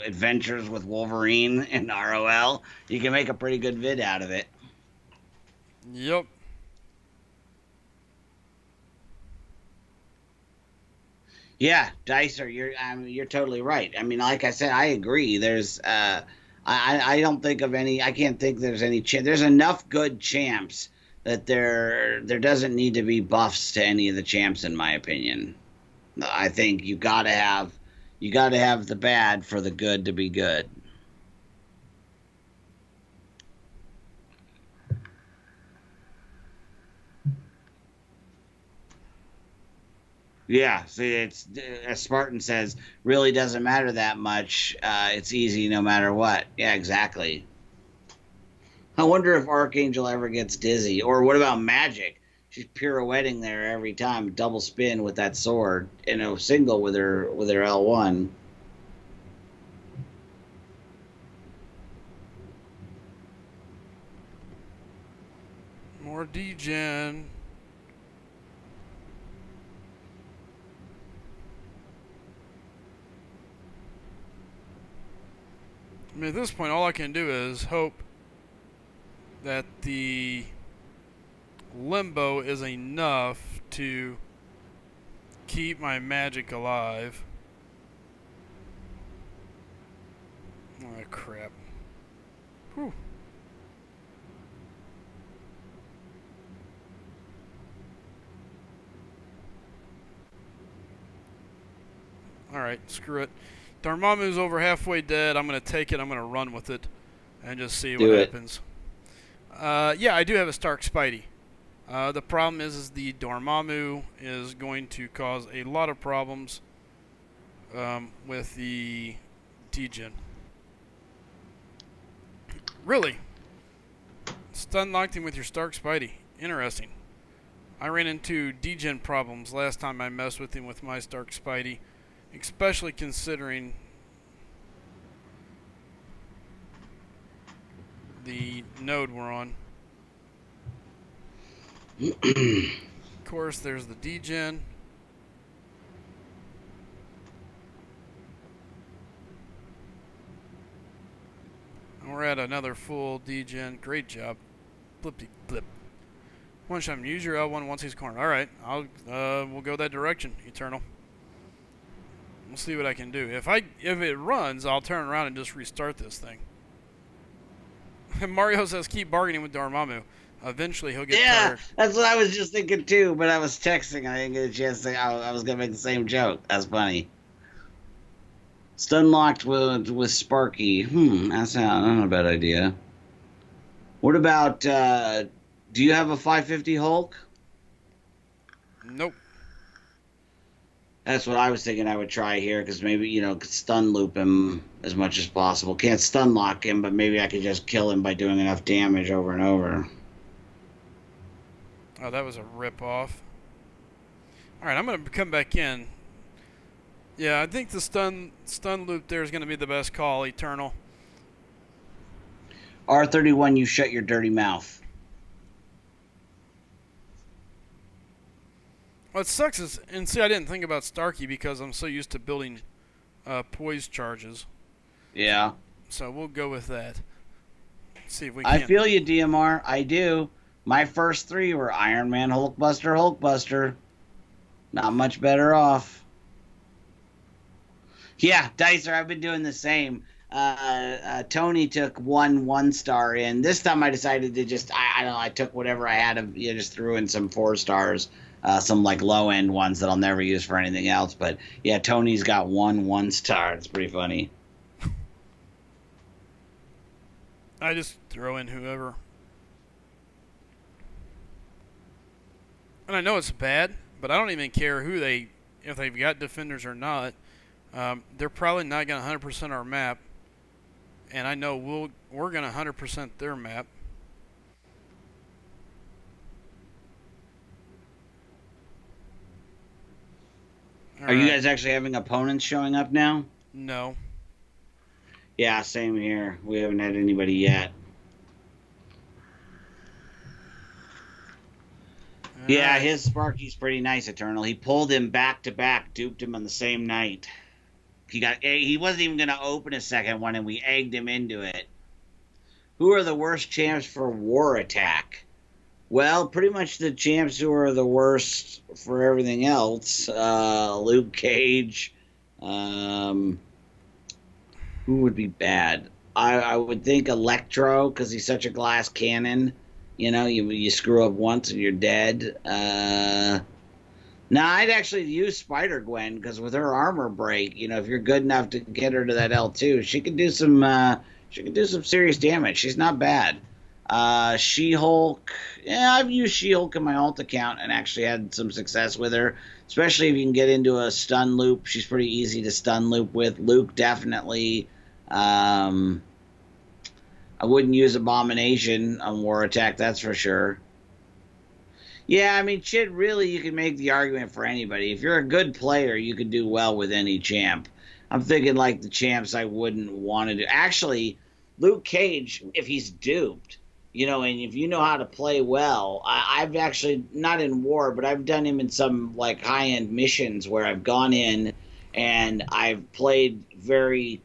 adventures with Wolverine in ROL. You can make a pretty good vid out of it. Yep. Yeah, Dicer, you're totally right. I mean, like I said, I agree. I don't think of any. I can't think there's any. There's enough good champs that there doesn't need to be buffs to any of the champs, in my opinion. I think you gotta have the bad for the good to be good. Yeah, see, it's as Spartan says, really doesn't matter that much. It's easy no matter what. Yeah, exactly. I wonder if Archangel ever gets dizzy, or what about Magic? She's pirouetting there every time, double spin with that sword, and a single with her L1. More degen. I mean, at this point, all I can do is hope that the limbo is enough to keep my magic alive. Oh, crap. Whew. Alright, screw it. Dormammu's over halfway dead. I'm going to take it. I'm going to run with it and just see what Do it. happens. Yeah, I do have a Stark Spidey. The problem is the Dormammu is going to cause a lot of problems with the degen. Really? Stun locked him with your Stark Spidey. Interesting. I ran into degen problems last time I messed with him with my Stark Spidey, especially considering the node we're on. Of course, there's the degen. And we're at another full degen. Great job. Flippy flip. One shot. Use your L1 once he's cornered. All right, we'll go that direction. Eternal. We'll see what I can do. If it runs, I'll turn around and just restart this thing. Mario says keep bargaining with Dormammu. Eventually he'll get tired. That's what I was just thinking too. But I was texting. I didn't get a chance to. I was gonna make the same joke. That's funny. Stun locked with Sparky. That's not a bad idea. What about? Do you have a 550 Hulk? Nope. That's what I was thinking I would try here because maybe could stun loop him as much as possible. Can't stun lock him, but maybe I could just kill him by doing enough damage over and over. Oh, that was a rip off. All right, I'm gonna come back in. Yeah, I think the stun loop there is gonna be the best call. Eternal. R31, you shut your dirty mouth. What sucks is, and see, I didn't think about Starkey because I'm so used to building poise charges. Yeah. So we'll go with that. Let's see if we I can. feel you, DMR. I do. My first three were Iron Man, Hulkbuster, Hulkbuster. Not much better off. Yeah, Dicer, I've been doing the same. Tony took one star in. This time I decided to just, I don't know, I took whatever I had of, just threw in some 4 stars. Some like low end ones that I'll never use for anything else. But yeah, Tony's got 1 star. It's pretty funny. I just throw in whoever. And I know it's bad, but I don't even care if they've got defenders or not. They're probably not going to 100% our map. and I know we're gonna 100% their map. All Are you right. guys actually having opponents showing up now? No. Yeah, same here. We haven't had anybody yet. All Yeah, right. his Sparky's pretty nice, Eternal. He pulled him back to back, duped him on the same night. He wasn't even going to open a second one, and we egged him into it. Who are the worst champs for War Attack? Well, pretty much the champs who are the worst for everything else. Luke Cage. Um, who would be bad? I would think Electro because he's such a glass cannon. You know, you screw up once and you're dead. No, I'd actually use Spider Gwen because with her armor break, you know, if you're good enough to get her to that L2, she can do some. She can do some serious damage. She's not bad. She Hulk. Yeah, I've used She Hulk in my alt account and actually had some success with her, especially if you can get into a stun loop. She's pretty easy to stun loop with. Luke definitely. Um, I wouldn't use Abomination on War Attack, that's for sure. Yeah, I mean, Chid, really, you can make the argument for anybody. If you're a good player, you could do well with any champ. I'm thinking like the champs I wouldn't want to do. Actually, Luke Cage, if he's duped, you know, and if you know how to play well, I've actually, not in war, but I've done him in some like high end missions where I've gone in and I've played very,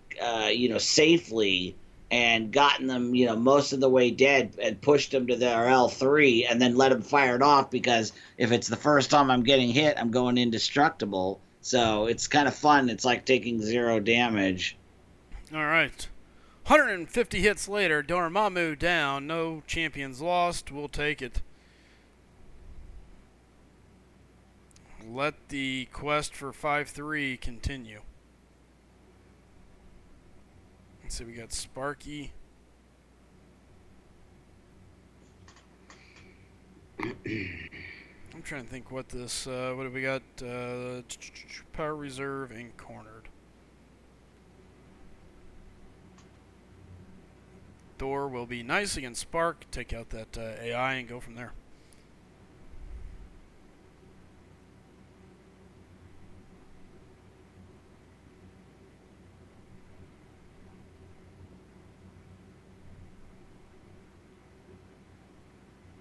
safely and gotten them, you know, most of the way dead and pushed them to their L3 and then let them fire it off because if it's the first time I'm getting hit, I'm going indestructible. So it's kind of fun. It's like taking 0 damage. All right. 150 hits later, Dormammu down. No champions lost. We'll take it. Let the quest for 5-3 continue. Let's see, we got Sparky. I'm trying to think what this. What have we got? Power reserve and cornered. Thor will be nice against Spark. Take out that AI and go from there.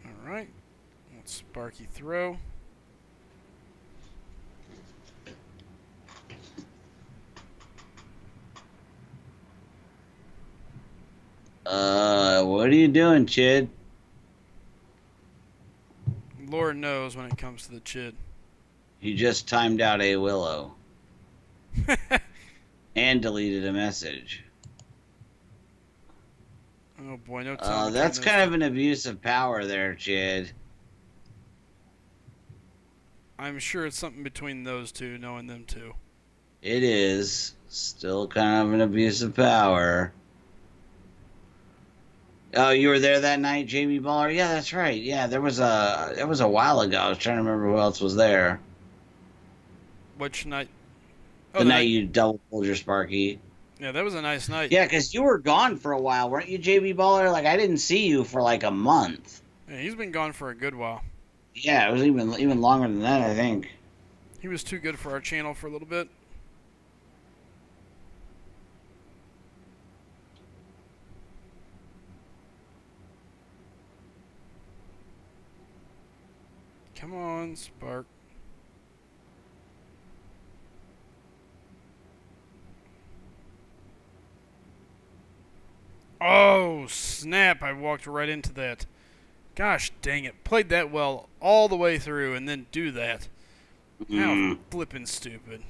All right. Let's Sparky throw. What are you doing, Chid? Lord knows when it comes to the Chid. You just timed out a Willow and deleted a message. Oh boy, no telling between That's those kind two. of an abuse of power there, Chid. I'm sure it's something between those two, knowing them two. It is still kind of an abuse of power. Oh, you were there that night, Jamie Baller? Yeah, that's right. Yeah, there was a while ago. I was trying to remember who else was there. Which night? Oh, The the night night. you double pulled your Sparky. Yeah, that was a nice night. Yeah, because you were gone for a while, weren't you, JB Baller? Like I didn't see you for like a month. Yeah, he's been gone for a good while. Yeah, it was even longer than that, I think. He was too good for our channel for a little bit. Come on, Spark. Oh, snap. I walked right into that. Gosh dang it. Played that well all the way through and then do that. How Mm. flippin' stupid.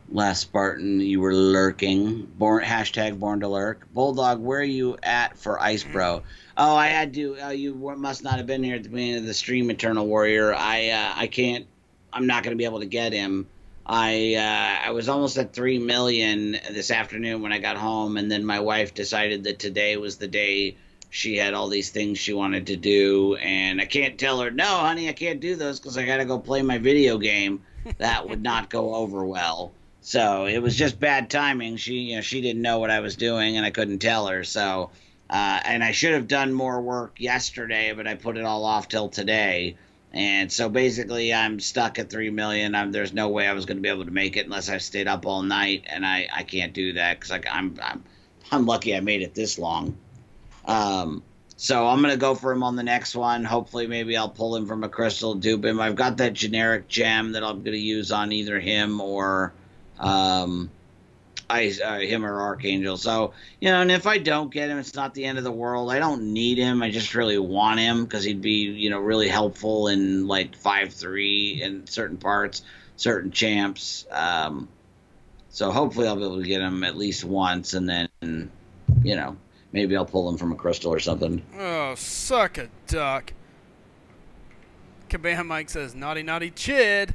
Last Spartan, you were lurking. Born to lurk. Bulldog, where are you at for Ice Bro? Oh, I had to. You must not have been here at the beginning of the stream, Eternal Warrior. I can't. I'm not going to be able to get him. I was almost at 3 million this afternoon when I got home, and then my wife decided that today was the day she had all these things she wanted to do, and I can't tell her, no, honey, I can't do those because I got to go play my video game. That would not go over well. So it was just bad timing. She didn't know what I was doing, and I couldn't tell her. So, and I should have done more work yesterday, but I put it all off till today. And so basically, I'm stuck at 3 million. There's no way I was going to be able to make it unless I stayed up all night, and I can't do that because I'm lucky I made it this long. Um, so I'm gonna go for him on the next one. Hopefully, maybe I'll pull him from a crystal, dupe him. I've got that generic gem that I'm gonna use on either him or um, him or Archangel. So and if I don't get him, it's not the end of the world. I don't need him. I just really want him because he'd be really helpful in like 5-3 in certain parts, certain champs. So hopefully I'll be able to get him at least once, and then maybe I'll pull him from a crystal or something. Oh, suck a duck. Kabam Mike says, naughty, naughty Chid.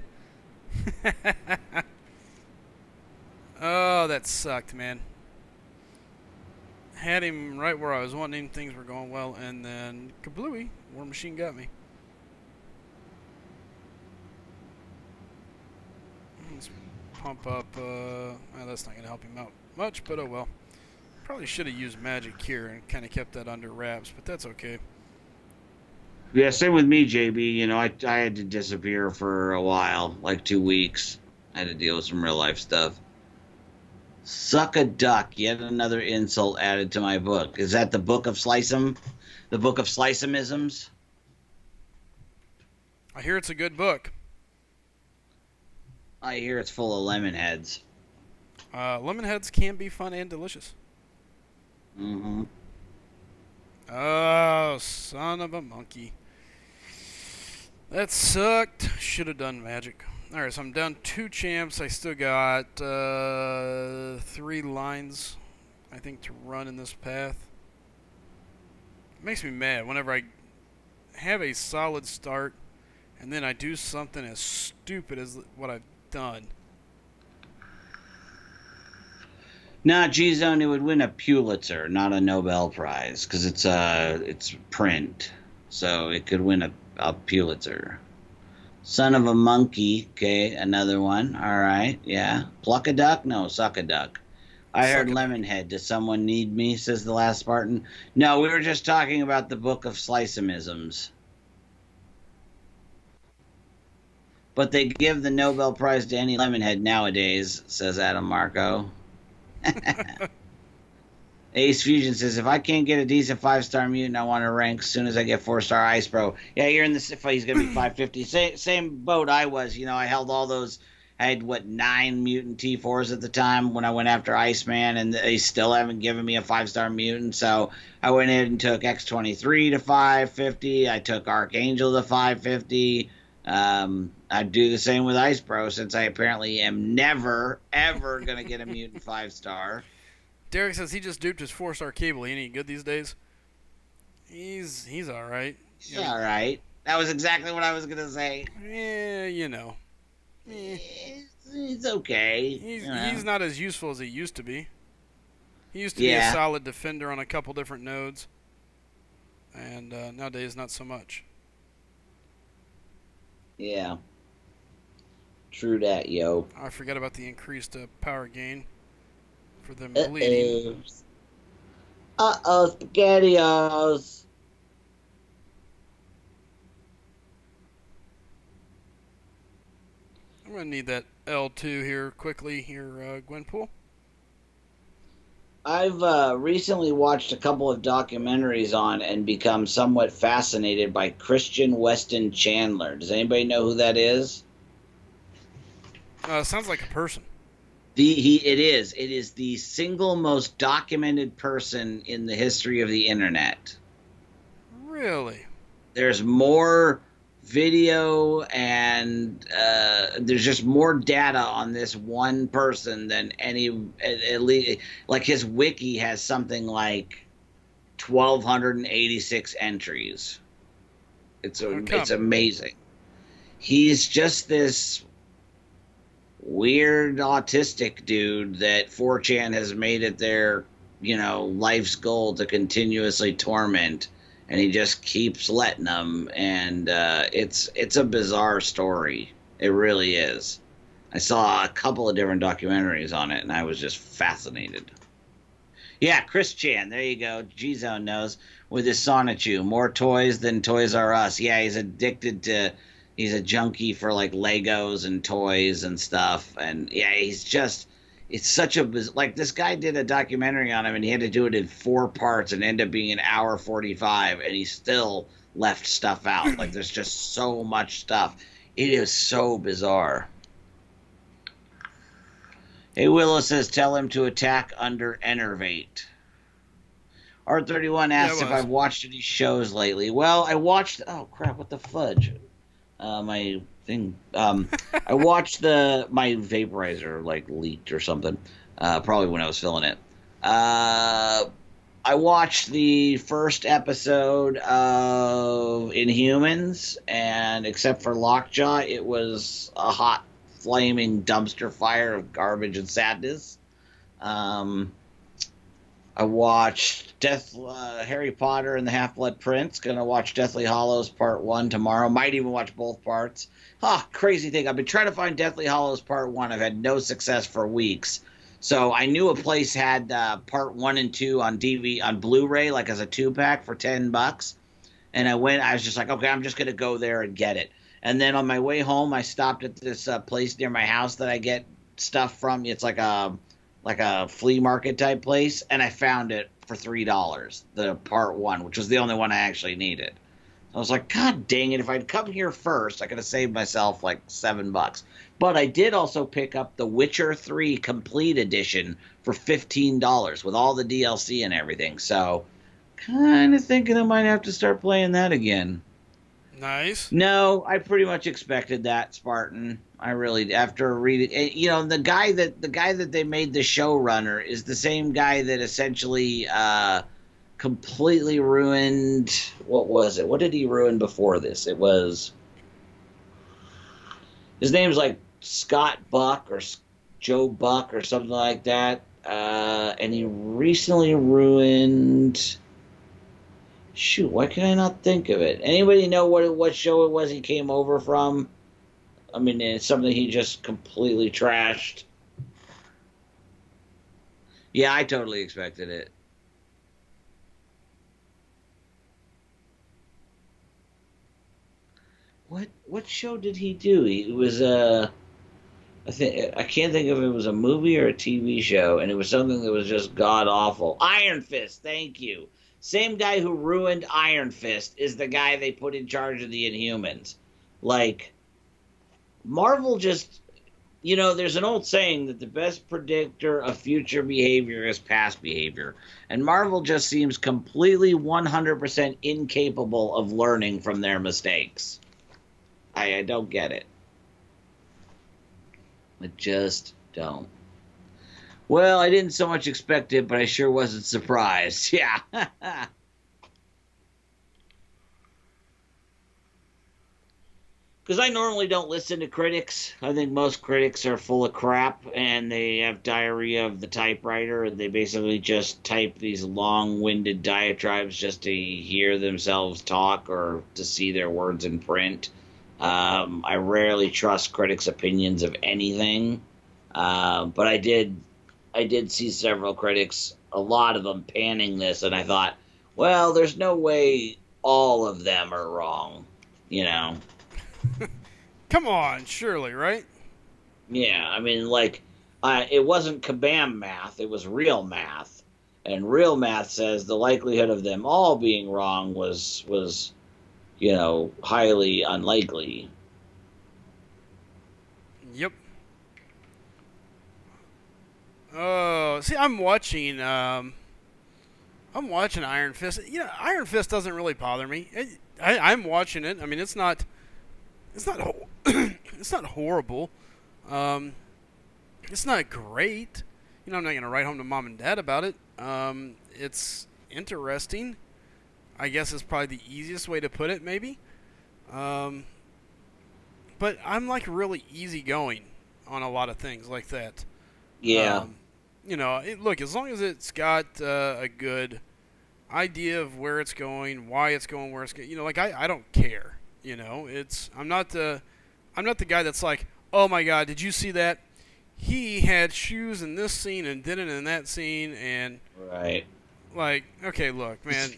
Oh, that sucked, man. Had him right where I was wanting. Things were going well, and then kablooey, War Machine got me. Let's pump up. Well, that's not going to help him out much, but oh well. Probably should have used magic here and kind of kept that under wraps, but that's okay. Yeah, same with me, JB. I had to disappear for a while, like 2 weeks. I had to deal with some real life stuff. Suck a duck. Yet another insult added to my book. Is that the book of Slycem? The book of Slycemisms? I hear it's a good book. I hear it's full of lemon heads. Lemon heads can be fun and delicious. Mm-hmm. Oh, son of a monkey. That sucked. Should have done magic. Alright, so I'm down 2 champs. I still got 3 lines, I think, to run in this path. It makes me mad whenever I have a solid start and then I do something as stupid as what I've done. Nah, G-Zone, it would win a Pulitzer, not a Nobel Prize, because it's print, so it could win a Pulitzer. Son of a monkey, okay, another one. All right, yeah. Pluck a duck? No, suck a duck. I heard Lemonhead. Does someone need me? Says the last Spartan. No, we were just talking about the book of Slycemisms. But they give the Nobel Prize to any Lemonhead nowadays, says Adam Marco. Ace Fusion says, if I can't get a decent 5-star mutant, I want to rank as soon as I get 4-star Ice Bro. Yeah, you're in this. If he's going to be 550. Same boat I was. I held all those. I had, 9 mutant T4s at the time when I went after Iceman, and they still haven't given me a 5-star mutant. So I went in and took X23 to 550. I took Archangel to 550. I'd do the same with Ice Bro, since I apparently am never, ever going to get a mutant 5-star. Derek says he just duped his 4-star cable. He ain't good these days. He's all right. He's all right. That was exactly what I was gonna say. Yeah, It's okay. He's not as useful as he used to be. He used to be a solid defender on a couple different nodes, and nowadays not so much. Yeah. True that, yo. I forgot about the increased power gain for them bleeding. Uh-oh, SpaghettiOs. I'm going to need that L2 here quickly here, Gwenpool. I've recently watched a couple of documentaries on and become somewhat fascinated by Christian Weston Chandler. Does anybody know who that is? Sounds like a person. It is the single most documented person in the history of the internet. Really? There's more video and there's just more data on this one person than any, at least, like his wiki has something like 1,286 entries. It's amazing. He's just this weird autistic dude that 4chan has made it their, life's goal to continuously torment, and he just keeps letting them. And it's a bizarre story. It really is. I saw a couple of different documentaries on it, and I was just fascinated. Yeah, Chris Chan. There you go. G Zone knows with his Sonichu. More toys than Toys R Us. Yeah, he's addicted to. He's a junkie for like Legos and toys and stuff. And yeah, he's just. It's such a like this guy did a documentary on him, and he had to do it in 4 parts, and ended up being an hour 45, and he still left stuff out. Like there's just so much stuff. It is so bizarre. Hey, Willow says, tell him to attack under Enervate. R31 Yeah, it asks if was. I've watched any shows lately. Well, I watched. Oh crap! What the fudge? My thing. I watched my vaporizer like leaked or something. Probably when I was filling it. I watched the first episode of Inhumans, and except for Lockjaw, it was a hot, flaming dumpster fire of garbage and sadness. Um, I watched Harry Potter and the Half-Blood Prince. Gonna watch Deathly Hollows Part 1 tomorrow. Might even watch both parts. Crazy thing. I've been trying to find Deathly Hollows Part 1. I've had no success for weeks. So I knew a place had Part 1 and 2 on DVD, on Blu-ray, like as a 2-pack for $10. And I went, I was just like, okay, I'm just gonna go there and get it. And then on my way home, I stopped at this place near my house that I get stuff from. It's like a flea market type place, and I found it for $3, the Part 1, which was the only one I actually needed. I was like, God dang it! If I'd come here first, I could have saved myself like $7. But I did also pick up the Witcher 3 Complete Edition for $15 with all the DLC and everything. So, kind of thinking I might have to start playing that again. Nice. No, I pretty much expected that, Spartan. I really, after reading, the guy that they made the showrunner is the same guy that essentially completely ruined. What was it? What did he ruin before this? It was his name's like Scott Buck or Joe Buck or something like that, and he recently ruined. Shoot, why can I not think of it? Anybody know what show it was he came over from? I mean, it's something he just completely trashed. Yeah, I totally expected it. What show did he do? It was I can't think if it was a movie or a TV show, and it was something that was just god awful. Iron Fist, thank you. Same guy who ruined Iron Fist is the guy they put in charge of the Inhumans. Like, Marvel just, there's an old saying that the best predictor of future behavior is past behavior. And Marvel just seems completely 100% incapable of learning from their mistakes. I don't get it. I just don't. Well, I didn't so much expect it, but I sure wasn't surprised. Yeah. Because I normally don't listen to critics. I think most critics are full of crap, and they have diarrhea of the typewriter, and they basically just type these long-winded diatribes just to hear themselves talk or to see their words in print. I rarely trust critics' opinions of anything, but I did see several critics, a lot of them panning this, and I thought, well, there's no way all of them are wrong, you know. Come on, surely, right? Yeah, I mean, like, it wasn't kabam math, it was real math. And real math says the likelihood of them all being wrong was highly unlikely. Yep. Oh, see, I'm watching Iron Fist. Iron Fist doesn't really bother me. I'm watching it. I mean, it's not it's not horrible. Um, it's not great. I'm not gonna write home to mom and dad about it. It's interesting. I guess is probably the easiest way to put it, maybe. Um, but I'm like really easygoing. on a lot of things like that. Yeah. Um, look, as long as it's got a good idea of where it's going, why it's going, where it's going, like I don't care. I'm not the guy that's like, oh my god, did you see that? He had shoes in this scene and didn't in that scene, and Right. like, okay, look, man.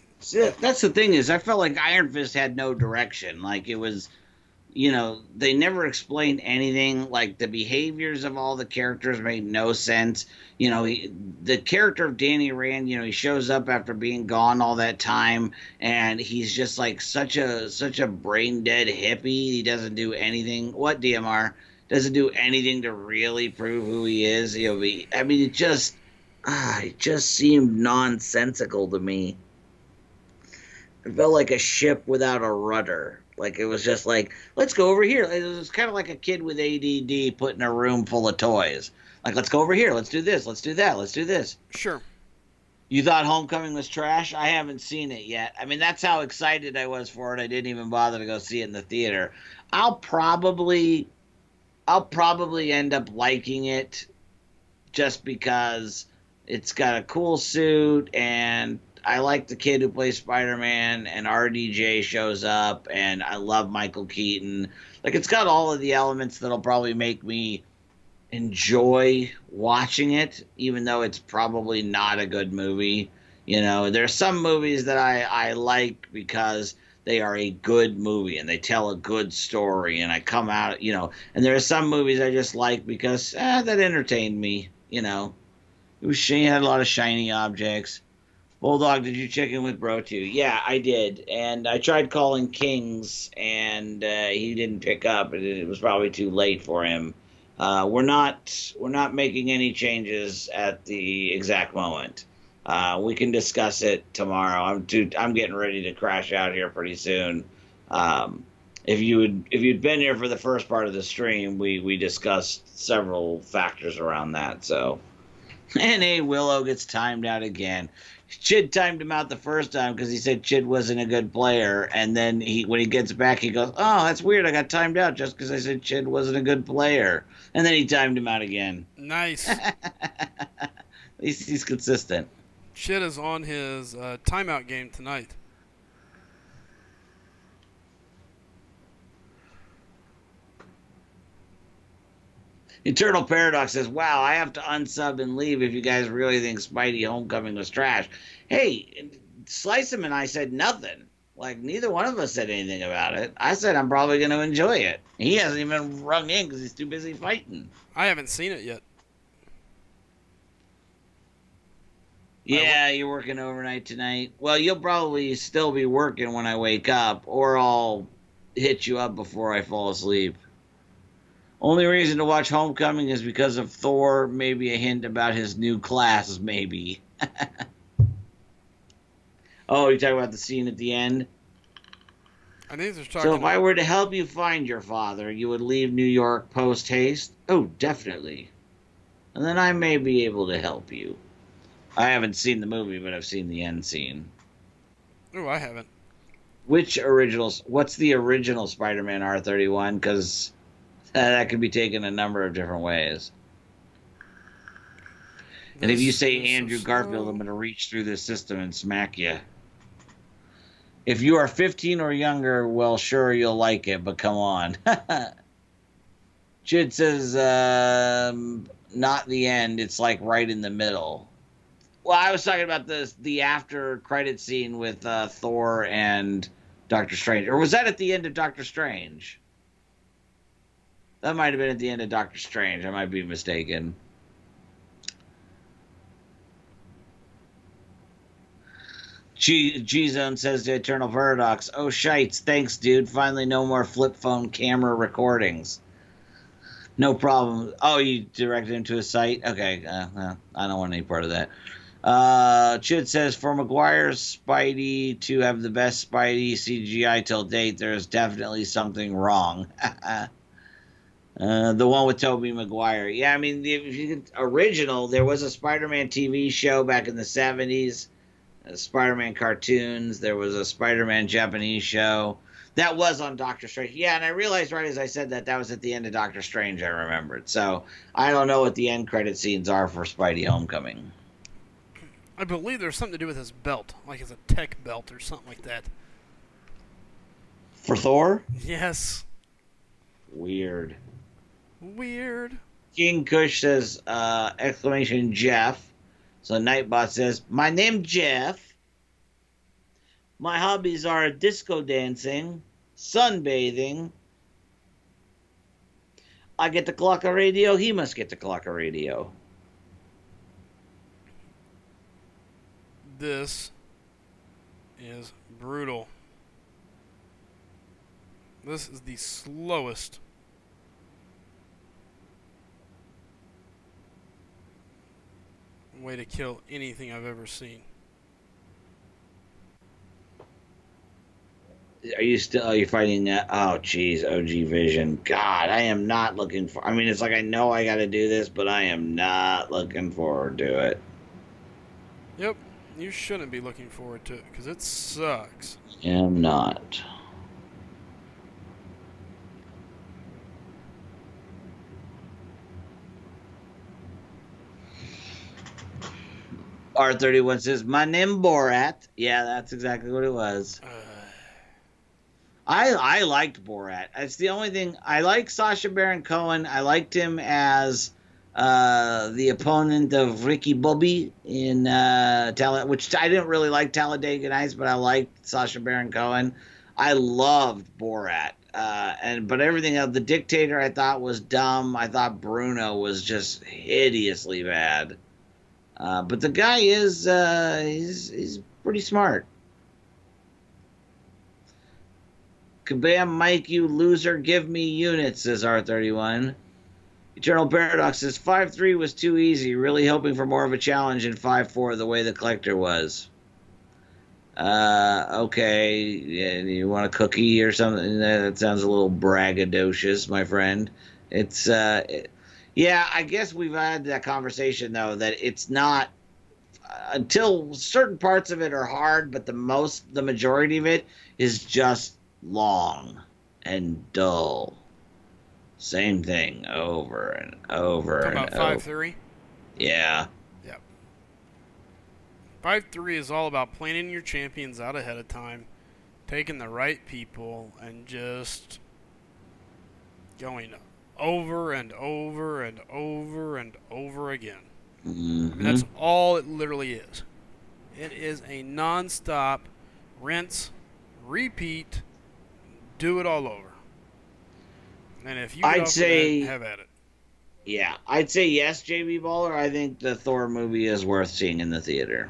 That's the thing is, I felt like Iron Fist had no direction. Like it was, they never explained anything. Like the behaviors of all the characters made no sense. The character of Danny Rand, he shows up after being gone all that time, and he's just like such a brain dead hippie. He doesn't do anything. What DMR doesn't do anything to really prove who he is. I mean, it just seemed nonsensical to me. It felt like a ship without a rudder. Like it was just like, let's go over here. It was kind of like a kid with ADD put in a room full of toys. Like, let's go over here. Let's do this. Let's do that. Let's do this. Sure. You thought Homecoming was trash? I haven't seen it yet. I mean, that's how excited I was for it. I didn't even bother to go see it in the theater. I'll probably end up liking it just because it's got a cool suit and I like the kid who plays Spider-Man, and RDJ shows up, and I love Michael Keaton. Like, it's got all of the elements that'll probably make me enjoy watching it, even though it's probably not a good movie. There's some movies that I like because they are a good movie, and they tell a good story, and I come out, and there are some movies I just like because, that entertained me, It was, she had a lot of shiny objects. Bulldog, did you check in with Bro 2? Yeah, I did. And I tried calling Kings, and he didn't pick up. It was probably too late for him. We're not making any changes at the exact moment. We can discuss it tomorrow. I'm getting ready to crash out here pretty soon. If you'd been here for the first part of the stream, we discussed several factors around that. So, and Willow gets timed out again. Chid timed him out the first time because he said Chid wasn't a good player, and then when he gets back, he goes, "Oh, that's weird. I got timed out just because I said Chid wasn't a good player," and then he timed him out again. Nice. At least he's consistent. Chid is on his timeout game tonight. Eternal Paradox says, "Wow, I have to unsub and leave if you guys really think Spidey Homecoming was trash." Hey, Slicem and I said nothing. Like, neither one of us said anything about it. I said I'm probably going to enjoy it. He hasn't even rung in because he's too busy fighting. I haven't seen it yet. Yeah, you're working overnight tonight. Well, you'll probably still be working when I wake up, or I'll hit you up before I fall asleep. Only reason to watch Homecoming is because of Thor, maybe a hint about his new class, maybe. Oh, you're talking about the scene at the end? I think they're talking. So if I were to help you find your father, you would leave New York post-haste? Oh, definitely. And then I may be able to help you. I haven't seen the movie, but I've seen the end scene. Oh, I haven't. What's the original Spider-Man R31? Because that could be taken a number of different ways. And if you say Andrew Garfield, I'm going to reach through this system and smack you. If you are 15 or younger, well, sure, you'll like it, but come on. Chid says, not the end. It's like right in the middle. Well, I was talking about the after credit scene with Thor and Doctor Strange. Or was that at the end of Doctor Strange? That might have been at the end of Doctor Strange. I might be mistaken. G-Zone says to Eternal Paradox, "Oh, shites. Thanks, dude. Finally no more flip phone camera recordings." No problem. Oh, you directed him to a site? Okay. I don't want any part of that. Chid says, "For Maguire's Spidey to have the best Spidey CGI till date, there's definitely something wrong." The one with Tobey Maguire. Yeah, I mean, the original, there was a Spider-Man TV show back in the 70s. Spider-Man cartoons. There was a Spider-Man Japanese show. That was on Doctor Strange. Yeah, and I realized right as I said that that was at the end of Doctor Strange. I remembered. So I don't know what the end credit scenes are for Spidey Homecoming. I believe there's something to do with his belt, like it's a tech belt or something like that. For Thor? Yes. Weird. Weird. King Kush says, exclamation Jeff. So Nightbot says, my name Jeff. My hobbies are disco dancing, sunbathing. I get to clock a radio. He must get to clock a radio. This is brutal. This is the slowest way to kill anything I've ever seen. Are you fighting that? Oh, geez, OG Vision. God, I am not looking for. I mean, it's like I know I got to do this, but I am not looking forward to it. Yep, you shouldn't be looking forward to it because it sucks. Am not. R31 says, my name Borat. Yeah, that's exactly what it was. I liked Borat. It's the only thing. I like Sacha Baron Cohen. I liked him as the opponent of Ricky Bobby in which I didn't really like Talladega Nights, but I liked Sacha Baron Cohen. I loved Borat. But everything else, The Dictator, I thought was dumb. I thought Bruno was just hideously bad. But the guy is he's pretty smart. Kabam, Mike, you loser, give me units, says R31. Eternal Paradox says 5-3 was too easy, really hoping for more of a challenge in 5-4 the way the collector was. Okay, yeah, you want a cookie or something? That sounds a little braggadocious, my friend. It's, yeah, I guess we've had that conversation, though, that it's not, until certain parts of it are hard, but the majority of it is just long and dull. Same thing over and over Talk and about over. 5-3. Yeah. Yep. 5-3 is all about planning your champions out ahead of time, taking the right people, and just going over and over and over and over again. Mm-hmm. I mean, that's all it literally is. It is a non-stop rinse, repeat, do it all over. And if you get off of that, have at it. Yeah, I'd say yes, JB Baller. I think the Thor movie is worth seeing in the theater.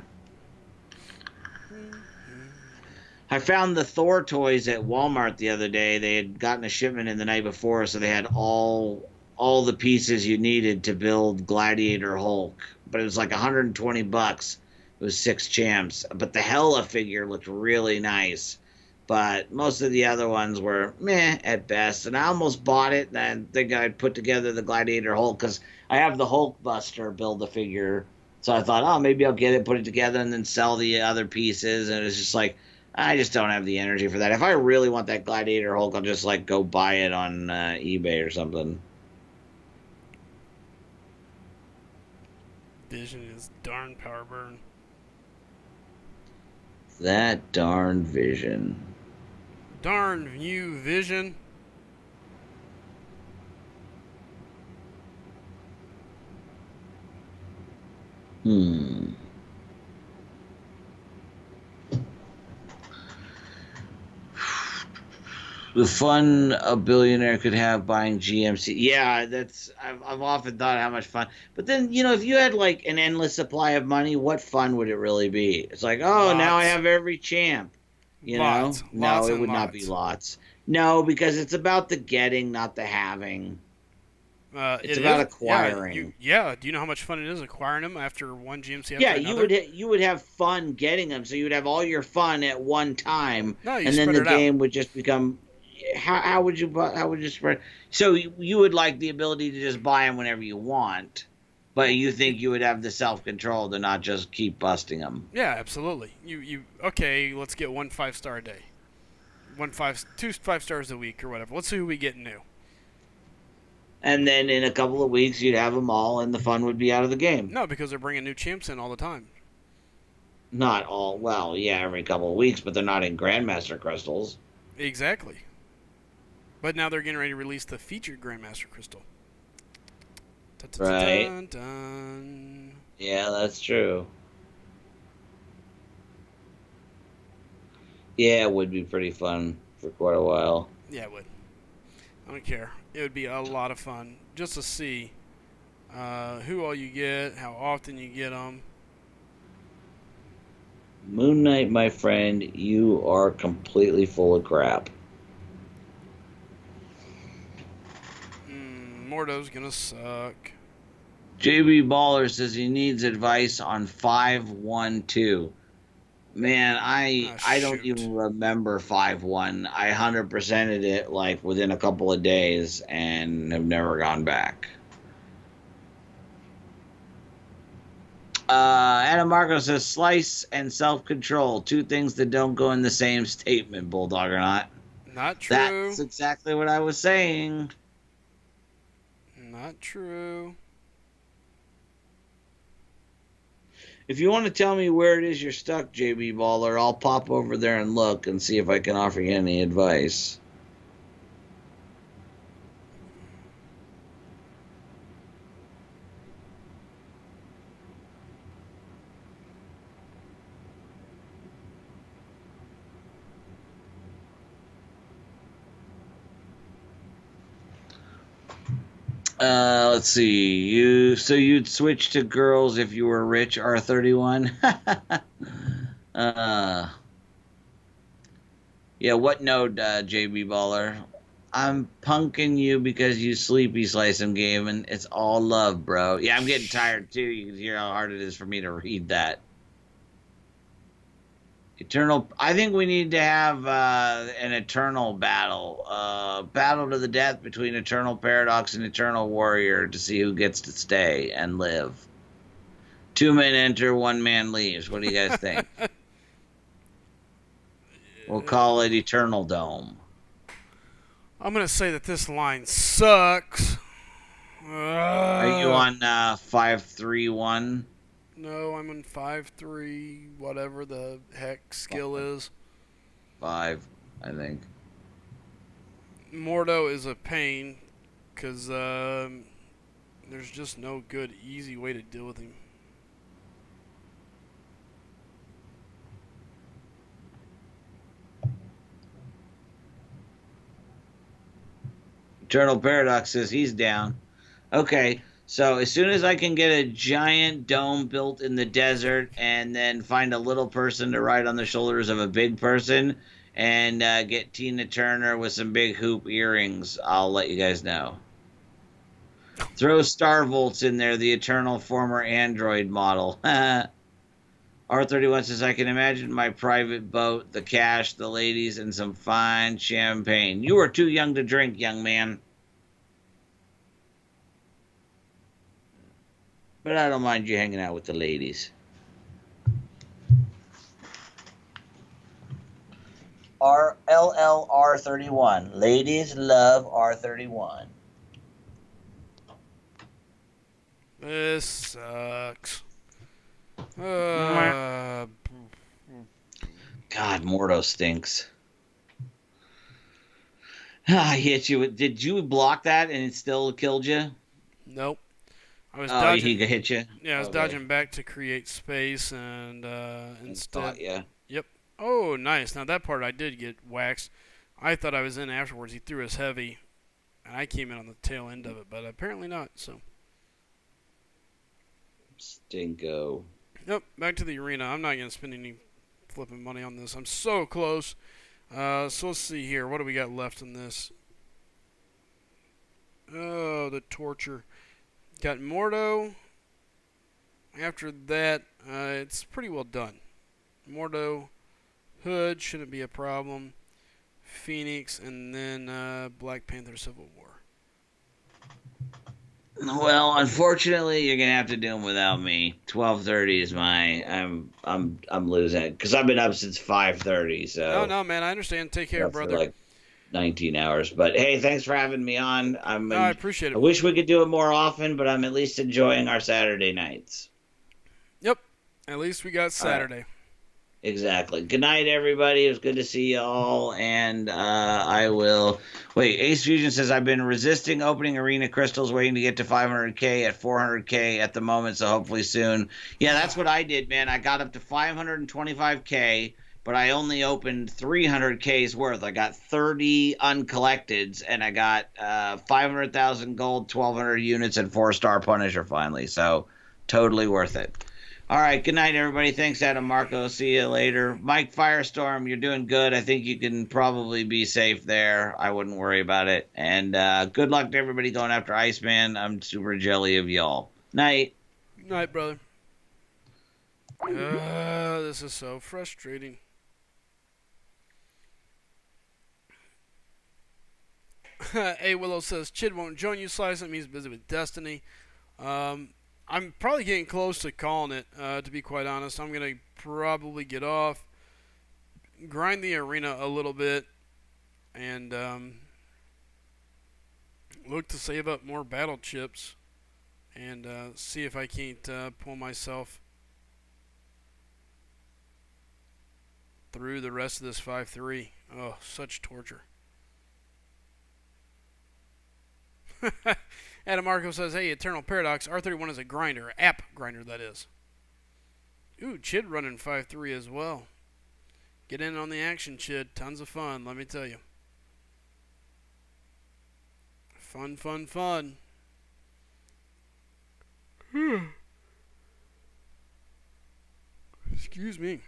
I found the Thor toys at Walmart the other day. They had gotten a shipment in the night before, so they had all the pieces you needed to build Gladiator Hulk. But it was like $120. It was 6 champs. But the Hela figure looked really nice. But most of the other ones were meh at best. And I almost bought it, and I think I'd put together the Gladiator Hulk because I have the Hulk Buster Build-A-Figure. So I thought, oh, maybe I'll get it, put it together, and then sell the other pieces. And it's just like, I just don't have the energy for that. If I really want that Gladiator Hulk, I'll just like go buy it on eBay or something. Vision is darn power burn. That darn Vision. Darn you, Vision. The fun a billionaire could have buying GMC. Yeah, I've often thought how much fun. But then, if you had like an endless supply of money, what fun would it really be? It's like, oh, Lots. now I have every champ. Lots. No, Lots it and would not lots. be lots. No, because it's about the getting, not the having. It's about acquiring. Yeah, do you know how much fun it is acquiring them after one GMC after Yeah, another? you would have fun getting them, so you would have all your fun at one time, No, you and then spread the it out. game would just become. How would you spread? So you would like the ability to just buy them whenever you want, but you think you would have the self control to not just keep busting them. Yeah, absolutely. Okay, let's get one 5-star a day. Two 5 stars a week or whatever. Let's see who we get new. And then in a couple of weeks, you'd have them all, and the fun would be out of the game. No, because they're bringing new champs in all the time. Not all, well, yeah, every couple of weeks, but they're not in Grandmaster crystals. Exactly. But now they're getting ready to release the featured Grandmaster Crystal. Dun, dun, Right? dun, dun. Yeah, that's true. Yeah, it would be pretty fun for quite a while. Yeah, it would. I don't care. It would be a lot of fun just to see who all you get, how often you get them. Moon Knight, my friend, you are completely full of crap. Mordo's gonna suck. JB Baller says he needs advice on 512. Man, I don't Shoot. even remember 5-1. I 100%ed it like within a couple of days and have never gone back. Adam Marco says slice and self control, two things that don't go in the same statement, Bulldog or not. Not true. That's exactly what I was saying. Not true. If you want to tell me where it is you're stuck, JB Baller, I'll pop over there and look and see if I can offer you any advice. Let's see. You'd switch to girls if you were rich, R31. uh, yeah. What node, JB Baller? I'm punking you because you sleepy slice some game, and it's all love, bro. Yeah, I'm getting tired too. You can hear how hard it is for me to read that. Eternal. I think we need to have an eternal battle, battle to the death between Eternal Paradox and Eternal Warrior to see who gets to stay and live. 2 men enter, 1 man leaves. What do you guys think? We'll call it Eternal Dome. I'm gonna say that this line sucks. Are you on 531? No, I'm on 5-3, whatever the heck skill is. 5, I think. Mordo is a pain because there's just no good, easy way to deal with him. Eternal Paradox says he's down. Okay, so as soon as I can get a giant dome built in the desert and then find a little person to ride on the shoulders of a big person and get Tina Turner with some big hoop earrings, I'll let you guys know. Throw Star Volts in there, the eternal former Android model. R31 says, I can imagine my private boat, the cash, the ladies, and some fine champagne. You are too young to drink, young man. But I don't mind you hanging out with the ladies. LLR31. Ladies love R31. This sucks. God, Mordo stinks. I hit you. Did you block that and it still killed you? Nope. I was Oh, dodging. he hit you? Yeah, I was Okay. dodging back to create space, and instead. Yeah. Yep. Oh, nice. Now that part I did get waxed. I thought I was in afterwards. He threw us heavy, and I came in on the tail end of it, but apparently not. So. Stinko. Nope. Back to the arena. I'm not gonna spend any flipping money on this. I'm so close. So let's see here. What do we got left in this? Oh, the torture. Got Mordo. After that, it's pretty well done. Mordo, Hood shouldn't be a problem. Phoenix, and then Black Panther Civil War. Well, unfortunately, you're gonna have to do them without me. 12:30 is my. I'm losing because I've been up since 5:30, Oh so no, man, I understand. Take care, for brother. like 19 hours. But hey, thanks for having me on. No, I appreciate I it. wish we could do it more often, but I'm at least enjoying our Saturday nights. Yep. At least we got All right. Saturday. Exactly. Good night, everybody. It was good to see you all. And I will. Wait, Ace Fusion says, I've been resisting opening arena crystals, waiting to get to 500K at 400K at the moment. So hopefully soon. Yeah, that's what I did, man. I got up to 525K, but I only opened 300K's worth. I got 30 uncollecteds, and I got 500,000 gold, 1,200 units, and 4-star Punisher finally. So totally worth it. All right. Good night, everybody. Thanks, Adam Marco. See you later. Mike Firestorm, you're doing good. I think you can probably be safe there. I wouldn't worry about it. And good luck to everybody going after Iceman. I'm super jelly of y'all. Night. Night, brother. This is so frustrating. A Willow says Chid won't join you, Slice him. He's busy with Destiny. Um, I'm probably getting close to calling it. To be quite honest, I'm gonna probably get off, grind the arena a little bit, and look to save up more battle chips and see if I can't pull myself through the rest of this 5-3. Oh, such torture. Adam Marco says, hey, Eternal Paradox, R31 is a grinder. App grinder, that is. Ooh, Chid running 5-3 as well. Get in on the action, Chid. Tons of fun, let me tell you. Fun, fun, fun. Excuse me.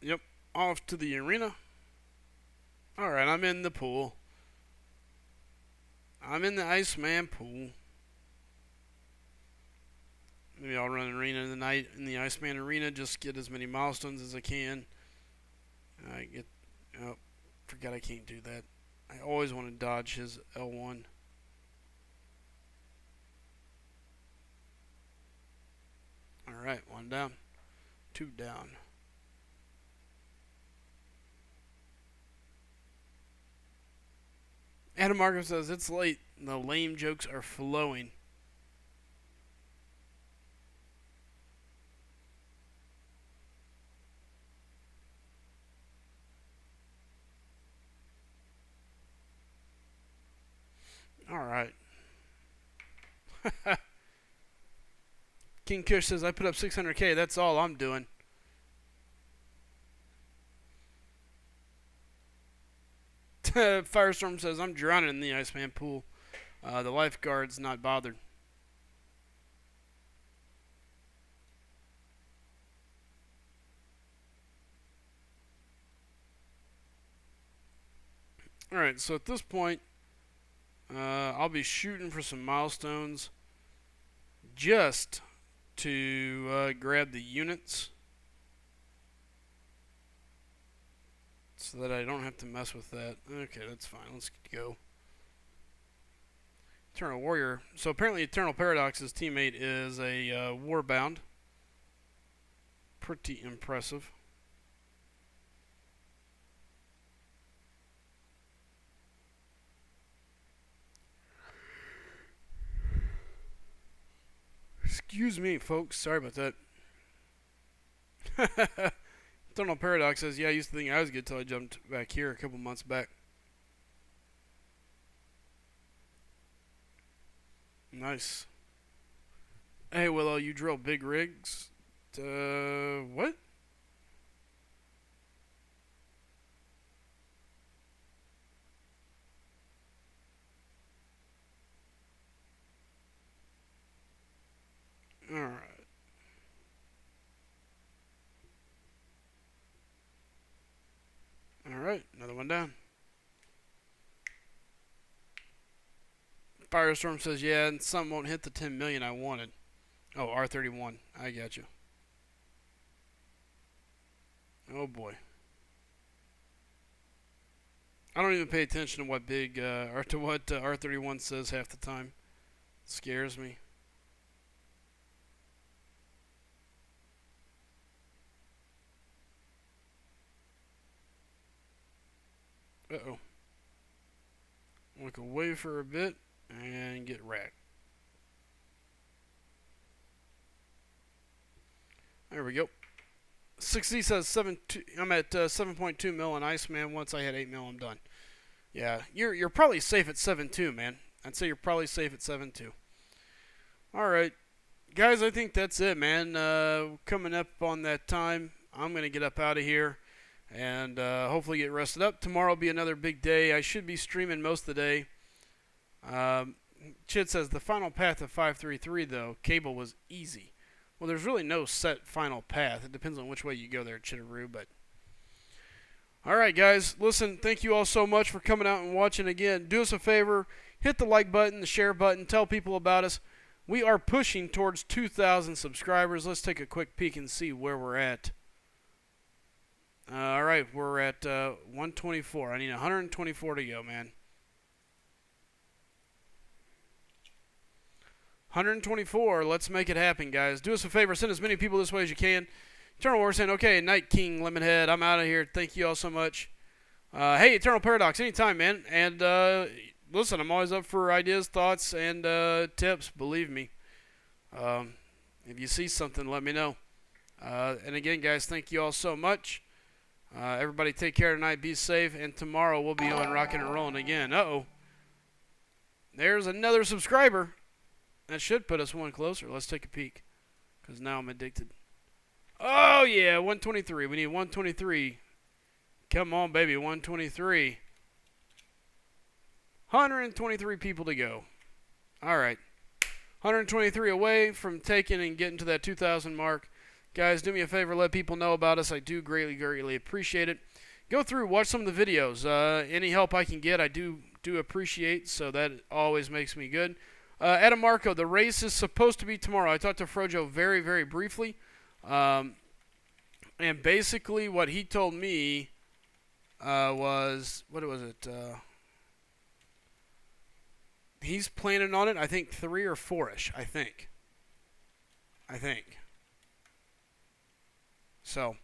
Yep, off to the arena. Alright, I'm in the pool. I'm in the Iceman pool. Maybe I'll run an arena in the night in the Iceman arena. Just get as many milestones as I can. I get. Oh, forgot I can't do that. I always want to dodge his L1. Alright, one down. Two down. Adam Marco says it's late. The lame jokes are flowing. Alright. King Kush says I put up 600k. That's all I'm doing. Firestorm says I'm drowning in the Iceman pool. The lifeguard's not bothered. Alright, so at this point, I'll be shooting for some milestones just to grab the units so that I don't have to mess with that. Okay, that's fine. Let's go. Eternal Warrior. So apparently Eternal Paradox's teammate is a Warbound. Pretty impressive. Excuse me, folks. Sorry about that. Eternal Paradox says, yeah, I used to think I was good till I jumped back here a couple months back. Nice. Hey, Willow, you drill big rigs? What? Alright. Alright, another one down. Firestorm says, yeah, and some won't hit the 10 million I wanted. Oh, R31. I got you. Oh boy. I don't even pay attention to what big or to what R31 says half the time. It scares me. Uh-oh. Look away for a bit and get racked. There we go. 60 says 7. I'm at 7.2 mil on Iceman. Once I hit 8 mil, I'm done. Yeah, you're probably safe at 7.2, man. I'd say you're probably safe at 7.2. All right, guys. I think that's it, man. Coming up on that time, I'm gonna get up out of here and hopefully get rested up. Tomorrow will be another big day. I should be streaming most of the day. Um, Chid says the final path of 533 though cable was easy. Well, there's really no set final path. It depends on which way you go there, Chitteroo. But all right, guys, listen. Thank you all so much for coming out and watching again. Do us a favor, hit the like button, the share button, tell people about us. We are pushing towards 2,000 subscribers. Let's take a quick peek and see where we're at. All right, we're at 124. I need 124 to go, man. 124. Let's make it happen, guys. Do us a favor. Send as many people this way as you can. Eternal War saying, okay, Night King, Lemonhead, I'm out of here. Thank you all so much. Hey, Eternal Paradox, anytime, man. And listen, I'm always up for ideas, thoughts, and tips. Believe me. If you see something, let me know. And again, guys, thank you all so much. Everybody take care tonight. Be safe. And tomorrow we'll be on Rockin' and Rollin' again. Uh-oh. There's another subscriber. That should put us one closer. Let's take a peek. Because now I'm addicted. Oh, yeah. 123. We need 123. Come on, baby. 123. 123 people to go. All right. 123 away from taking and getting to that 2,000 mark. Guys, do me a favor. Let people know about us. I do greatly, greatly appreciate it. Go through. Watch some of the videos. Any help I can get, I do appreciate. So that always makes me good. Adam Marco, the race is supposed to be tomorrow. I talked to Frojo very, very briefly. And basically what he told me was, what was it? He's planning on it, I think 3 or 4-ish, I think. So,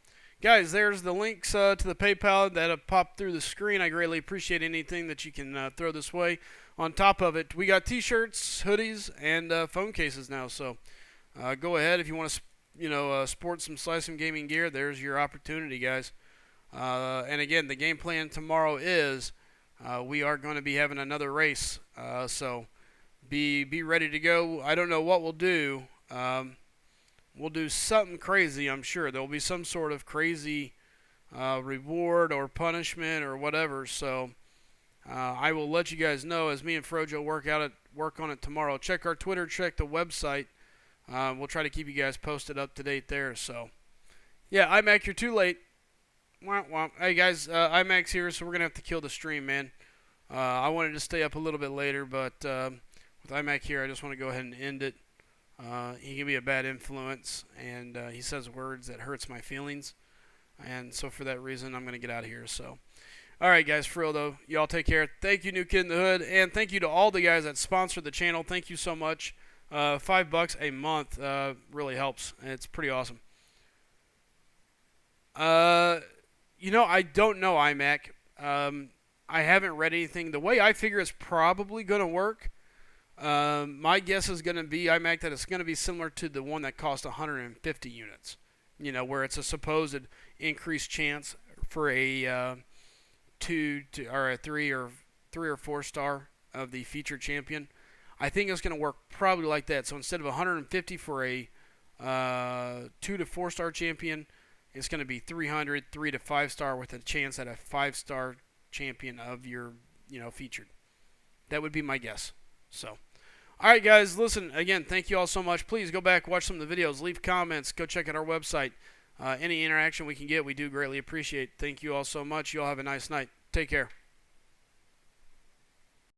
guys, there's the links to the PayPal that have popped through the screen. I greatly appreciate anything that you can throw this way. On top of it, we got T-shirts, hoodies, and phone cases now. So go ahead if you want to, sport some SlycemGaming gear. There's your opportunity, guys. And again, the game plan tomorrow is we are going to be having another race. So be ready to go. I don't know what we'll do. We'll do something crazy, I'm sure. There'll be some sort of crazy reward or punishment or whatever. So I will let you guys know as me and Frojo work on it tomorrow. Check our Twitter, check the website. We'll try to keep you guys posted up to date there. So, yeah, iMac, you're too late. Womp womp. Hey, guys, iMac's here, so we're going to have to kill the stream, man. I wanted to stay up a little bit later, but with iMac here, I just want to go ahead and end it. He can be a bad influence, and he says words that hurts my feelings. And so for that reason, I'm going to get out of here. So, all right, guys, for real, though, y'all take care. Thank you, New Kid in the Hood, and thank you to all the guys that sponsor the channel. Thank you so much. $5 a month really helps, and it's pretty awesome. I don't know iMac. I haven't read anything. The way I figure it's probably going to work, my guess is going to be iMac that it's going to be similar to the one that cost 150 units. Where it's a supposed increased chance for a 2 to or a 3 or 4 star of the featured champion. I think it's going to work probably like that. So instead of 150 for a 2 to 4 star champion, it's going to be 300, 3 to 5 star with a chance at a 5-star champion of your, featured. That would be my guess. So, all right, guys, listen, again, thank you all so much. Please go back, watch some of the videos, leave comments, go check out our website. Any interaction we can get, we do greatly appreciate. Thank you all so much. You all have a nice night. Take care.